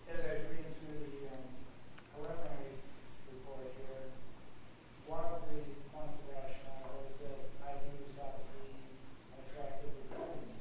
as I was reading through the preliminary report here, one of the points of rationale was that IB was thought to be an attractive recruiting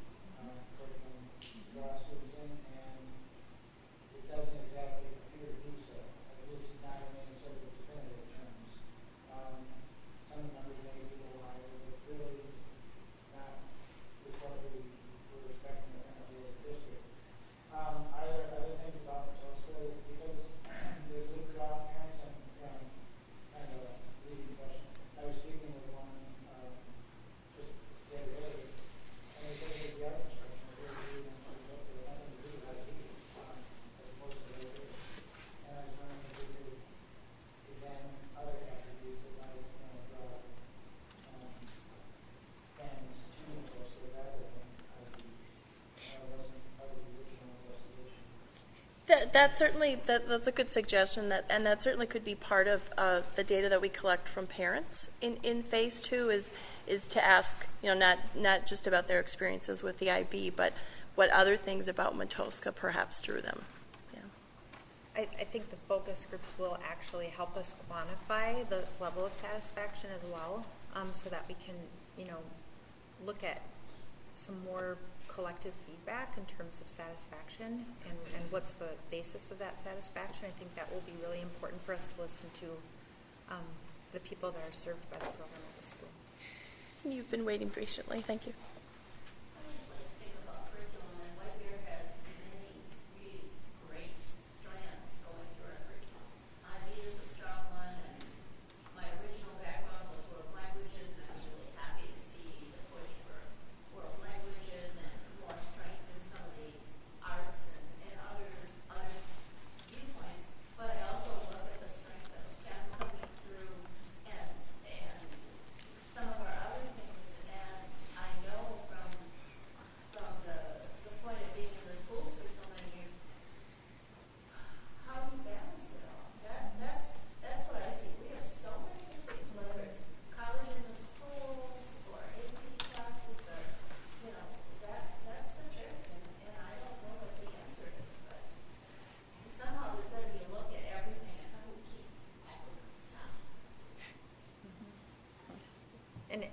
That certainly, that's a good suggestion, and that certainly could be part of the data that we collect from parents in phase 2 is to ask, not just about their experiences with the IB, but what other things about Matoska perhaps drew them. I think the focus groups will actually help us quantify the level of satisfaction as well, so that we can, look at some more collective feedback in terms of satisfaction and what's the basis of that satisfaction. I think that will be really important for us to listen to the people that are served by the program at the school. You've been waiting patiently. Thank you.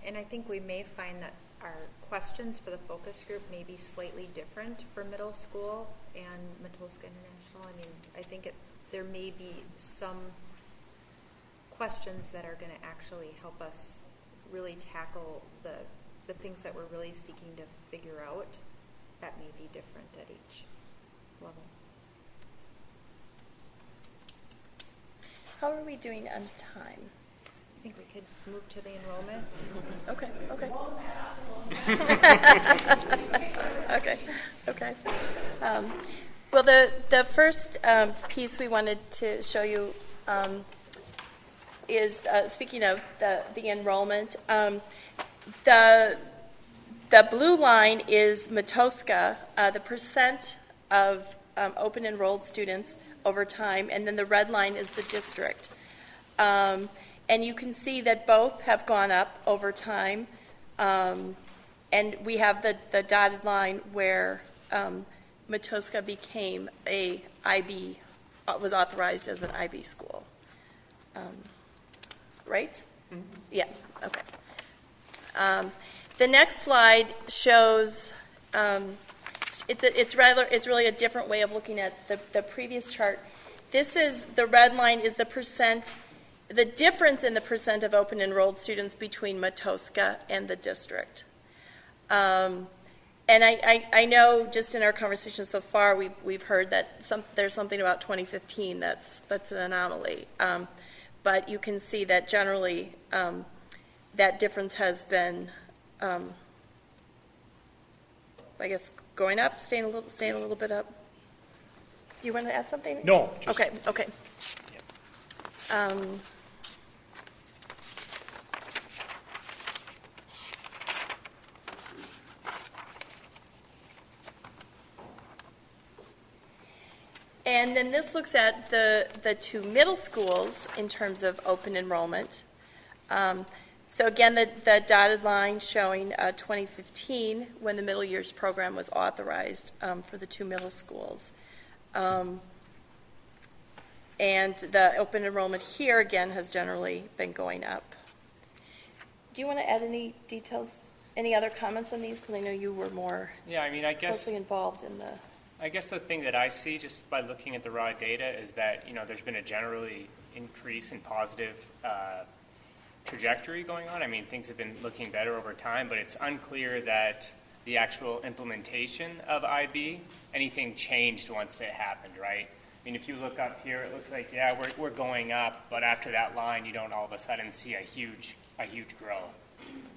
And I think we may find that our questions for the focus group may be slightly different for middle school and Matoska International. I mean, I think there may be some questions that are going to actually help us really tackle the things that we're really seeking to figure out that may be different at each level. How are we doing on time? I think we could move to the enrollment. Okay. Okay. Well, the first piece we wanted to show you is, speaking of the enrollment, the blue line is Matoska, the percent of open enrolled students over time, and then the red line is the district. And you can see that both have gone up over time. And we have the dotted line where Matoska became a IB, was authorized as an IB school. Right? Mm-hmm. Yeah, okay. The next slide shows, it's really a different way of looking at the previous chart. This is, the red line is the percent, the difference in the percent of open enrolled students between Matoska and the district. And I know just in our conversation so far, we've heard that there's something about 2015 that's an anomaly. But you can see that generally that difference has been, I guess, going up, staying a little bit up. Do you want to add something? No. Just, okay. Yeah. And then this looks at the two middle schools in terms of open enrollment. So again, the dotted line showing 2015 when the middle years program was authorized for the two middle schools. And the open enrollment here, again, has generally been going up. Do you want to add any details, any other comments on these? Because I know you were more closely involved in the... I guess the thing that I see just by looking at the raw data is that, there's been a generally increase in positive trajectory going on. I mean, things have been looking better over time, but it's unclear that the actual implementation of IB, anything changed once it happened, right? I mean, if you look up here, it looks like, we're going up, but after that line, you don't all of a sudden see a huge growth.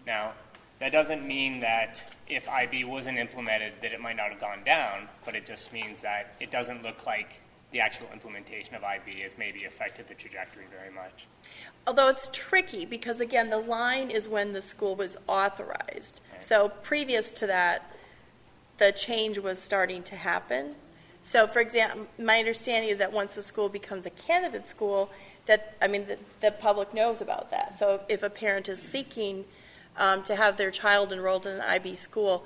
Now, that doesn't mean that if IB wasn't implemented that it might not have gone down, but it just means that it doesn't look like the actual implementation of IB has maybe affected the trajectory very much. Although it's tricky because, again, the line is when the school was authorized. Right. So previous to that, the change was starting to happen. So, for example, my understanding is that once the school becomes a candidate school, that, I mean, the public knows about that. So if a parent is seeking to have their child enrolled in an IB school,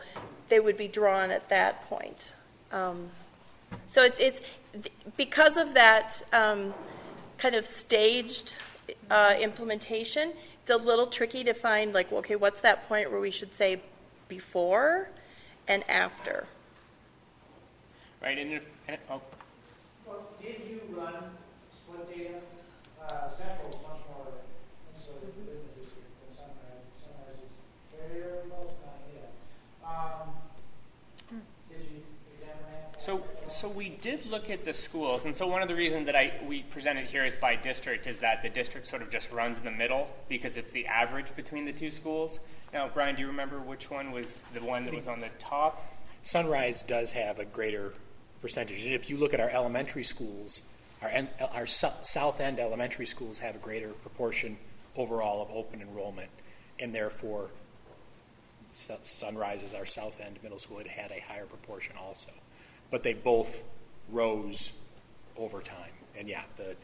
they would be drawn at that point. So it's because of that kind of staged implementation, it's a little tricky to find, like, okay, what's that point where we should say before and after? Right, and Well, did you run split data? Central is much more insulated within the district than Sunrise. Sunrise is very close, not yet. Did you examine that? So we did look at the schools, and so one of the reasons that we presented here is by district is that the district sort of just runs in the middle because it's the average between the two schools. Now, Brian, do you remember which one was the one that was on the top? Sunrise does have a greater percentage. And if you look at our elementary schools, our South End elementary schools have a greater proportion overall of open enrollment, and therefore Sunrise is our South End middle school. It had a higher proportion also. But they both rose over time. And yeah, the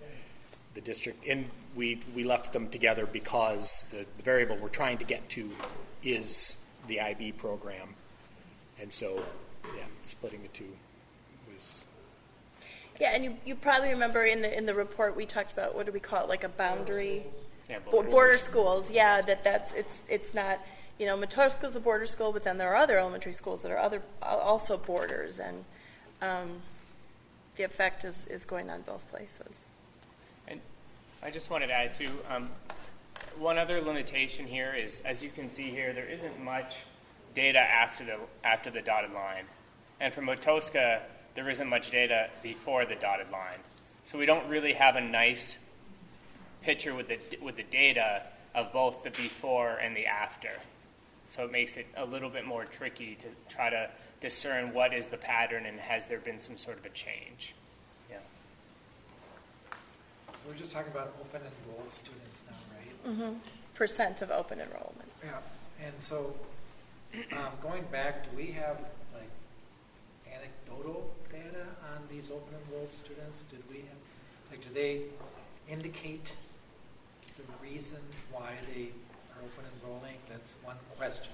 district, and we left them together because the variable we're trying to get to is the IB program. And so, yeah, splitting the two was... Yeah, and you probably remember in the report we talked about, what do we call it, like a boundary? Yeah, border schools, yeah, it's not, you know, Matoska's a border school, but then there are other elementary schools that are also borders, and the effect is going on both places. And I just wanted to add, too, one other limitation here is, as you can see here, there isn't much data after the dotted line. And for Matoska, there isn't much data before the dotted line. So we don't really have a nice picture with the data of both the before and the after. So it makes it a little bit more tricky to try to discern what is the pattern and has there been some sort of a change. Yeah. So we're just talking about open enrolled students now, right? Mm-hmm. Percent of open enrollment. Yeah, and so going back, do we have like anecdotal data on these open enrolled students? Did we have, like, do they indicate the reason why they are open enrolling? That's one question.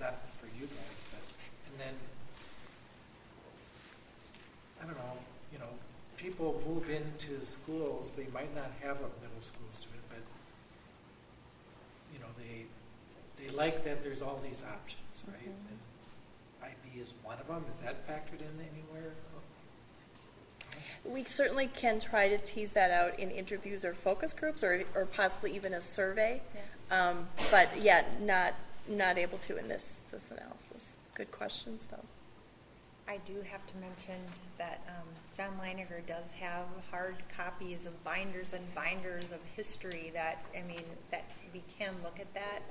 Not for you guys, but, and then, I don't know, you know, people move into schools, they might not have a middle school student, but, you know, they like that there's all these options, right? Mm-hmm. And IB is one of them. Is that factored in anywhere? We certainly can try to tease that out in interviews or focus groups, or possibly even a survey. Yeah. But yeah, not able to in this analysis. Good questions, though. I do have to mention that John Leininger does have hard copies of binders and binders of history that we can look at that.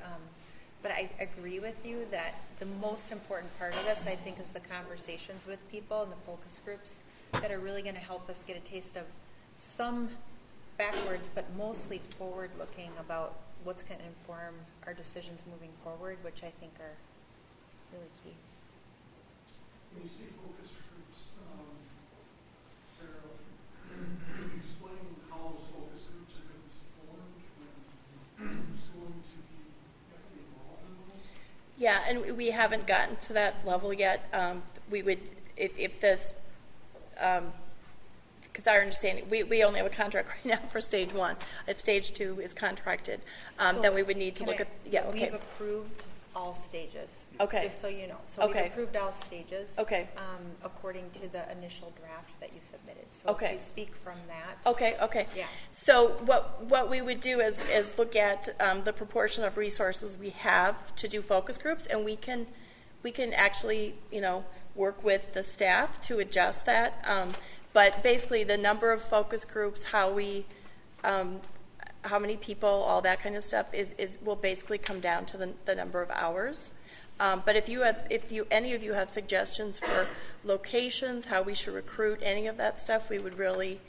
But I agree with you that the most important part of this, I think, is the conversations with people and the focus groups that are really going to help us get a taste of some backwards, but mostly forward-looking about what's going to inform our decisions moving forward, which I think are really key. When you say focus groups, Sarah, can you explain how those focus groups are going to be formed and who's going to be involved in those? Yeah, and we haven't gotten to that level yet. We would, if this, because our understanding, we only have a contract right now for stage 1. If stage 2 is contracted, then we would need to look at, yeah, okay. We've approved all stages. Okay. Just so you know. So Okay. we've approved all stages. Okay. According to the initial draft that you submitted. So Okay. if you speak from that. Okay. Yeah. So what we would do is look at the proportion of resources we have to do focus groups, and we can actually, work with the staff to adjust that. But basically, the number of focus groups, how many people, all that kind of stuff will basically come down to the number of hours. But if any of you have suggestions for locations, how we should recruit, any of that stuff, we would really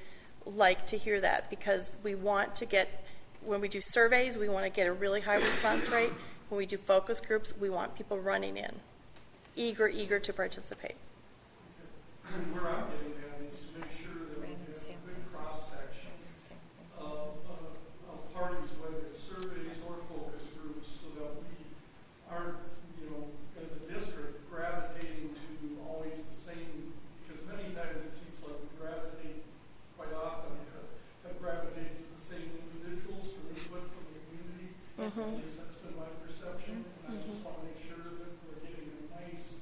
like to hear that, because we want to get, when we do surveys, we want to get a really high response rate. When we do focus groups, we want people running in, eager to participate. where I'm getting at is to make sure that we have a good cross-section of parties, whether it's surveys or focus groups, so that we aren't, as a district, gravitating to always the same, because many times it seems like we gravitate, quite often, have gravitated to the same individuals for input from the community. At least that's been my perception. And I just want to make sure that we're getting a nice,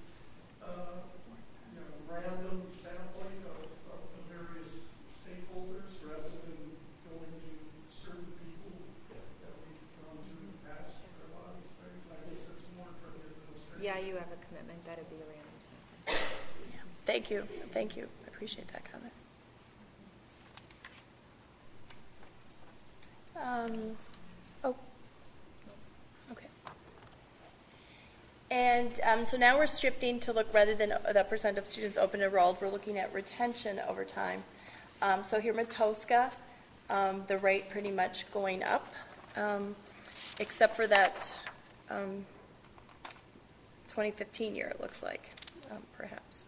random sampling of the various stakeholders rather than going to certain people that we've gone to in the past for a lot of these things. I guess that's more for the administration. Yeah, you have a commitment, that'd be a random sample. Thank you. Thank you. I appreciate that comment. Okay. And so now we're shifting to look, rather than the percent of students open enrolled, we're looking at retention over time. So here, Matoska, the rate pretty much going up, except for that 2015 year, it looks like, perhaps.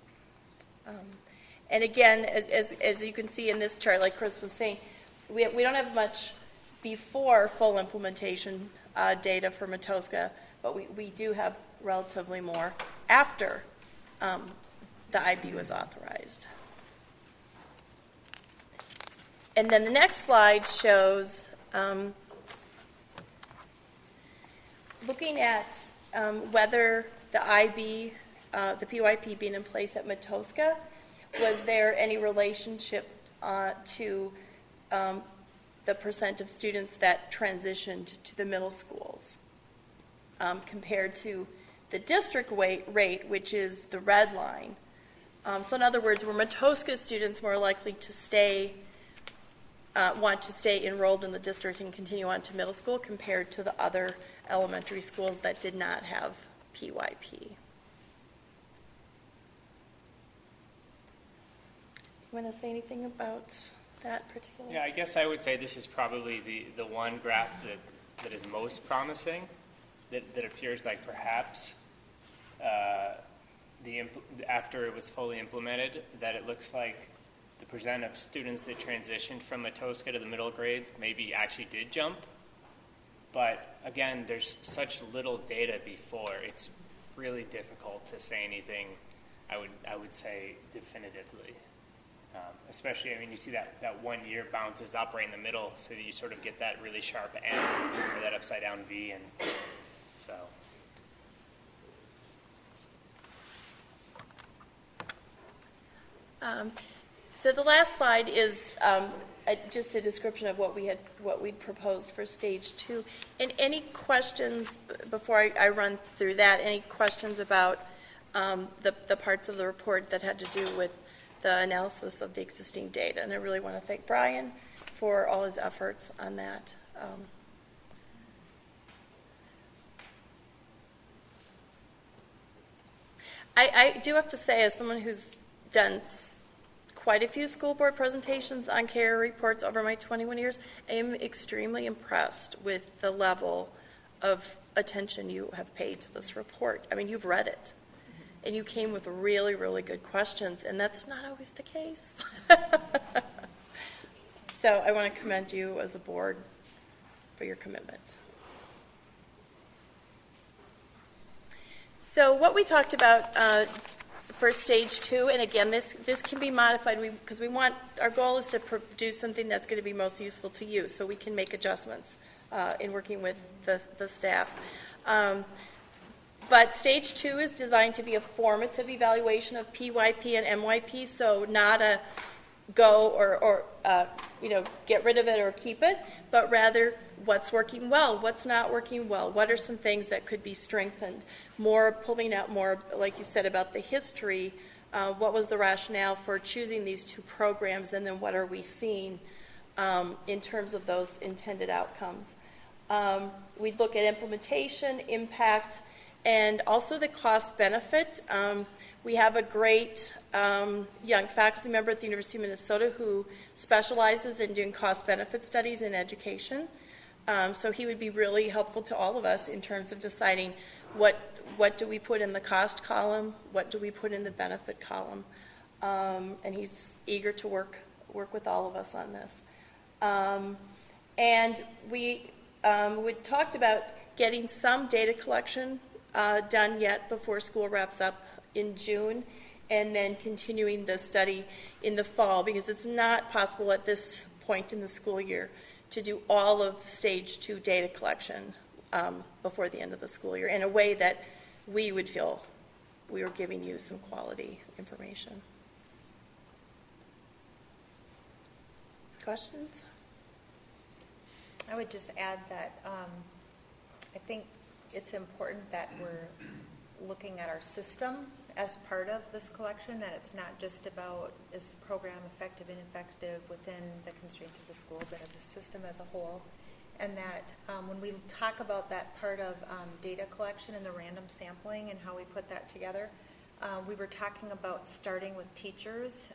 And again, as you can see in this chart, like Chris was saying, we don't have much before full implementation data for Matoska, but we do have relatively more after the IB was authorized. And then the next slide shows looking at whether the IB, the PYP being in place at Matoska, was there any relationship to the percent of students that transitioned to the middle schools compared to the district rate, which is the red line. So in other words, were Matoska students more likely to stay, want to stay enrolled in the district and continue on to middle school compared to the other elementary schools that did not have PYP? You want to say anything about that particular? Yeah, I guess I would say this is probably the one graph that is most promising, that appears like perhaps after it was fully implemented, that it looks like the percent of students that transitioned from Matoska to the middle grades maybe actually did jump. But again, there's such little data before, it's really difficult to say anything, I would say, definitively. Especially, I mean, you see that 1 year bounces up right in the middle, so that you sort of get that really sharp M, or that upside down V, and so. So the last slide is just a description of what we'd proposed for stage 2. And any questions before I run through that? Any questions about the parts of the report that had to do with the analysis of the existing data? And I really want to thank Brian for all his efforts on that. I do have to say, as someone who's done quite a few school board presentations on care reports over my 21 years, I am extremely impressed with the level of attention you have paid to this report. I mean, you've read it, and you came with really, really good questions, and that's not always the case. So I want to commend you as a board for your commitment. So what we talked about for stage 2, and again, this can be modified because our goal is to produce something that's going to be most useful to you, so we can make adjustments in working with the staff. But stage 2 is designed to be a formative evaluation of PYP and MYP, so not a go or get rid of it or keep it, but rather what's working well, what's not working well, what are some things that could be strengthened, pulling out more, like you said, about the history, what was the rationale for choosing these 2 programs, and then what are we seeing in terms of those intended outcomes. We'd look at implementation, impact, and also the cost benefit. We have a great young faculty member at the University of Minnesota who specializes in doing cost benefit studies in education. So he would be really helpful to all of us in terms of deciding what do we put in the cost column, what do we put in the benefit column. and he's eager to work with all of us on this. And we talked about getting some data collection done yet before school wraps up in June, and then continuing the study in the fall, because it's not possible at this point in the school year to do all of stage 2 data collection before the end of the school year in a way that we would feel we were giving you some quality information. Questions? I would just add that I think it's important that we're looking at our system as part of this collection, that it's not just about is the program effective and ineffective within the constraints of the school, but as a system as a whole. And that when we talk about that part of data collection and the random sampling and how we put that together, we were talking about starting with teachers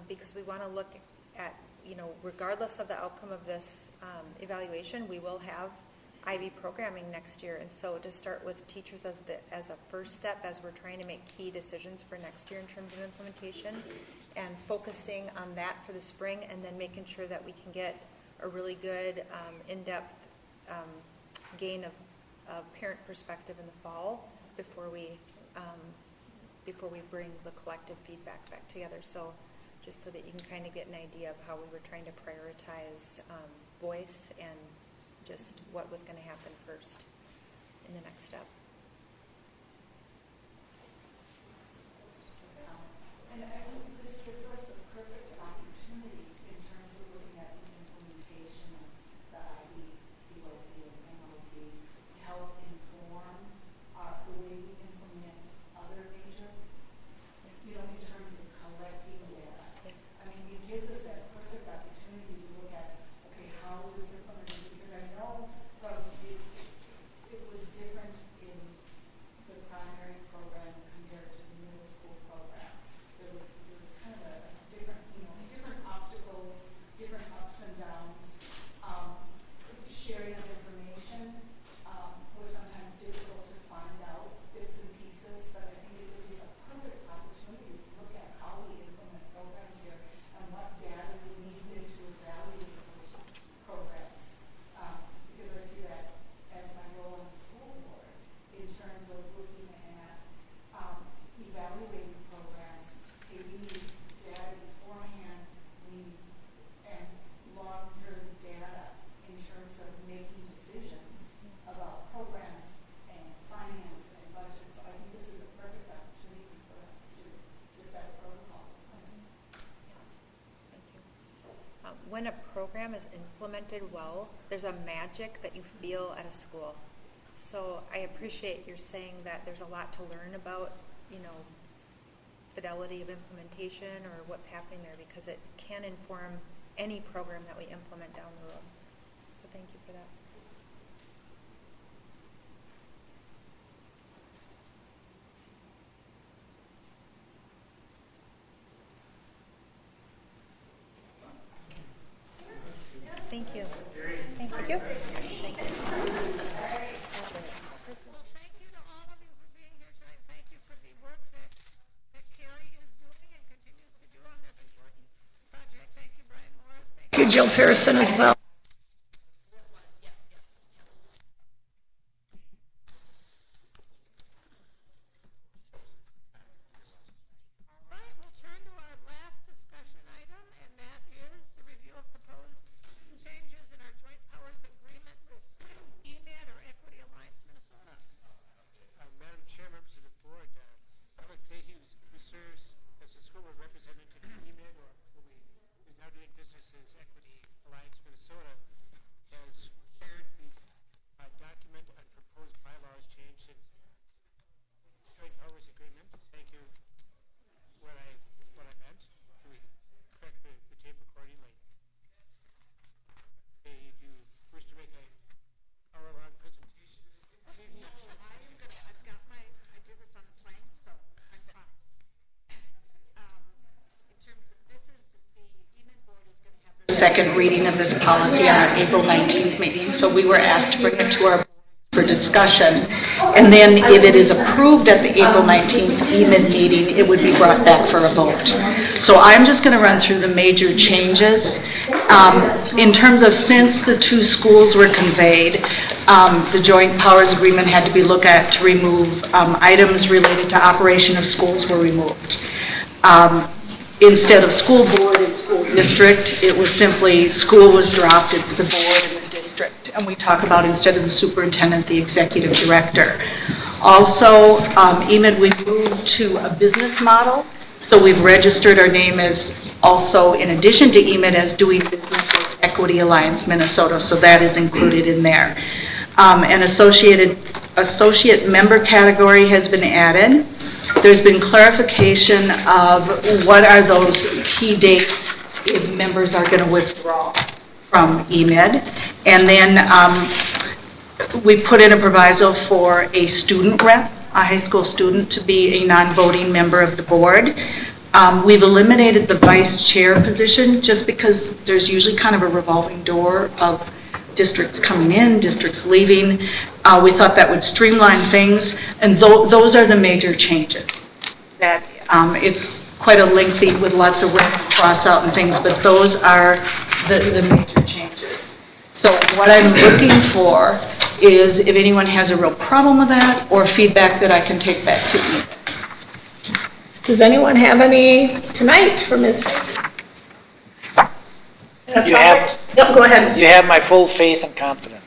because we want to look at, regardless of the outcome of this evaluation, we will have IB programming next year. And so to start with teachers as a first step as we're trying to make key decisions for next year in terms of implementation, and focusing on that for the spring, and then making sure that we can get a really good in-depth gain of parent perspective in the fall before we bring the collective feedback back together. So just so that you can kind of get an idea of how we were trying to prioritize voice and just what was going to happen first in the next step. And I think this gives us the perfect opportunity in terms of looking at the implementation of the IB, EOP, and MOP to help inform the way we implement other major, in terms of collecting data. I mean, it gives us that perfect opportunity to look at, okay, how is this implemented? Because I know from it was different in the primary program compared to the middle school program. There was kind of a different, different obstacles, different ups and downs. Sharing of information was sometimes difficult to find out bits and pieces, but I think it gives us a perfect opportunity to look at how we implement programs here and what data we needed to evaluate those programs. Because I see that as my role on the school board in terms of looking at evaluating programs. Okay, we need data beforehand, and long-term data in terms of making decisions about programs and finance and budget. So I think this is a perfect opportunity for us to set a protocol. When a program is implemented well, there's a magic that you feel at a school. So I appreciate you're saying that there's a lot to learn about, fidelity of implementation or what's happening there, because it can inform any program that we implement down the road. So thank you for that. Thank you. Thank you. Thank you. Thank you, Jill Pearson, as well. Madam Chair, members of the board, Alex Fahey, who serves as the school board representative in EMED, or who is now doing business as Equity Alliance Minnesota, has shared the document on proposed bylaws change in joint powers agreement. Thank you. What I meant. We correct the tape accordingly. Fahey, do you wish to make a hour-long presentation? Second reading of this policy on our April 19th meeting, so we were asked to bring it to our board for discussion. And then if it is approved at the April 19th EMID meeting, it would be brought back for a vote. So I'm just going to run through the major changes. In terms of since the two schools were conveyed, the joint powers agreement had to be looked at to remove items related to operation of schools were removed. Instead of school board and school district, it was simply school was dropped, it's the board and the district. And we talk about instead of the superintendent, the executive director. Also, EMID, we moved to a business model. So we've registered our name as also, in addition to EMID, as doing business with Equity Alliance Minnesota. So that is included in there. An associate member category has been added. There's been clarification of what are those key dates if members are going to withdraw from EMID. And then we put in a proviso for a student rep, a high school student, to be a non-voting member of the board. We've eliminated the vice chair position just because there's usually kind of a revolving door of districts coming in, districts leaving. We thought that would streamline things, and those are the major changes. That it's quite a lengthy with lots of red cross out and things, but those are the major changes. So what I'm looking for is if anyone has a real problem with that or feedback that I can take back to you. Does anyone have any tonight for Ms. Go ahead. You have my full faith and confidence.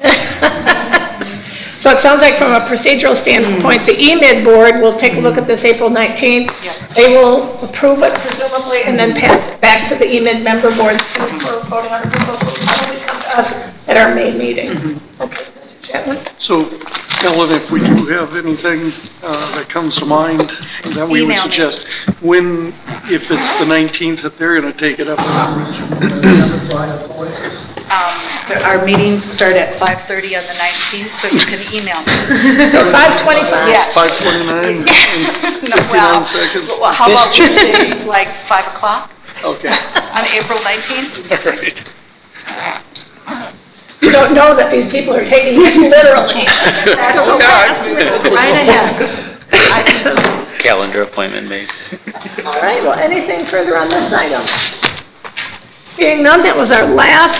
So it sounds like from a procedural standpoint, the EMID board will take a look at this April 19th. They will approve it presumably and then pass it back to the EMID member board for voting on approval. So it will come to us at our May meeting. Okay, Mr. Chapman? So, Ellen, if we do have anything that comes to mind that we would suggest, when, if it's the 19th, that they're going to take it up. Our meetings start at 5:30 on the 19th, so you can email me. So 5:25? Yes. 5:29 No, 59 seconds. Well, how about we say like 5 o'clock Okay. on April 19th? All right. You don't know that these people are taking it literally. Right ahead. Calendar appointment made. All right, well, anything further on this item? Being none, that was our last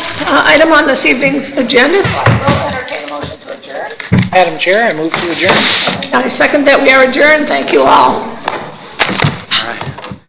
item on this evening's agenda, so I will entertain a motion to adjourn. Madam Chair, I move to adjourn. I second that we are adjourned. Thank you all.